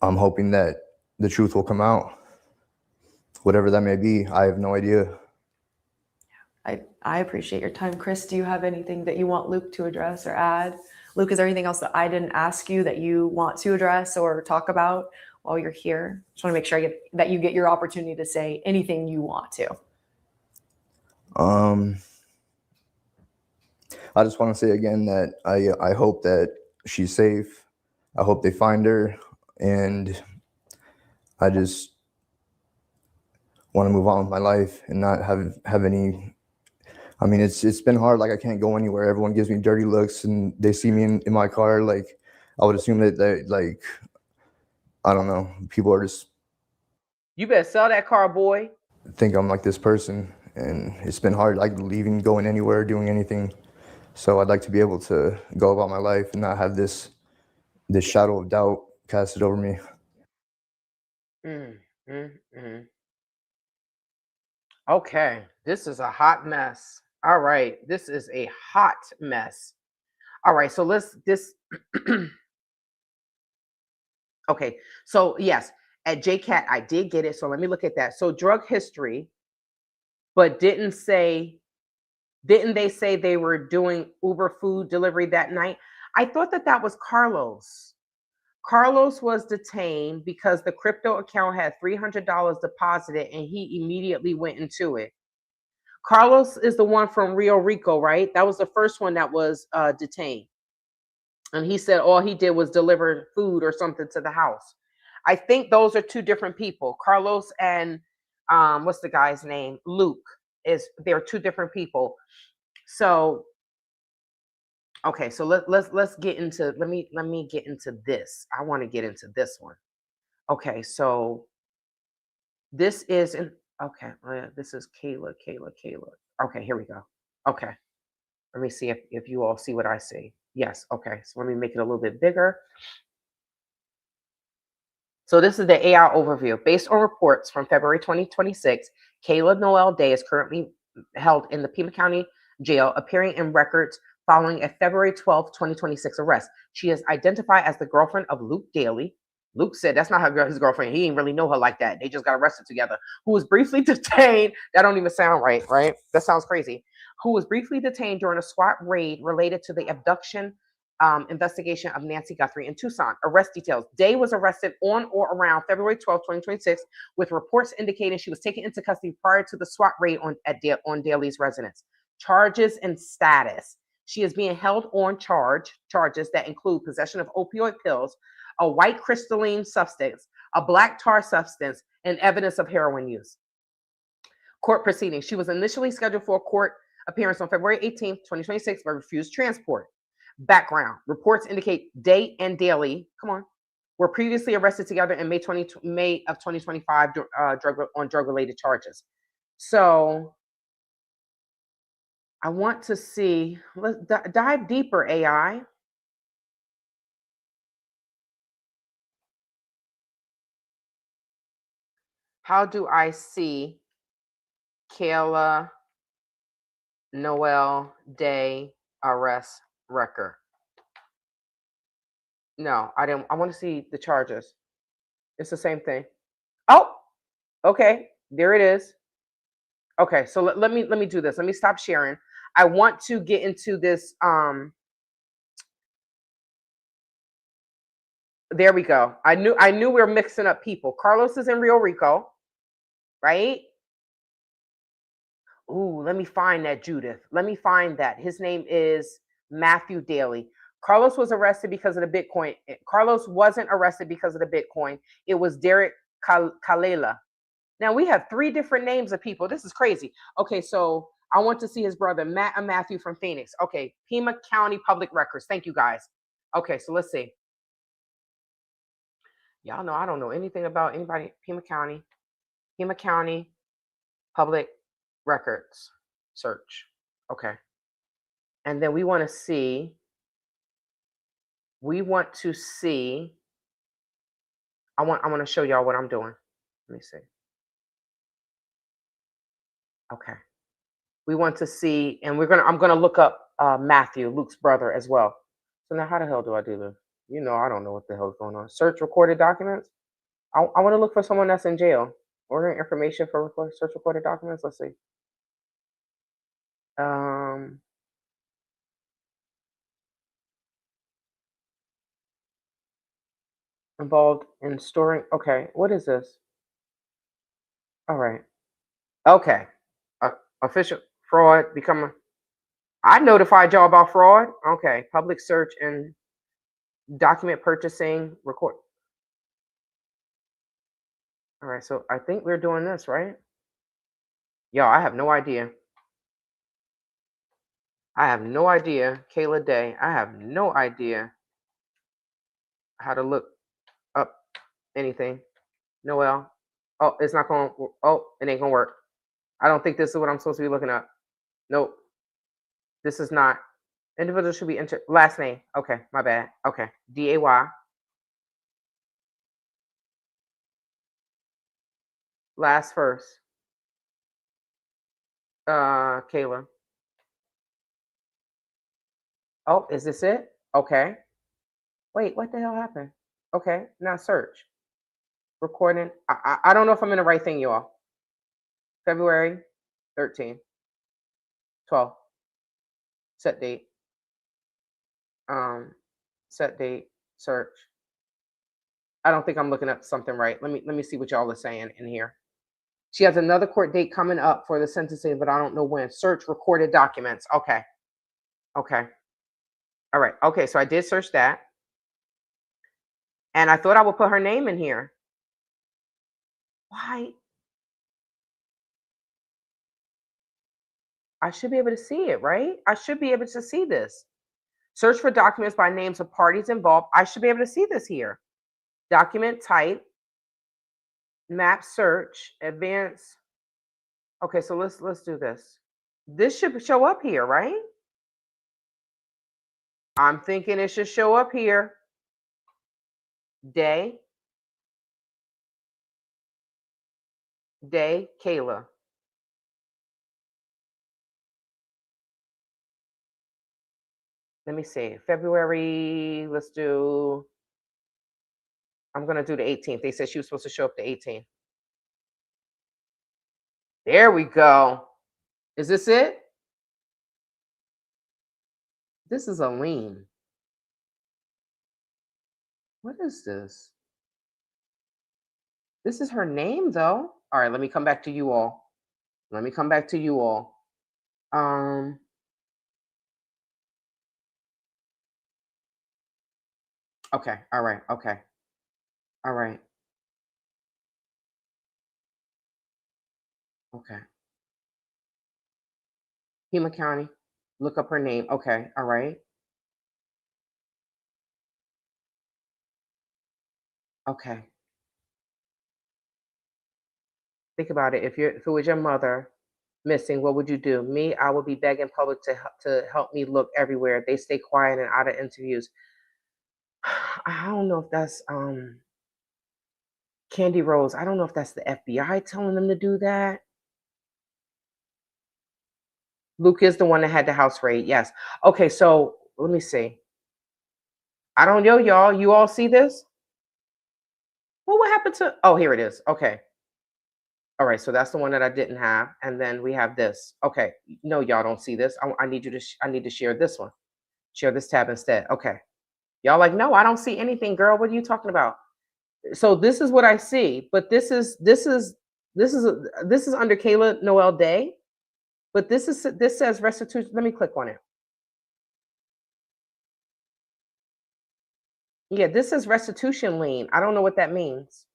I'm hoping that the truth will come out, whatever that may be. I have no idea. I appreciate your time. Chris, do you have anything that you want Luke to address or add? Luke, is there anything else that I didn't ask you that you want to address or talk about while you're here? Just want to make sure that you get your opportunity to say anything you want to. I just want to say again that I hope that she's safe. I hope they find her, and I just want to move on with my life and not have any. I mean, it's been hard. Like, I can't go anywhere. Everyone gives me dirty looks, and they see me in my car. Like, I would assume that they, like, I don't know. People are just You better sell that car, boy. think I'm like this person, and it's been hard, like leaving, going anywhere, doing anything. So I'd like to be able to go about my life and not have this shadow of doubt casted over me. Okay, this is a hot mess. All right, this is a hot mess. All right, so let's this. Okay, so yes, at JCAT I did get it. So let me look at that. So drug history, but didn't they say they were doing Uber food delivery that night? I thought that was Carlos. Carlos was detained because the crypto account had $300 deposited and he immediately went into it. Carlos is the one from Rio Rico, right? That was the first one that was detained. And he said all he did was deliver food or something to the house. I think those are two different people. Carlos and what's the guy's name? Luke. They're two different people. So okay, so let's get into let me get into this. I want to get into this one. Okay, so this is this is Kayla. Okay, here we go. Okay. Let me see if you all see what I see. Yes, okay. So let me make it a little bit bigger. So this is the AI overview. Based on reports from February 2026, Kayla Noel Day is currently held in the Pima County Jail, appearing in records following a February 12, 2026 arrest. She is identified as the girlfriend of Luke Daly. Luke said that's not his girlfriend. He didn't really know her like that. They just got arrested together. Who was briefly detained. That don't even sound right, right? That sounds crazy. Who was briefly detained during a SWAT raid related to the abduction investigation of Nancy Guthrie in Tucson. Arrest details. Day was arrested on or around February 12, 2026, with reports indicating she was taken into custody prior to the SWAT raid on Daly's residence. Charges and status. She is being held on charges that include possession of opioid pills, a white crystalline substance, a black tar substance, and evidence of heroin use. Court proceedings. She was initially scheduled for a court appearance on February 18, 2026, but refused transport. Background. Reports indicate Day and Daly, were previously arrested together in May of 2025 on drug-related charges. So I want to see, let's dive deeper, AI. How do I see Kayla Noel Day arrest record? No, I didn't. I want to see the charges. It's the same thing. Oh, okay. There it is. Okay, so let me do this. Let me stop sharing. I want to get into this. There we go. I knew we were mixing up people. Carlos is in Rio Rico, right? Ooh, let me find that, Judith. Let me find that. His name is Matthew Daly. Carlos was arrested because of the Bitcoin. Carlos wasn't arrested because of the Bitcoin. It was Derek Kalela. Now we have 3 different names of people. This is crazy. Okay, so I want to see his brother, Matt and Matthew from Phoenix. Okay, Pima County Public Records. Thank you guys. Okay, so let's see. Y'all know I don't know anything about anybody. Pima County Public Records. Search. Okay. And then we want to see. I want to show y'all what I'm doing. Let me see. Okay. We want to see, and I'm gonna look up Matthew, Luke's brother, as well. So now how the hell do I do this? I don't know what the hell's going on. Search recorded documents. I want to look for someone that's in jail. Ordering information for search recorded documents. Let's see. Involved in storing. Okay, what is this? All right. Okay. Official fraud I notified y'all about fraud. Okay. Public search and document purchasing record. All right. So I think we're doing this, right? Y'all, I have no idea. Kayla Day. I have no idea how to look up anything. Noel. Oh, it's not going to. Oh, it ain't going to work. I don't think this is what I'm supposed to be looking up. Nope. This is not. Individual should be last name. Okay, my bad. Okay. DAY. Last first. Kayla. Oh, is this it? Okay. Wait, what the hell happened? Okay, now search. Recording. I don't know if I'm in the right thing, y'all. February 13, 12. Set date. Set date. Search. I don't think I'm looking up something right. Let me see what y'all are saying in here. She has another court date coming up for the sentencing, but I don't know when. Search recorded documents. Okay. Okay. All right. Okay, so I did search that. And I thought I would put her name in here. Why? I should be able to see it, right? I should be able to see this. Search for documents by names of parties involved. I should be able to see this here. Document type, map search, advance. Okay, so let's do this. This should show up here, right? I'm thinking it should show up here. Day, Kayla. Let me see. February, I'm going to do the 18th. They said she was supposed to show up the 18th. There we go. Is this it? This is a lien. What is this? This is her name, though. All right, let me come back to you all. Okay. All right. Okay. All right. Okay. Pima County. Look up her name. Okay. All right. Okay. Think about it. If it was your mother missing, what would you do? Me, I would be begging public to help me look everywhere. They stay quiet and out of interviews. I don't know if that's Candy Rose, I don't know if that's the FBI telling them to do that. Luke is the one that had the house raid. Yes. Okay, so let me see. I don't know, y'all. You all see this? Well, what happened to? Oh, here it is. Okay. All right. So that's the one that I didn't have, and then we have this. Okay. No, y'all don't see this. I need you to. I need to share this one. Share this tab instead. Okay. Y'all like, no, I don't see anything, girl. What are you talking about? So this is what I see, but this is under Kayla Noel Day, but this says restitution. Let me click on it. Yeah, this says restitution lien. I don't know what that means.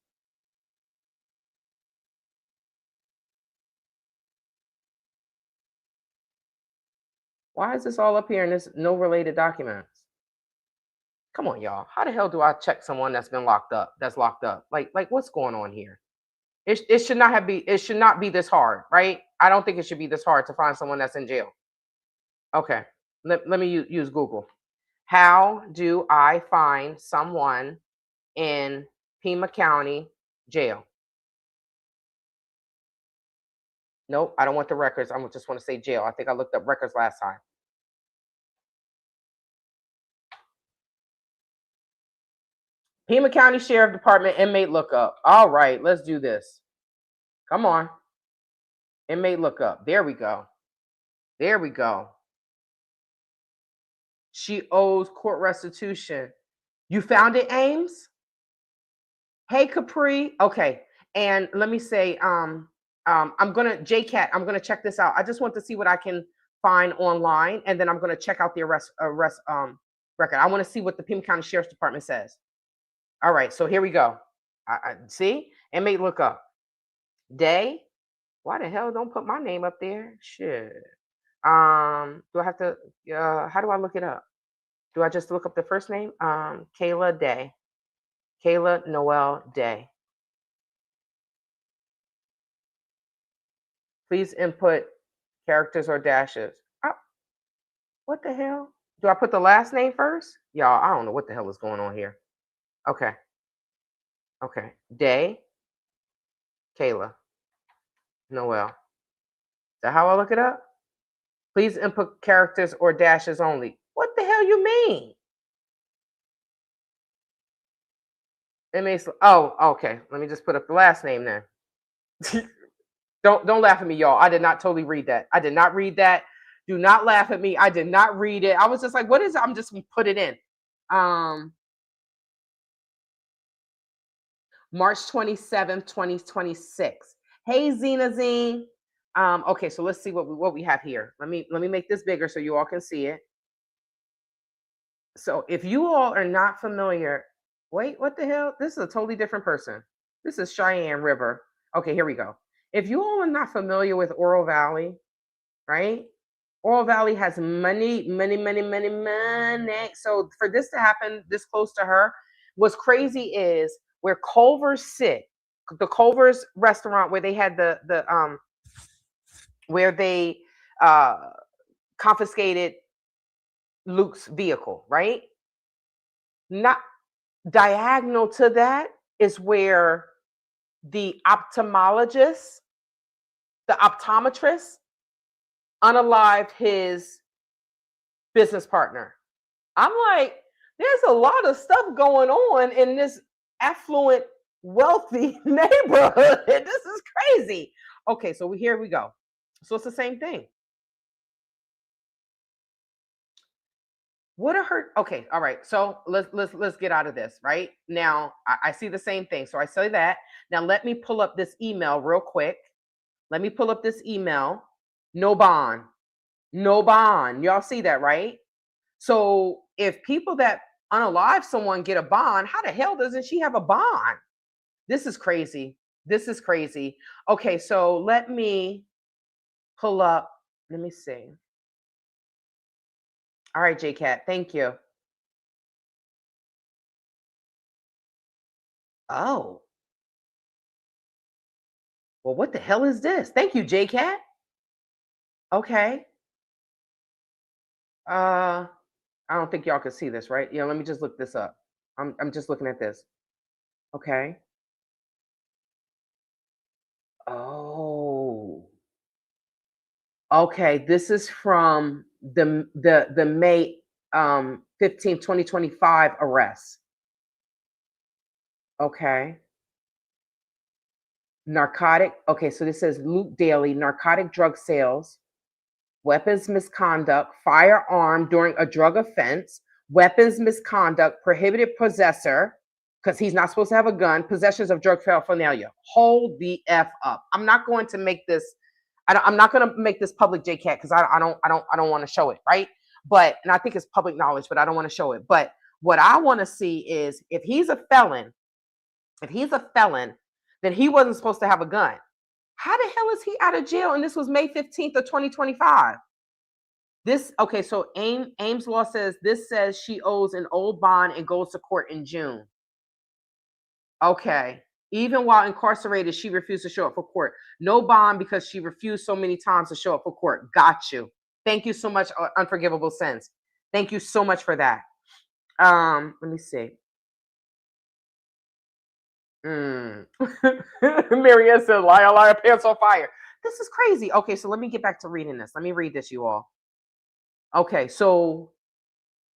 Why is this all up here and there's no related documents? Come on, y'all. How the hell do I check someone that's been locked up? That's locked up. Like what's going on here? It should not have it should not be this hard, right? I don't think it should be this hard to find someone that's in jail. Okay. Let me use Google. How do I find someone in Pima County jail? Nope, I don't want the records. I just want to say jail. I think I looked up records last time. Pima County Sheriff Department inmate lookup. All right, let's do this. Come on. Inmate lookup. There we go. There we go. She owes court restitution. You found it, Ames? Hey, Capri. Okay. And let me say, I'm gonna JCat. I'm gonna check this out. I just want to see what I can find online, and then I'm gonna check out the arrest record. I want to see what the Pima County Sheriff's Department says. All right, so here we go. I see inmate lookup. Day. Why the hell don't put my name up there? Shit. Do I have to? How do I look it up? Do I just look up the first name? Kayla Day. Kayla Noel Day. Please input characters or dashes. Oh, what the hell? Do I put the last name first? Y'all, I don't know what the hell is going on here. Okay. Okay. Day. Kayla. Noel. Is that how I look it up? Please input characters or dashes only. What the hell you mean? It makes okay. Let me just put up the last name then. Don't laugh at me, y'all. I did not totally read that. I did not read that. Do not laugh at me. I did not read it. I was just like, what is it? I'm just gonna put it in. March 27th, 2026. Hey, Zena Zine. Okay, so let's see what we have here. Let me make this bigger so you all can see it. So if you all are not familiar, wait, what the hell? This is a totally different person. This is Cheyenne River. Okay, here we go. If you all are not familiar with Oro Valley, right? Oro Valley has money. So for this to happen this close to her, what's crazy is where Culver's sit, the Culver's restaurant where they had where they confiscated Luke's vehicle, right? Not diagonal to that is where the optometrist unalived his business partner. I'm like, there's a lot of stuff going on in this affluent, wealthy neighborhood. This is crazy. Okay, so here we go. So it's the same thing. What are her? Okay, all right. So let's get out of this right now. I see the same thing. So I say that. Now let me pull up this email real quick. Let me pull up this email. No bond. No bond. Y'all see that, right? So if people that unalive someone get a bond, how the hell doesn't she have a bond? This is crazy. This is crazy. Okay, so let me pull up. Let me see. All right, JCat, thank you. Oh. Well, what the hell is this? Thank you, JCat. Okay. I don't think y'all can see this, right? Let me just look this up. I'm just looking at this. Okay. Okay, this is from the May 15th, 2025 arrest. Okay. Narcotic. Okay, so this says Luke Daly, narcotic drug sales, weapons misconduct, firearm during a drug offense, weapons misconduct, prohibited possessor, because he's not supposed to have a gun, possessions of drug paraphernalia. Hold the F up. I'm not going to make this, I'm not going to make this public, JCat, because I don't want to show it, right? But, and I think it's public knowledge, but I don't want to show it. But what I want to see is if he's a felon, then he wasn't supposed to have a gun. How the hell is he out of jail? And this was May 15th of 2025. This, okay, so Ames Law says, this says she owes an old bond and goes to court in June. Okay. Even while incarcerated, she refused to show up for court. No bond because she refused so many times to show up for court. Got you. Thank you so much, Unforgivable Sins. Thank you so much for that. Let me see. Marianne said, liar, liar, pants on fire. This is crazy. Okay, so let me get back to reading this. Let me read this, you all. Okay, so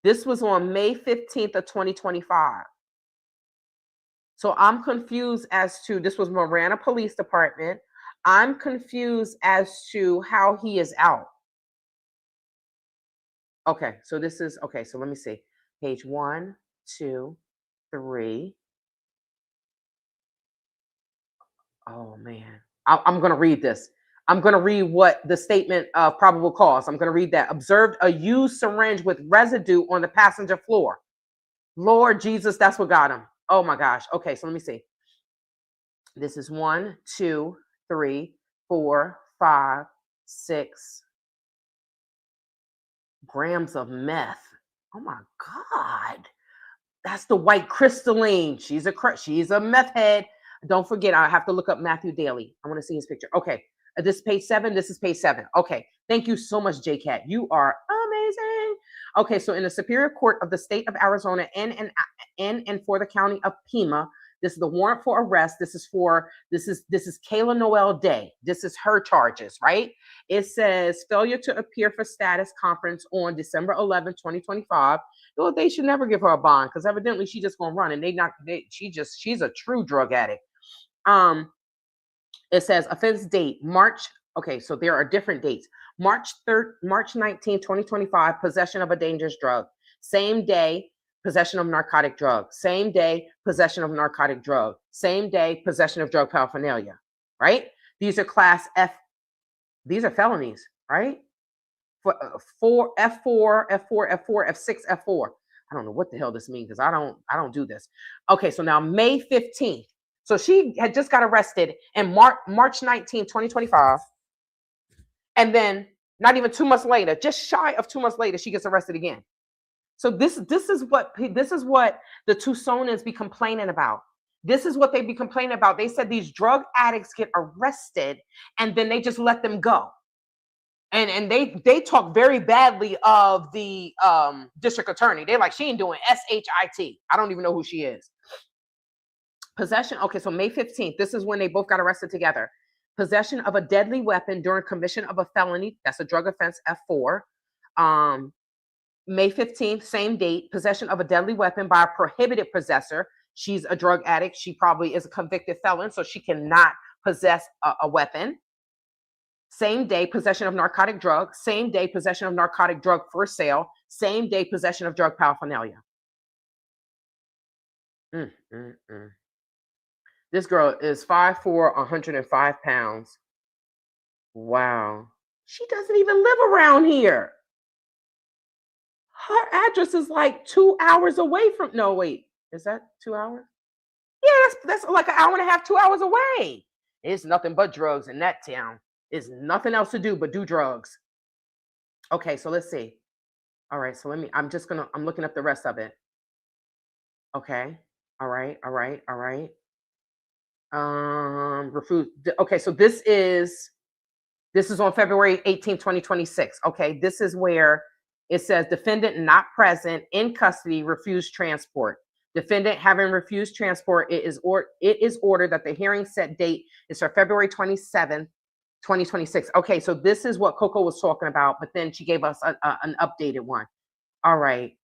this was on May 15th of 2025. So I'm confused as to, this was Marana Police Department. I'm confused as to how he is out. Okay, so this is, okay, so let me see. Page 1, 2, 3. Oh, man. I'm going to read this. I'm going to read what the statement of probable cause. I'm going to read that. Observed a used syringe with residue on the passenger floor. Lord Jesus, that's what got him. Oh, my gosh. Okay, so let me see. This is 1, 2, 3, 4, 5, 6 grams of meth. Oh, my God. That's the white crystalline. She's a meth head. Don't forget, I have to look up Matthew Daly. I want to see his picture. Okay. This is page 7. This is page 7. Okay. Thank you so much, JCat. You are amazing. Okay. So in the Superior Court of the State of Arizona and for the County of Pima, this is the warrant for arrest. This is Kayla Noel Day. This is her charges, right? It says failure to appear for status conference on December 11, 2025. Well, they should never give her a bond because evidently she's just gonna run and she's a true drug addict. It says offense date March. Okay, so there are different dates. March 19, 2025, possession of a dangerous drug. Same day, possession of narcotic drug. Same day, possession of narcotic drug. Same day, possession of drug paraphernalia. Right? These are class F. These are felonies, right? For F4, F4, F4, F6, F4. I don't know what the hell this means because I don't do this. Okay, so now May 15th. So she had just got arrested in March 19, 2025. And then not even 2 months later, just shy of 2 months later, she gets arrested again. So this is what the Tucsonans be complaining about. This is what they be complaining about. They said these drug addicts get arrested and then they just let them go. And they talk very badly of the district attorney. They're like, she ain't doing SHIT. I don't even know who she is. Possession. Okay, so May 15th. This is when they both got arrested together. Possession of a deadly weapon during commission of a felony. That's a drug offense, F4. May 15th, same date. Possession of a deadly weapon by a prohibited possessor. She's a drug addict. She probably is a convicted felon, so she cannot possess a weapon. Same day, possession of narcotic drug. Same day, possession of narcotic drug for sale. Same day, possession of drug paraphernalia. This girl is 5'4", 105 pounds. Wow. She doesn't even live around here. Her address is like 2 hours away from, no, wait, is that 2 hours? Yeah, that's like an hour and a half, 2 hours away. It's nothing but drugs in that town. It's nothing else to do but do drugs. Okay, so let's see. All right, so I'm looking up the rest of it. Okay, all right. Okay, so this is on February 18, 2026. Okay, this is where it says defendant not present in custody, refused transport. Defendant having refused transport, it is ordered that the hearing set date is for February 27th, 2026. Okay, so this is what Coco was talking about, but then she gave us an updated one. All right.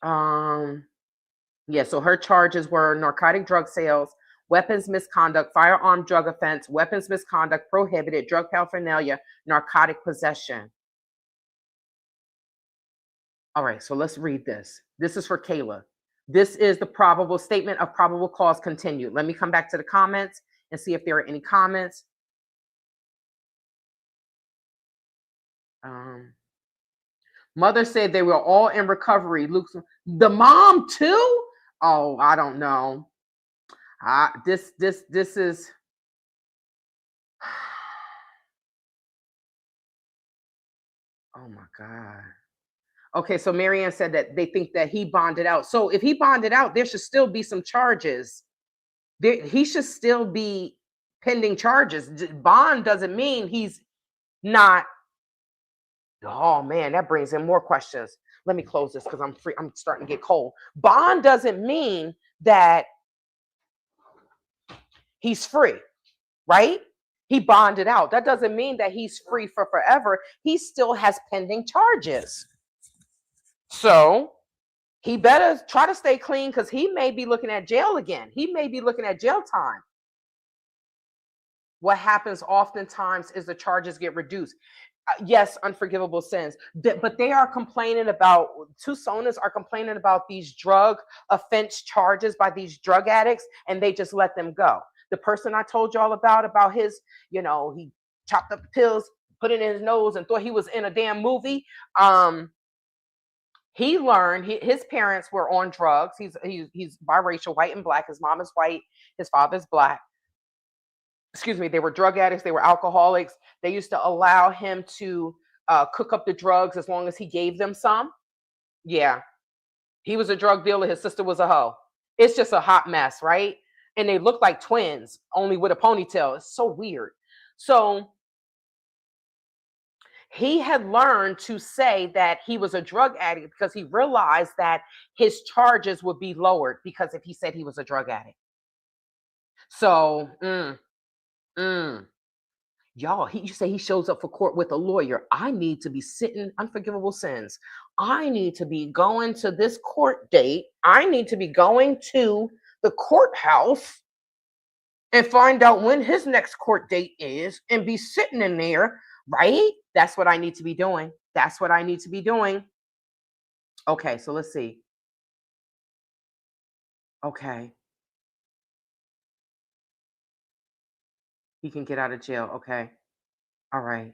Yeah, so her charges were narcotic drug sales, weapons misconduct, firearm drug offense, weapons misconduct, prohibited, drug paraphernalia, narcotic possession. All right, so let's read this. This is for Kayla. This is the probable statement of probable cause continued. Let me come back to the comments and see if there are any comments. Mother said they were all in recovery. Luke's the mom too? Oh, I don't know. This is oh my God. Okay, so Marianne said that they think that he bonded out. So if he bonded out, there should still be some charges. He should still be pending charges. Bond doesn't mean he's not. Oh man, that brings in more questions. Let me close this because I'm free. I'm starting to get cold. Bond doesn't mean that he's free, right? He bonded out. That doesn't mean that he's free for forever. He still has pending charges. So he better try to stay clean because he may be looking at jail again. He may be looking at jail time. What happens oftentimes is the charges get reduced. Yes, unforgivable sins. But they are complaining about, Tucsonans are complaining about these drug offense charges by these drug addicts, and they just let them go. The person I told y'all about his, he chopped up the pills, put it in his nose, and thought he was in a damn movie. He learned his parents were on drugs. He's biracial, white and black. His mom is white. His father's black. Excuse me. They were drug addicts. They were alcoholics. They used to allow him to cook up the drugs as long as he gave them some. Yeah. He was a drug dealer. His sister was a hoe. It's just a hot mess, right? And they look like twins, only with a ponytail. It's so weird. So he had learned to say that he was a drug addict because he realized that his charges would be lowered because if he said he was a drug addict. So, y'all, you say he shows up for court with a lawyer. I need to be sitting unforgivable sins. I need to be going to this court date. I need to be going to the courthouse and find out when his next court date is and be sitting in there, right? That's what I need to be doing. That's what I need to be doing. Okay, so let's see. Okay. He can get out of jail. Okay. All right.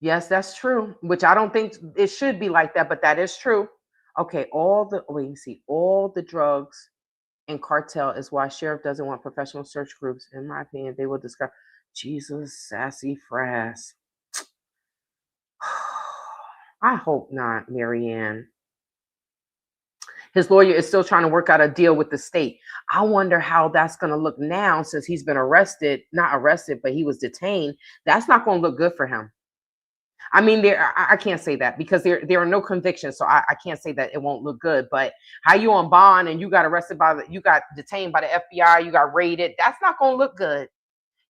Yes, that's true, which I don't think it should be like that, but that is true. Okay, all the drugs and cartel is why sheriff doesn't want professional search groups. In my opinion, they will discover Jesus, sassy frass. I hope not, Marianne. His lawyer is still trying to work out a deal with the state. I wonder how that's going to look now since he's been not arrested, but he was detained. That's not going to look good for him. I mean, I can't say that because there are no convictions, so I can't say that it won't look good. But how you on bond and you got you got detained by the FBI, you got raided, that's not going to look good.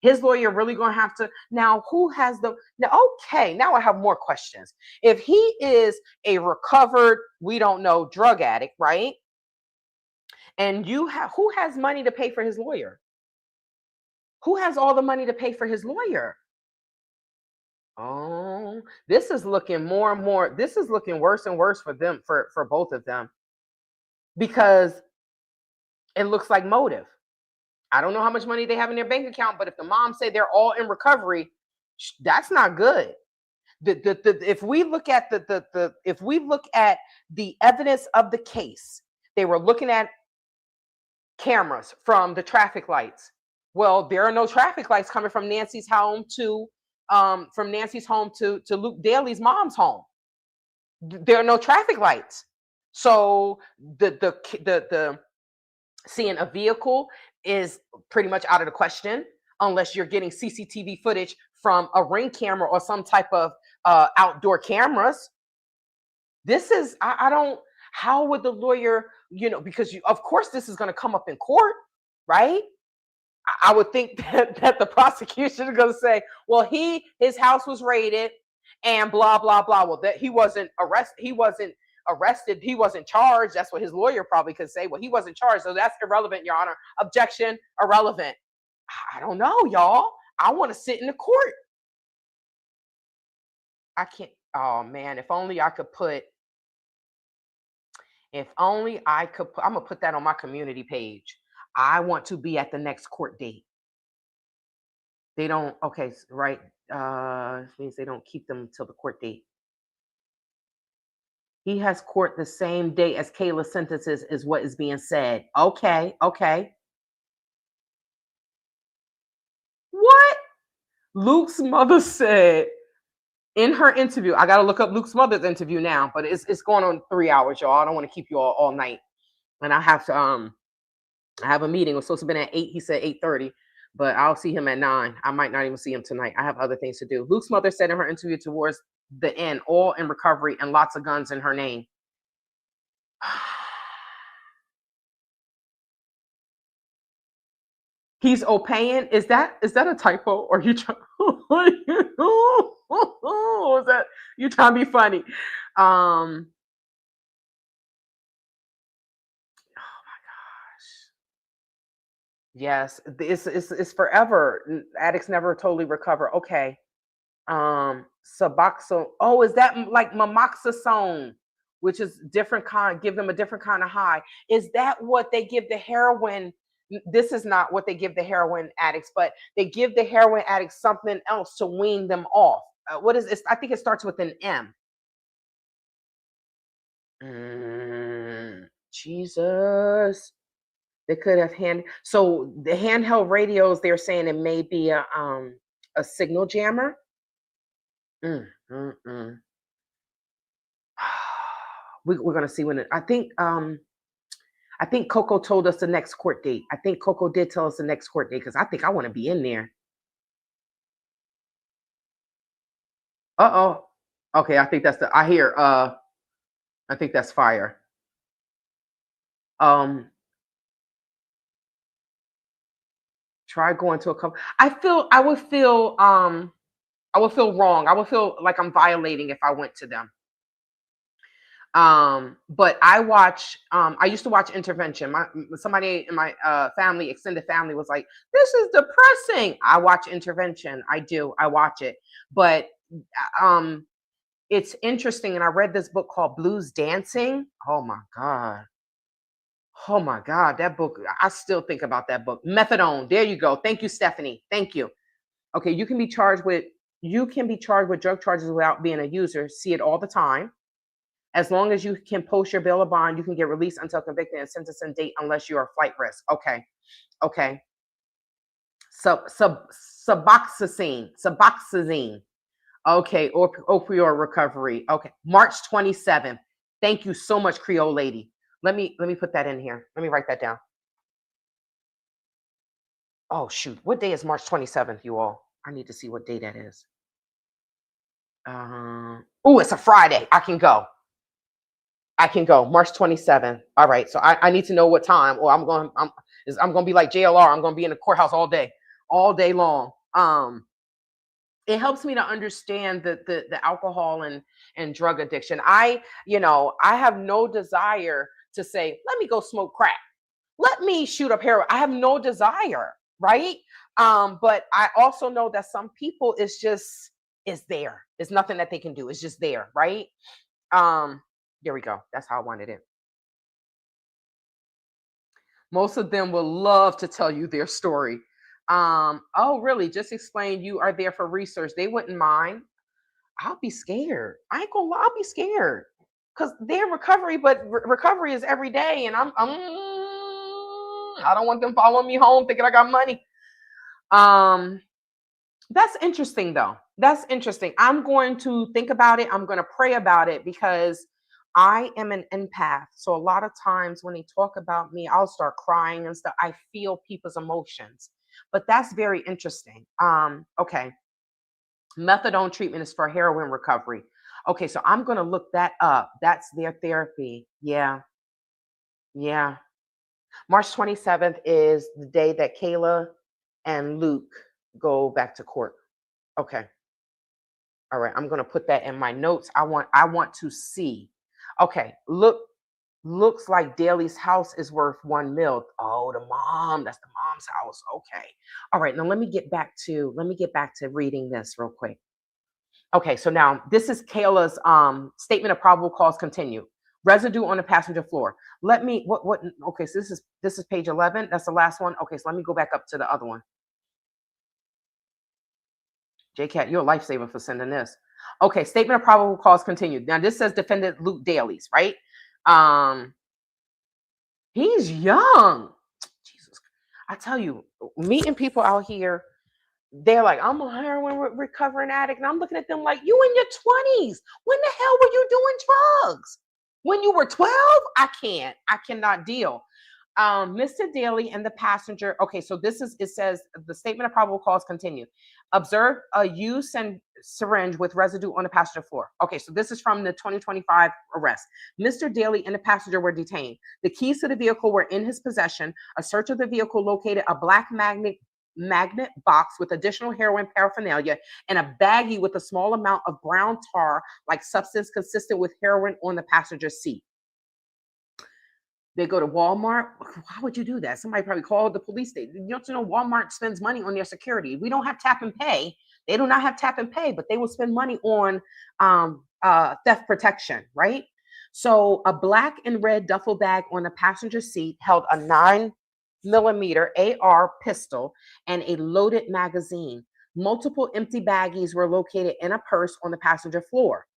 His lawyer really going to have to now. Okay, now I have more questions. If he is a recovered, we don't know, drug addict, right? And who has money to pay for his lawyer? Who has all the money to pay for his lawyer? Oh, this is looking more and more. This is looking worse and worse for them, for both of them, because it looks like motive. I don't know how much money they have in their bank account, but if the mom say they're all in recovery, that's not good. If we look at the evidence of the case, they were looking at cameras from the traffic lights. Well, there are no traffic lights coming from Nancy's home to Luke Daly's mom's home. There are no traffic lights. So the seeing a vehicle is pretty much out of the question unless you're getting CCTV footage from a Ring camera or some type of outdoor cameras. This is, how would the lawyer, because of course this is going to come up in court, right? I would think that the prosecution is going to say, well, his house was raided and blah, blah, blah. Well, that he wasn't arrested. He wasn't charged. That's what his lawyer probably could say. Well, he wasn't charged. So that's irrelevant, Your Honor. Objection, irrelevant. I don't know, y'all. I want to sit in the court. I can't. Oh, man. If only I could put. I'm going to put that on my community page. I want to be at the next court date. They don't, okay, right. Means they don't keep them till the court date. He has court the same day as Kayla's sentences is what is being said. Okay. What? Luke's mother said in her interview, I got to look up Luke's mother's interview now, but it's going on 3 hours, y'all. I don't want to keep you all night. And I have to, I have a meeting. It was supposed to have been at 8. He said 8:30. But I'll see him at 9. I might not even see him tonight. I have other things to do. Luke's mother said in her interview towards the end, all in recovery and lots of guns in her name. He's opaying. Is that a typo or you trying? Is that you trying to be funny? Yes, it's forever. Addicts never totally recover. Okay. Suboxone. Oh, is that like mamoxazone, which is different kind, give them a different kind of high? Is that what they give the heroin? This is not what they give the heroin addicts, but they give the heroin addicts something else to wean them off. What is it? I think it starts with an M. Jesus. They could have so the handheld radios, they're saying it may be a signal jammer. We're gonna see when I think Coco told us the next court date. I think Coco did tell us the next court date because I think I want to be in there. Okay, I think that's I think that's fire. Try going to a couple. I would feel wrong. I would feel like I'm violating if I went to them. But I used to watch Intervention. Somebody in my family, extended family, was like, this is depressing. I watch Intervention. I watch it. But it's interesting. And I read this book called Blues Dancing. Oh my God, that book, I still think about that book. Methadone. There you go. Thank you, Stephanie. Thank you. Okay, you can be charged with drug charges without being a user. See it all the time. As long as you can post your bail or bond, you can get released until convicted and sentencing date unless you are a flight risk. Okay. Suboxazine. Okay, opioid recovery. Okay, March 27th. Thank you so much, Creole lady. Let me put that in here. Let me write that down. Oh shoot, what day is March 27th, you all? I need to see what day that is. It's a Friday. I can go. March 27th. All right. So I need to know what time, or I'm going to be like JLR. I'm going to be in the courthouse all day long. It helps me to understand the alcohol and drug addiction. I have no desire to say, let me go smoke crack. Let me shoot up heroin. I have no desire. Right. But I also know that some people, it's there. There's nothing that they can do. It's just there. Right. There we go. That's how I wanted it. Most of them will love to tell you their story. Oh, really? Just explain you are there for research. They wouldn't mind. I'll be scared. I ain't gonna lie, I'll be scared. Because they're recovery, but recovery is every day. And I don't want them following me home thinking I got money. That's interesting though. That's interesting. I'm going to think about it. I'm going to pray about it because I am an empath. So a lot of times when they talk about me, I'll start crying and stuff. I feel people's emotions, but that's very interesting. Okay. Methadone treatment is for heroin recovery. Okay. So I'm going to look that up. That's their therapy. Yeah. March 27th is the day that Kayla and Luke go back to court. Okay. All right. I'm going to put that in my notes. I want to see. Okay. Looks like Daly's house is worth $1 million. Oh, that's the mom's house. Okay. All right. Now let me get back to reading this real quick. Okay, so now this is Kayla's statement of probable cause continued. Residue on the passenger floor. Let me okay, so this is page 11. That's the last one. Okay, so let me go back up to the other one. JCat, you're a lifesaver for sending this. Okay, statement of probable cause continued. Now this says defendant Luke Daly's, right? He's young. Jesus. I tell you, meeting people out here, they're like, I'm a heroin recovering addict. And I'm looking at them like, you in your 20s. When the hell were you doing drugs? When you were 12? I cannot deal. Mr. Daly and the passenger. Okay, so it says the statement of probable cause continued. Observe a use and syringe with residue on the passenger floor. Okay, so this is from the 2025 arrest. Mr. Daly and the passenger were detained. The keys to the vehicle were in his possession. A search of the vehicle located a black magnet box with additional heroin paraphernalia and a baggie with a small amount of brown tar like substance consistent with heroin on the passenger seat. They go to Walmart. Why would you do that? Somebody probably called the police station. You know, Walmart spends money on their security. We don't have tap and pay. They do not have tap and pay, but they will spend money on theft protection, right? So a black and red duffel bag on the passenger seat held a 9mm AR pistol and a loaded magazine. Multiple empty baggies were located in a purse on the passenger floor.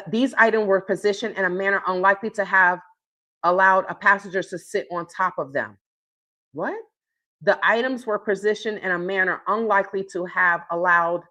These items were positioned in a manner unlikely to have allowed a passenger to sit on top of them. What? The items were positioned in a manner unlikely to have allowed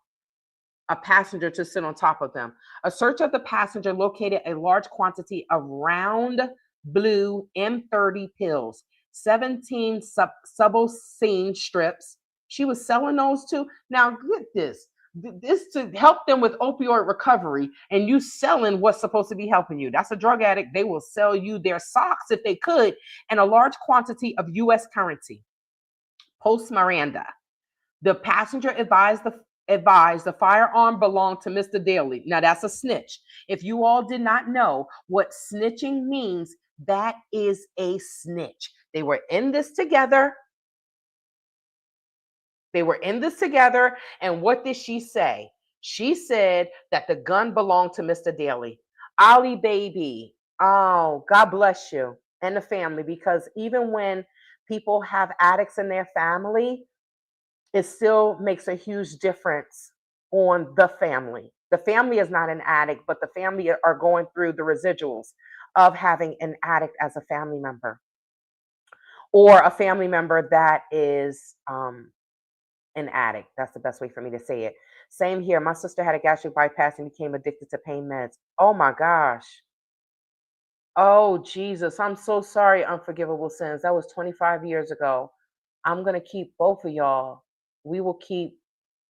a passenger to sit on top of them. A search of the passenger located a large quantity of round blue M30 pills, 17 subocene strips. She was selling those too. Now, get this. This to help them with opioid recovery, and you selling what's supposed to be helping you. That's a drug addict. They will sell you their socks if they could, and a large quantity of U.S. currency. Post Miranda, the passenger advised the firearm belonged to Mr. Daly. Now that's a snitch. If you all did not know what snitching means, that is a snitch. They were in this together. And what did she say? She said that the gun belonged to Mr. Daly. Ollie, baby, oh, God bless you and the family, because even when people have addicts in their family, it still makes a huge difference on the family. The family is not an addict, but the family are going through the residuals of having an addict as a family member, or a family member that is an addict. That's the best way for me to say it. Same here. My sister had a gastric bypass and became addicted to pain meds. Oh my gosh. Oh Jesus. I'm so sorry. Unforgivable sins. That was 25 years ago. I'm going to keep both of y'all. We will keep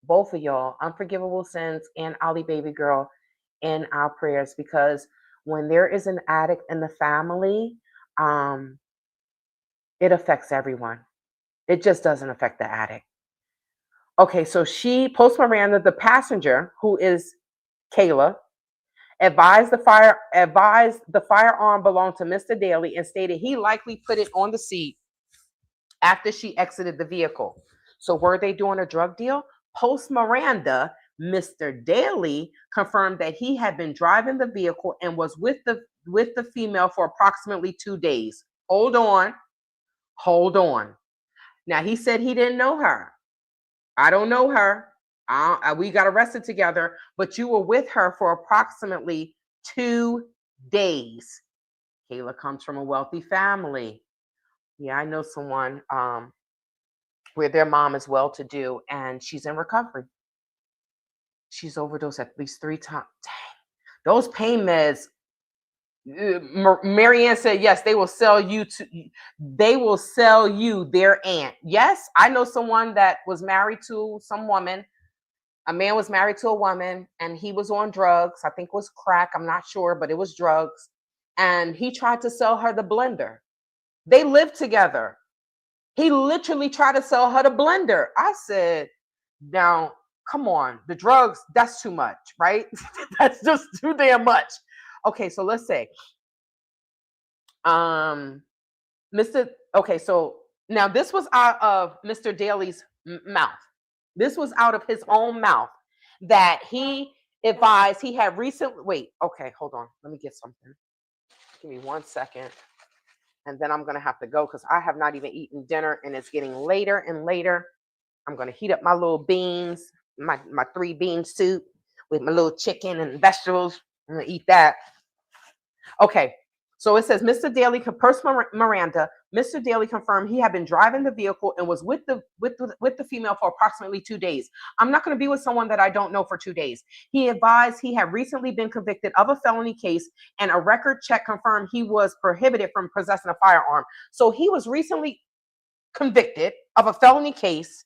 both of y'all, unforgivable sins and Ollie baby girl, in our prayers, because when there is an addict in the family, it affects everyone. It just doesn't affect the addict. Okay, so post Miranda, the passenger, who is Kayla, advised the firearm belonged to Mr. Daly and stated he likely put it on the seat after she exited the vehicle. So were they doing a drug deal? Post Miranda, Mr. Daly confirmed that he had been driving the vehicle and was with the female for approximately 2 days. Hold on. Now he said he didn't know her. I don't know her. We got arrested together, but you were with her for approximately 2 days. Kayla comes from a wealthy family. Yeah, I know someone where their mom is well-to-do and she's in recovery. She's overdosed at least 3 times. Dang. Those pain meds, Marianne said, yes, they will sell you their aunt. Yes, I know someone that was married to some woman. A man was married to a woman and he was on drugs. I think it was crack. I'm not sure, but it was drugs. And he tried to sell her the blender. They lived together. He literally tried to sell her the blender. I said, now, come on, the drugs, that's too much, right? That's just too damn much. Okay, so let's say, okay, so now this was out of Mr. Daly's mouth. This was out of his own mouth that he advised he had recently, wait, okay, hold on. Let me get something. Give me 1 second. And then I'm going to have to go because I have not even eaten dinner and it's getting later and later. I'm going to heat up my little beans, my 3-bean soup with my little chicken and vegetables. I'm going to eat that. Okay. So it says, Mr. Daly, personal Miranda, Mr. Daly confirmed he had been driving the vehicle and was with the female for approximately 2 days. I'm not going to be with someone that I don't know for 2 days. He advised he had recently been convicted of a felony case, and a record check confirmed he was prohibited from possessing a firearm. So he was recently convicted of a felony case.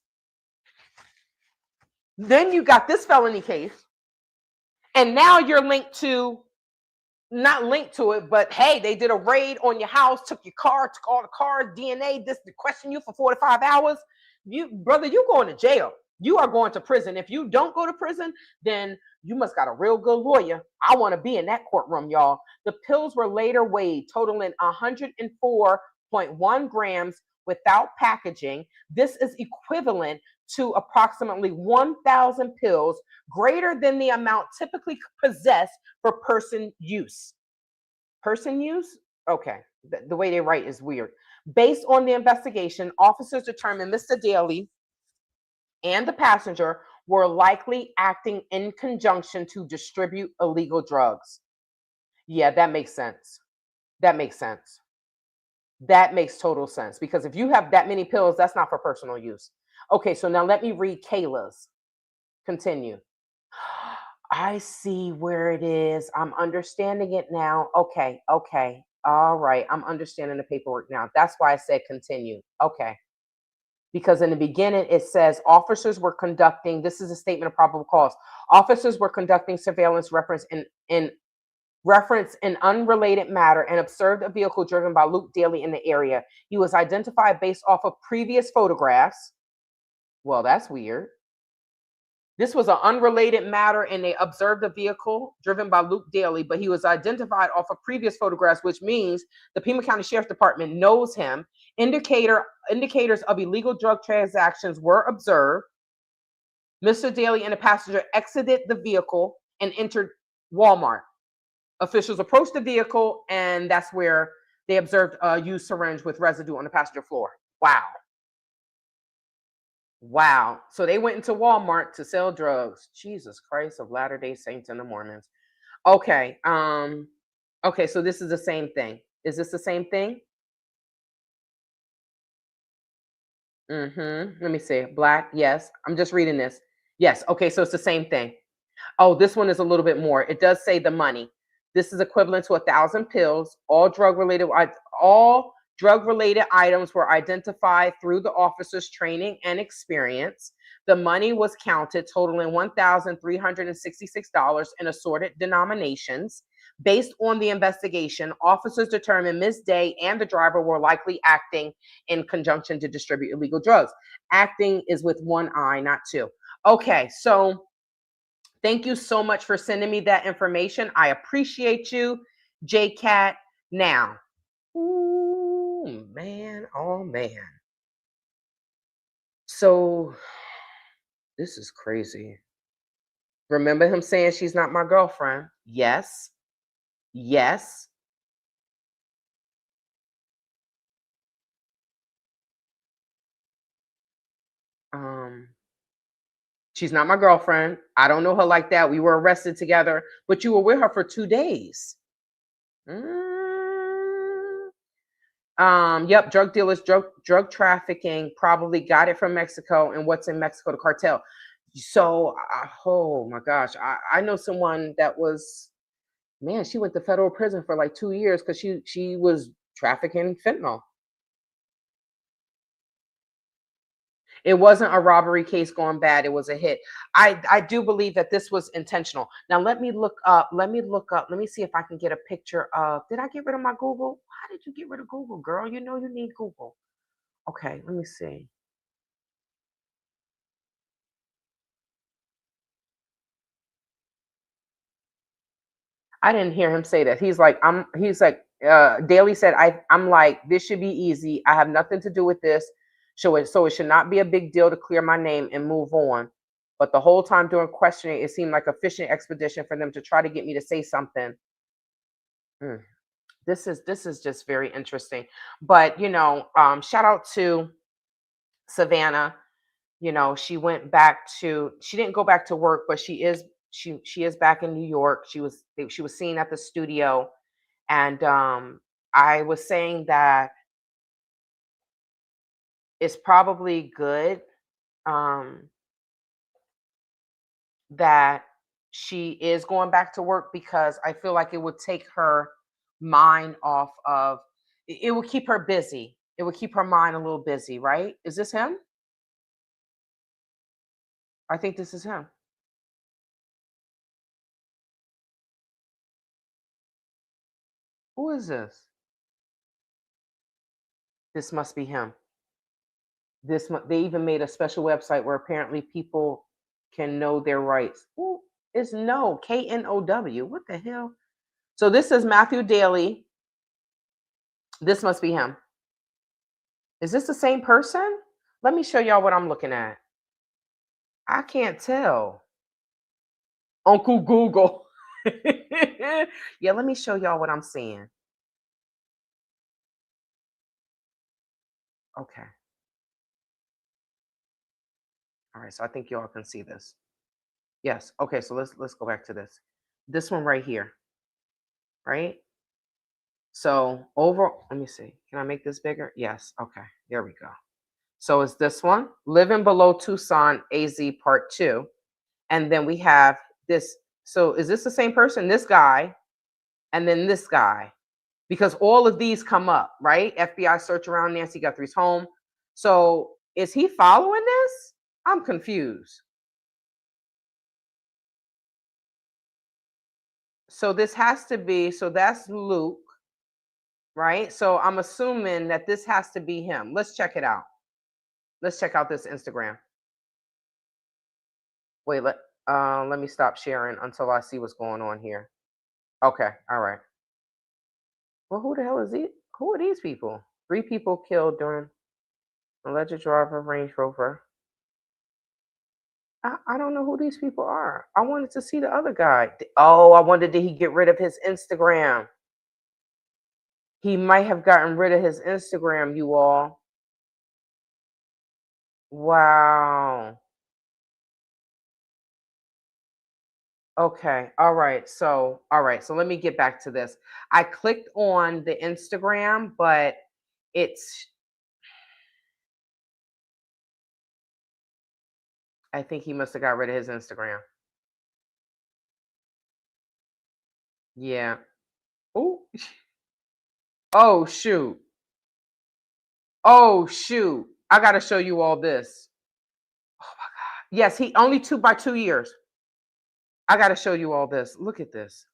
Then you got this felony case, and now you're not linked to it, but hey, they did a raid on your house, took your car, took all the cars, DNA, this to question you for 45 hours. Brother, you're going to jail. You are going to prison. If you don't go to prison, then you must got a real good lawyer. I want to be in that courtroom, y'all. The pills were later weighed, totaling 104.1 grams without packaging. This is equivalent to approximately 1,000 pills, greater than the amount typically possessed for person use. Person use? Okay. The way they write is weird. Based on the investigation, officers determined Mr. Daly and the passenger were likely acting in conjunction to distribute illegal drugs. Yeah, that makes sense. That makes sense. That makes total sense, because if you have that many pills, that's not for personal use. Okay, so now let me read Kayla's. Continue. I see where it is. I'm understanding it now. Okay. All right. I'm understanding the paperwork now. That's why I said continue. Okay. Because in the beginning, it says officers were conducting, this is a statement of probable cause. Officers were conducting surveillance reference in unrelated matter and observed a vehicle driven by Luke Daly in the area. He was identified based off of previous photographs. Well, that's weird. This was an unrelated matter, and they observed a vehicle driven by Luke Daly, but he was identified off of previous photographs, which means the Pima County Sheriff's Department knows him. Indicators of illegal drug transactions were observed. Mr. Daly and the passenger exited the vehicle and entered Walmart. Officials approached the vehicle, and that's where they observed a used syringe with residue on the passenger floor. Wow. So they went into Walmart to sell drugs. Jesus Christ of Latter-day Saints in the Mormons. Okay. Okay, so this is the same thing. Is this the same thing? Let me see. Black, yes. I'm just reading this. Yes. Okay, so it's the same thing. Oh, this one is a little bit more. It does say the money. This is equivalent to 1,000 pills. All drug-related items were identified through the officer's training and experience. The money was counted, totaling $1,366 in assorted denominations. Based on the investigation, officers determined Ms. Day and the driver were likely acting in conjunction to distribute illegal drugs. Acting is with one eye, not two. Okay, so thank you so much for sending me that information. I appreciate you, JCat. Now, ooh, man, oh man. So this is crazy. Remember him saying she's not my girlfriend? Yes. Yes. She's not my girlfriend. I don't know her like that. We were arrested together, but you were with her for 2 days. Yep, drug dealers, drug trafficking, probably got it from Mexico, and what's in Mexico, the cartel. So, oh my gosh, I know someone that was, man, she went to federal prison for like 2 years because she was trafficking fentanyl. It wasn't a robbery case going bad. It was a hit. I do believe that this was intentional. Now let me look up. Let me see if I can get a picture of. Did I get rid of my Google? How did you get rid of Google, girl? You know you need Google. Okay, let me see. I didn't hear him say that. He's like, Daly said, I'm like, this should be easy. I have nothing to do with this. So it should not be a big deal to clear my name and move on. But the whole time during questioning, it seemed like a fishing expedition for them to try to get me to say something. Mm. This is just very interesting. But shout out to Savannah. She didn't go back to work, but she is back in New York. She was seen at the studio. And I was saying that it's probably good um, that she is going back to work, because I feel like it would take her mind off of it would keep her busy. It would keep her mind a little busy, right? Is this him? I think this is him. Who is this? This must be him. They even made a special website where apparently people can know their rights. Ooh, it's no Know. What the hell? So this is Matthew Daly. This must be him. Is this the same person? Let me show y'all what I'm looking at. I can't tell. Uncle Google. Yeah, let me show y'all what I'm seeing. Okay. All right, so I think y'all can see this. Yes. Okay, so let's go back to this. This one right here. Right? So let me see. Can I make this bigger? Yes. Okay. There we go. So it's this one, Living Below Tucson, AZ Part 2. And then we have this. So is this the same person? This guy, and then this guy. Because all of these come up, right? FBI search around Nancy Guthrie's home. So is he following this? I'm confused. So this has to be, so that's Luke, right? So I'm assuming that this has to be him. Let's check it out. Let's check out this Instagram. Wait, let me stop sharing until I see what's going on here. Okay, all right. Well, who the hell is he? Who are these people? 3 people killed during alleged driver of Range Rover. I don't know who these people are. I wanted to see the other guy. Oh, I wondered, did he get rid of his Instagram? He might have gotten rid of his Instagram, you all. Wow. Okay. All right. So let me get back to this. I clicked on the Instagram, but it's I think he must have got rid of his Instagram. Yeah. Oh. Oh shoot. Oh shoot. I got to show you all this. Oh my god. Yes, he only 2 years. I got to show you all this. Look at this.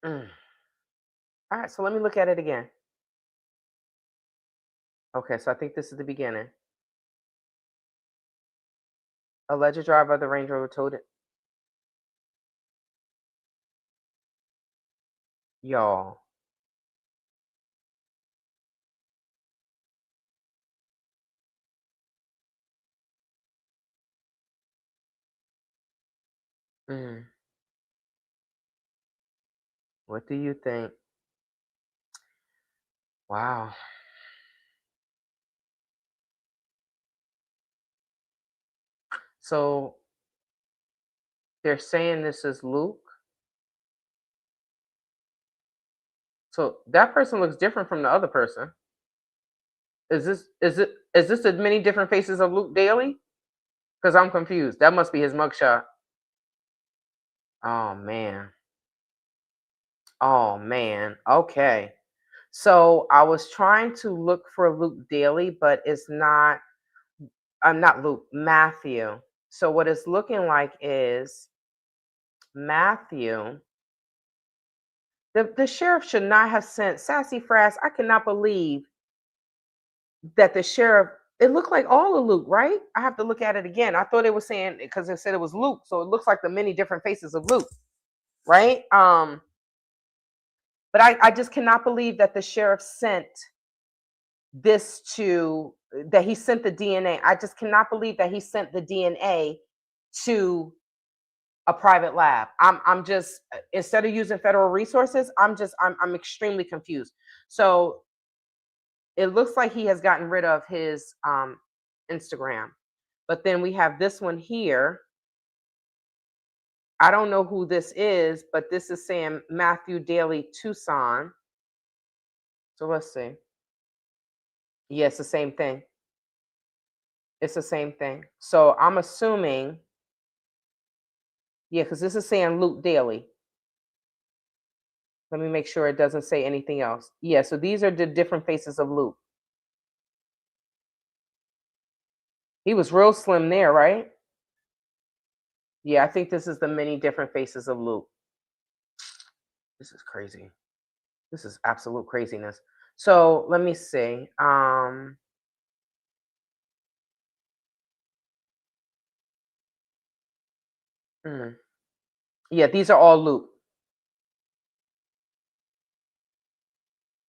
Mm. All right, so let me look at it again. Okay, so I think this is the beginning. Alleged driver of the Range Rover told it. Y'all. Mm. What do you think? Wow. So they're saying this is Luke. So that person looks different from the other person. Is this the many different faces of Luke Daly? Because I'm confused. That must be his mugshot. Oh man. Oh man. Okay. So I was trying to look for Luke Daly, but it's not. I'm not Luke. Matthew. So what it's looking like is Matthew. The sheriff should not have sent Sassy Frass. I cannot believe that the sheriff, it looked like all of Luke, right? I have to look at it again. I thought it was saying, because it said it was Luke, so it looks like the many different faces of Luke, right? But I just cannot believe that the sheriff sent this to, that he sent the DNA. I just cannot believe that he sent the DNA to a private lab. I'm just, instead of using federal resources, I'm extremely confused. So it looks like he has gotten rid of his Instagram, but then we have this one here. I don't know who this is, but this is saying Matthew Daly, Tucson. So let's see. Yeah, it's the same thing. It's the same thing. So I'm assuming, yeah, because this is saying Luke Daly. Let me make sure it doesn't say anything else. Yeah, so these are the different faces of Luke. He was real slim there, right? Yeah, I think this is the many different faces of Luke. This is crazy. This is absolute craziness. So let me see. Yeah, these are all Luke.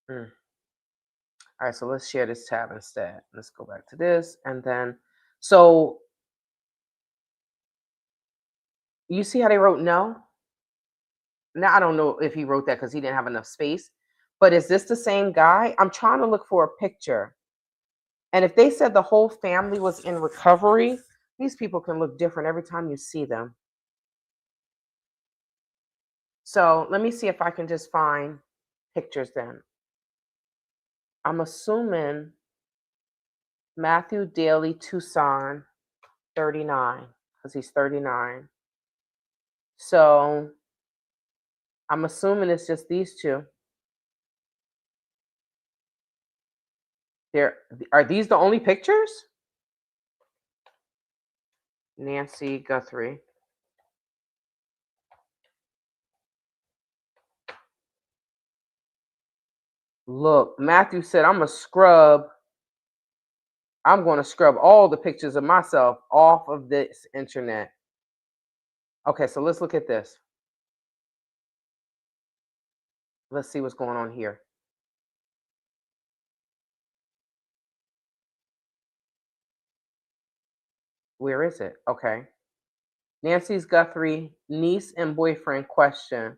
All right, so let's share this tab instead. Let's go back to this. And then, so you see how they wrote no? Now, I don't know if he wrote that because he didn't have enough space, but is this the same guy? I'm trying to look for a picture. And if they said the whole family was in recovery, these people can look different every time you see them. So let me see if I can just find pictures then. I'm assuming Matthew Daly, Tucson, 39, because he's 39. So I'm assuming it's just these two. Are these the only pictures? Nancy Guthrie. Look, Matthew said, I'm going to scrub all the pictures of myself off of this internet. Okay, so let's look at this. Let's see what's going on here. Where is it? Okay. Nancy's Guthrie, niece and boyfriend question.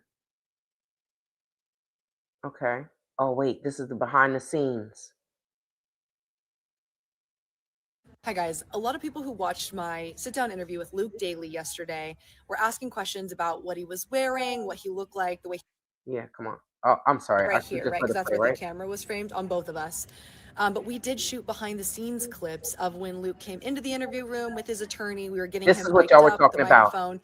Okay. Oh, wait, this is the behind the scenes. Hi guys, a lot of people who watched my sit-down interview with Luke Daly yesterday were asking questions about what he was wearing, what he looked like, the way Yeah, come on. Oh, I'm sorry. right here, right? Because that's where the camera was framed on both of us. But we did shoot behind the scenes clips of when Luke came into the interview room with his attorney. We were getting This him is what mic'd y'all were up, talking the about. microphone,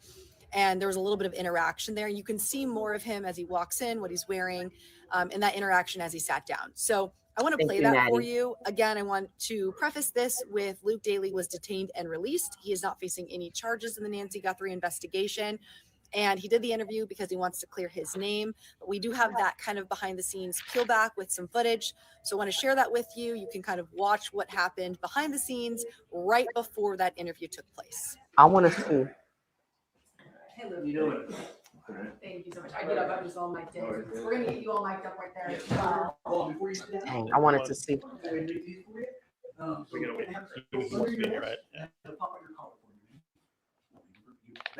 and there was a little bit of interaction there. You can see more of him as he walks in, what he's wearing, and that interaction as he sat down. So I want to play that for you. Again, I want to preface this with Luke Daly was detained and released. He is not facing any charges in the Nancy Guthrie investigation. And he did the interview because he wants to clear his name. But we do have that kind of behind the scenes peel back with some footage. So I want to share that with you. You can kind of watch what happened behind the scenes right before that interview took place. I want to see. Hey, Luke. You doing? Thank you so much. I get up, I'm just all mic'd in. We're going to get you all mic'd up right there. Dang, I wanted to see.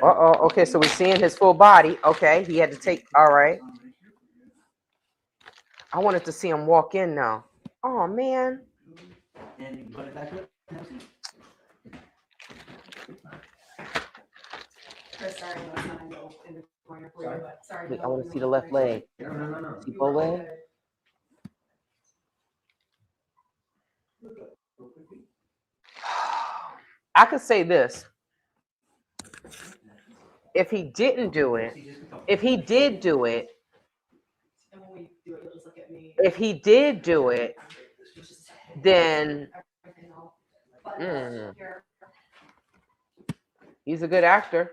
Uh-oh, okay, so we're seeing his full body. Okay, he had to take, all right. I wanted to see him walk in now. Oh, man. Chris, sorry, I was not in the corner for you, but sorry. Wait, I want to see the left leg. See both legs? I could say this. If he didn't do it, if he did do it, if he did do it, then He's a good actor.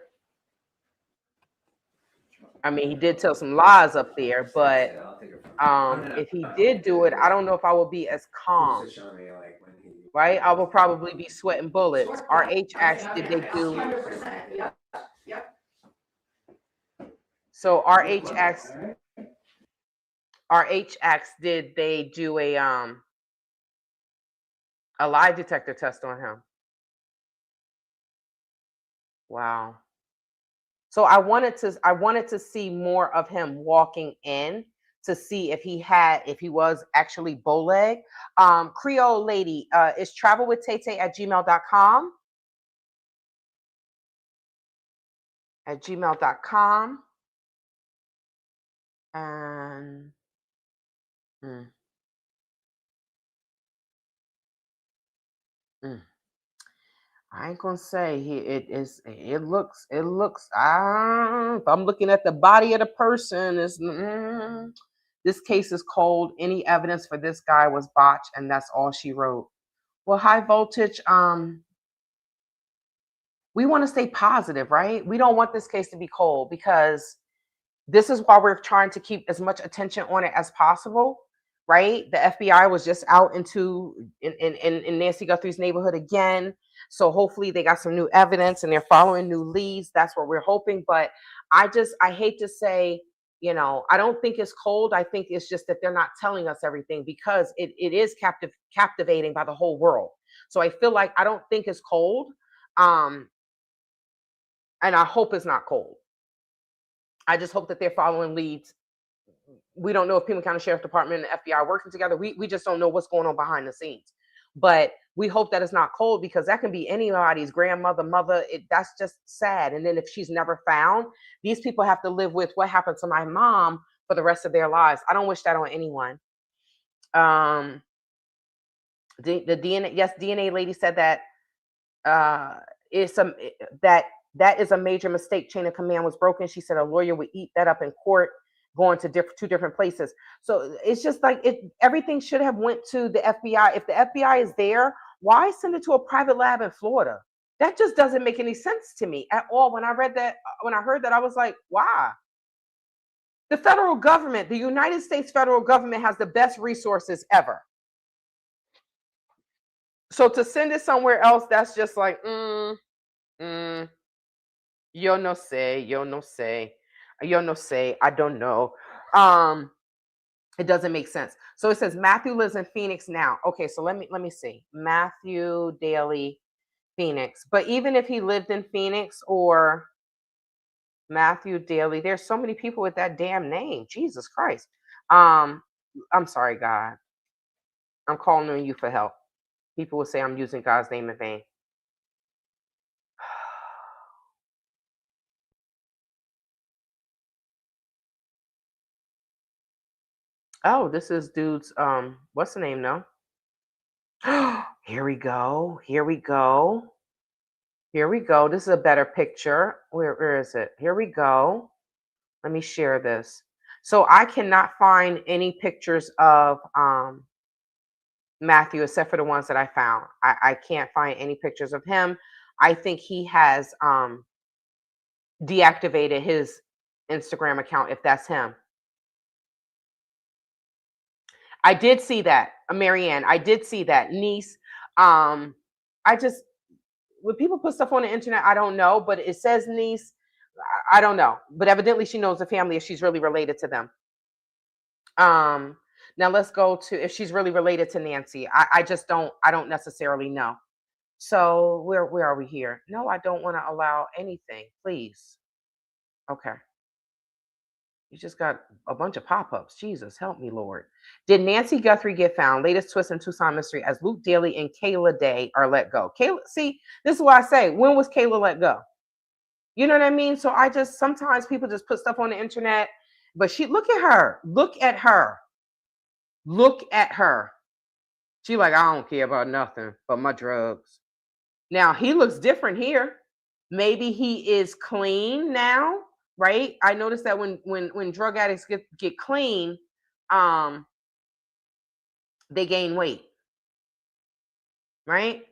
I mean, he did tell some lies up there, but if he did do it, I don't know if I would be as calm. Right? I will probably be sweating bullets. RH asks, did they do? 100%. Yep. Yep. So RH asks, did they do a lie detector test on him? Wow. So I wanted to see more of him walking in to see if he was actually bowleg. Creole lady, is travelwithtaytay@gmail.com. @gmail.com. And I ain't gonna say it looks if I'm looking at the body of the person, this case is cold. Any evidence for this guy was botched, and that's all she wrote. Well, high voltage, we want to stay positive, right? We don't want this case to be cold, because this is why we're trying to keep as much attention on it as possible, right? The FBI was just out in Nancy Guthrie's neighborhood again. So hopefully they got some new evidence and they're following new leads. That's what we're hoping. But I hate to say, I don't think it's cold. I think it's just that they're not telling us everything, because it is captivating by the whole world. So I feel like I don't think it's cold. And I hope it's not cold. I just hope that they're following leads. We don't know if Pima County Sheriff's Department and the FBI are working together. We just don't know what's going on behind the scenes. But we hope that it's not cold, because that can be anybody's grandmother, mother. That's just sad. And then if she's never found, these people have to live with what happened to my mom for the rest of their lives. I don't wish that on anyone. The DNA, yes, DNA lady said that that is a major mistake. Chain of command was broken. She said a lawyer would eat that up in court, going to two different places. So it's just like everything should have went to the FBI. If the FBI is there, why send it to a private lab in Florida? That just doesn't make any sense to me at all. When I heard that, I was like, why? The federal government, the United States federal government, has the best resources ever. So to send it somewhere else, that's just like, yo no sé, I don't know. It doesn't make sense. So it says Matthew lives in Phoenix now. Okay, so let me see. Matthew Daly, Phoenix. But even if he lived in Phoenix, or Matthew Daly, there's so many people with that damn name. Jesus Christ. I'm sorry, God. I'm calling on you for help. People will say I'm using God's name in vain. Oh, this is dude's what's the name now? Here we go. This is a better picture. Where is it? Here we go. Let me share this. So I cannot find any pictures of Matthew except for the ones that I found. I can't find any pictures of him. I think he has deactivated his Instagram account, if that's him. I did see that, Marianne. I did see that, niece. When people put stuff on the internet, I don't know, but it says niece. I don't know, but evidently she knows the family if she's really related to them. Now let's go to if she's really related to Nancy. I don't necessarily know. So where are we here? No, I don't want to allow anything, please. Okay. You just got a bunch of pop-ups. Jesus, help me, Lord. Did Nancy Guthrie get found? Latest twist in Tucson mystery as Luke Daly and Kayla Day are let go. Kayla, see, this is why I say, when was Kayla let go? You know what I mean? So sometimes people just put stuff on the internet, but look at her. She like, I don't care about nothing but my drugs. Now he looks different here. Maybe he is clean now. Right? I noticed that when drug addicts get clean, they gain weight. Right?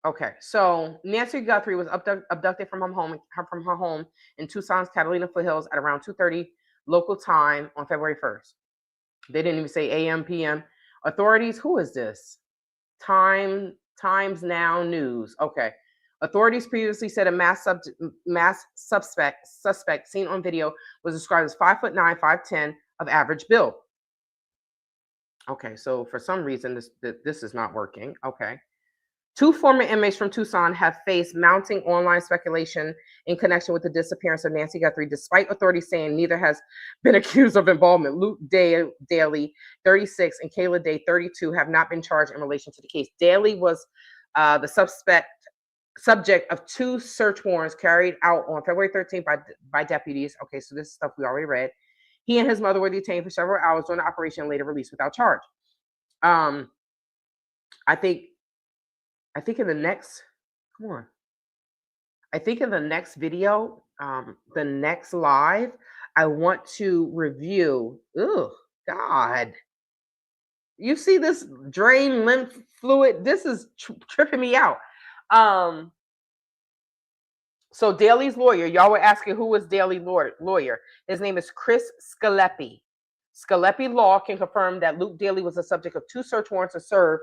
Okay, so Nancy Guthrie was abducted from her home in Tucson's Catalina foothills at around 2:30 local time on February 1st. They didn't even say AM, PM. Authorities, who is this? Times Now News. Okay. Authorities previously said a mass suspect seen on video was described as 5'9", 5'10" of average build. Okay, so for some reason this is not working. Okay. 2 former inmates from Tucson have faced mounting online speculation in connection with the disappearance of Nancy Guthrie, despite authorities saying neither has been accused of involvement. Luke Daly, 36, and Kayla Day, 32, have not been charged in relation to the case. Daly was the subject of 2 search warrants carried out on February 13th by deputies. Okay, so this is stuff we already read. He and his mother were detained for several hours during the operation and later released without charge. I think in the next, come on. I think in the next video, the next live, I want to review. Oh, God. You see this drain lymph fluid? This is tripping me out. So Daly's lawyer, y'all were asking who was Daly's lawyer. His name is Chris Scalepi. Scalepi Law can confirm that Luke Daly was the subject of 2 search warrants to serve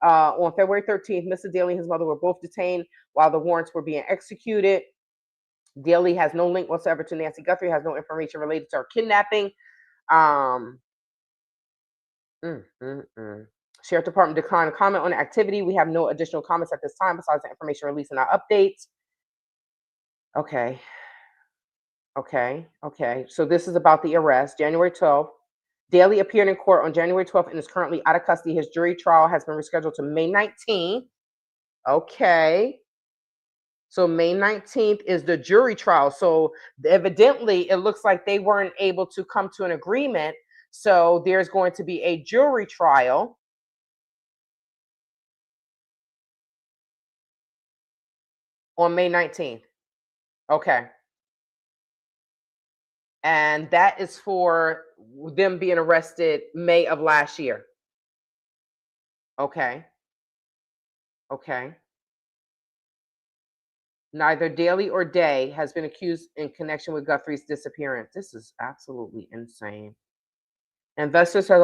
on February 13th. Mr. Daly and his mother were both detained while the warrants were being executed. Daly has no link whatsoever to Nancy Guthrie, has no information related to her kidnapping. Sheriff Department declined to comment on the activity. We have no additional comments at this time besides the information released in our updates. Okay. So this is about the arrest. January 12th. Daly appeared in court on January 12th and is currently out of custody. His jury trial has been rescheduled to May 19th. Okay. So May 19th is the jury trial. So evidently, it looks like they weren't able to come to an agreement. So there's going to be a jury trial. On May 19th. Okay. And that is for them being arrested May of last year. Okay. Neither Daly or Day has been accused in connection with Guthrie's disappearance. This is absolutely insane. Investigators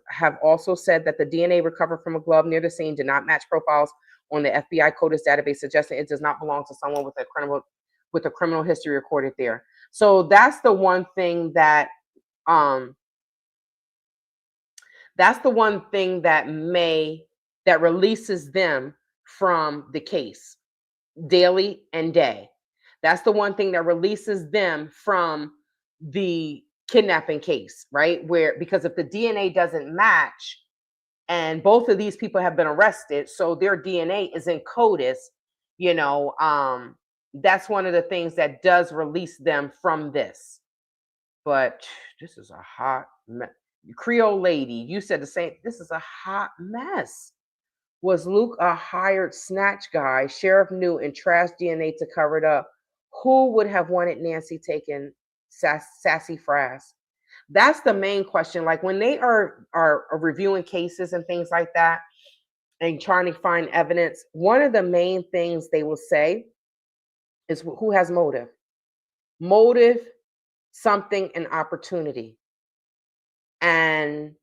have also said that the DNA recovered from a glove near the scene did not match profiles on the FBI CODIS database, suggesting it does not belong to someone with a criminal history recorded there. So that's the one thing that releases them from the case. Daly and Day. That's the one thing that releases them from the kidnapping case, right? Because if the DNA doesn't match, and both of these people have been arrested, so their DNA is in CODIS, that's one of the things that does release them from this. But this is a hot mess. Creole lady, you said the same. This is a hot mess. Was Luke a hired snatch guy? Sheriff knew and trashed DNA to cover it up. Who would have wanted Nancy taken sassy frass? That's the main question. Like when they are reviewing cases and things like that and trying to find evidence, one of the main things they will say is who has motive? Motive, something, and opportunity. And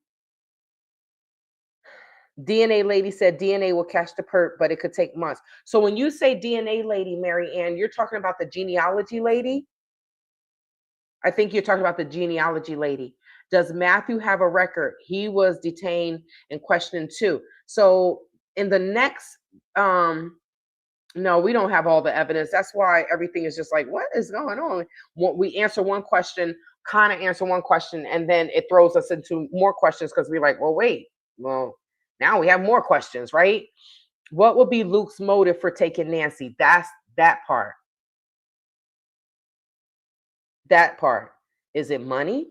DNA lady said DNA will catch the perp, but it could take months. So when you say DNA lady, Mary Ann, you're talking about the genealogy lady? I think you're talking about the genealogy lady. Does Matthew have a record? He was detained and questioned too. So in the next, no, we don't have all the evidence. That's why everything is just like, what is going on? We answer one question, kind of answer one question, and then it throws us into more questions because we're like, well, wait, now we have more questions, right? What would be Luke's motive for taking Nancy? That's that part. That part. Is it money?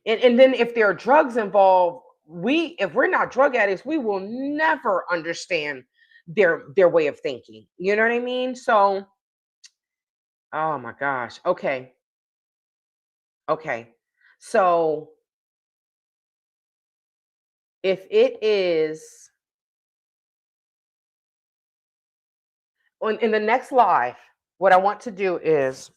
And then if there are drugs involved, if we're not drug addicts, we will never understand their way of thinking. You know what I mean? So, oh my gosh. Okay. So if it is in the next live, what I want to do is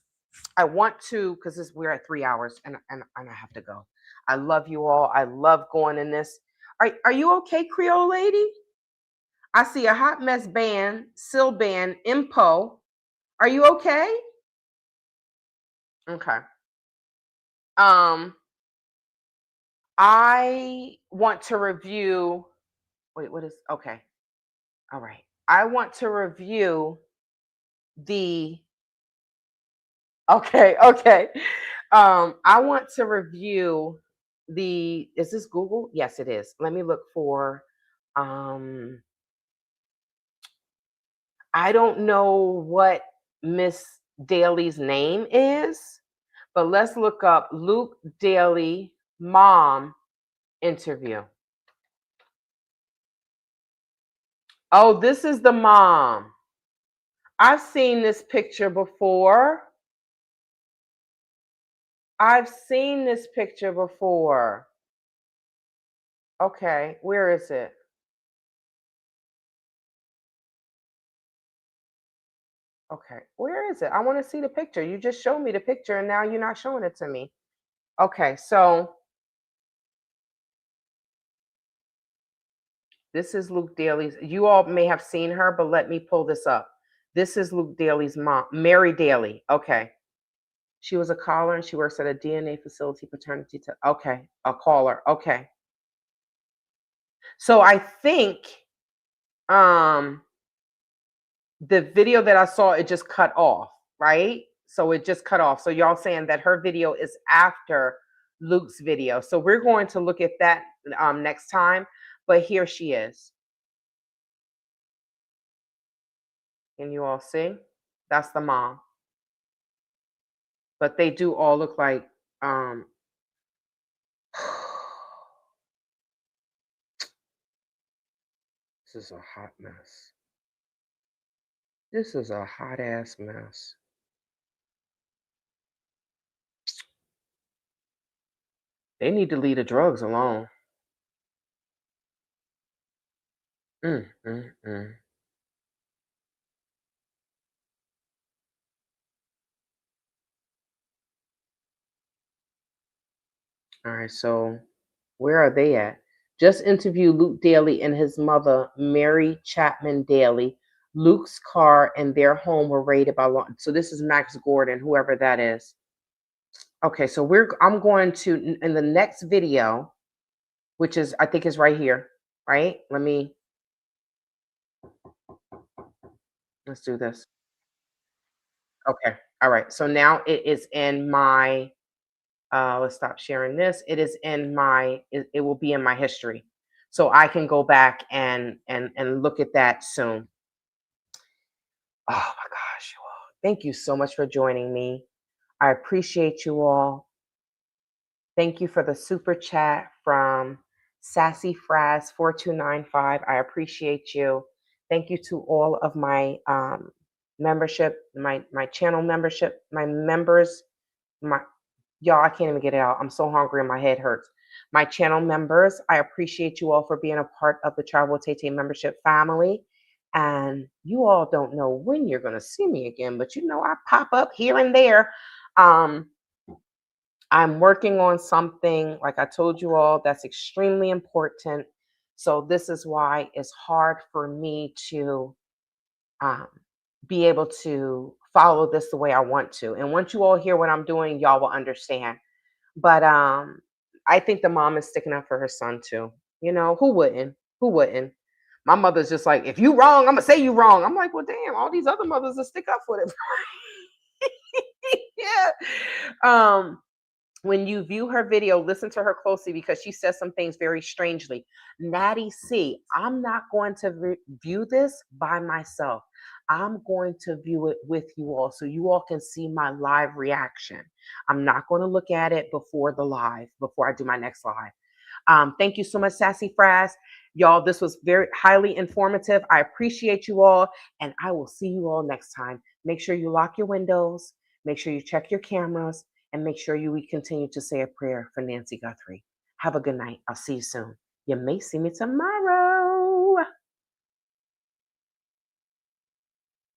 I want to, because we're at 3 hours and I have to go. I love you all. I love going in this. Are you okay, Creole lady? I see a hot mess band, Silban, Impo. Are you okay? Okay. I want to review. Wait, what is okay? All right. I want to review the okay. I want to review is this Google? Yes, it is. Let me look for I don't know what Miss Daly's name is, but let's look up Luke Daly mom interview. Oh, this is the mom. I've seen this picture before. I've seen this picture before. Okay, where is it? Okay, where is it? I want to see the picture. You just showed me the picture and now you're not showing it to me. Okay, so this is Luke Daly's. You all may have seen her, but let me pull this up. This is Luke Daly's mom, Mary Daly. Okay. She was a caller and she works at a DNA facility, paternity test. Okay, a caller. Okay. So I think the video that I saw, it just cut off, right? So it just cut off. So y'all saying that her video is after Luke's video. So we're going to look at that next time. But here she is. Can you all see? That's the mom. But they do all look like this is a hot mess. This is a hot ass mess. They need to leave the drugs alone. Mm, mm, mm. All right, so where are they at? Just interviewed Luke Daly and his mother, Mary Chapman Daly. Luke's car and their home were raided by law. So this is Max Gordon, whoever that is. Okay, so I'm going to in the next video, which is I think is right here, right? Let's do this. Okay. All right. So now it is in my let's stop sharing this. It is in my it will be in my history. So I can go back and look at that soon. Oh my gosh, you all. Thank you so much for joining me. I appreciate you all. Thank you for the super chat from Sassy Fraz 4295. I appreciate you. Thank you to all of my membership, my channel membership, my members, y'all, I can't even get it out. I'm so hungry and my head hurts. My channel members, I appreciate you all for being a part of the Travel with TayTay membership family. And you all don't know when you're going to see me again, but you know I pop up here and there. I'm working on something, like I told you all, that's extremely important. So this is why it's hard for me to be able to follow this the way I want to. And once you all hear what I'm doing, y'all will understand. But I think the mom is sticking up for her son too. You know, who wouldn't? Who wouldn't? My mother's just like, if you wrong, I'm gonna say you wrong. I'm like, well, damn, all these other mothers will stick up for it. Yeah. When you view her video, listen to her closely because she says some things very strangely. Natty C, I'm not going to view this by myself. I'm going to view it with you all so you all can see my live reaction. I'm not going to look at it before I do my next live. Thank you so much, Sassy Fraz. Y'all, this was very highly informative. I appreciate you all, and I will see you all next time. Make sure you lock your windows. Make sure you check your cameras. And make sure we continue to say a prayer for Nancy Guthrie. Have a good night. I'll see you soon. You may see me tomorrow.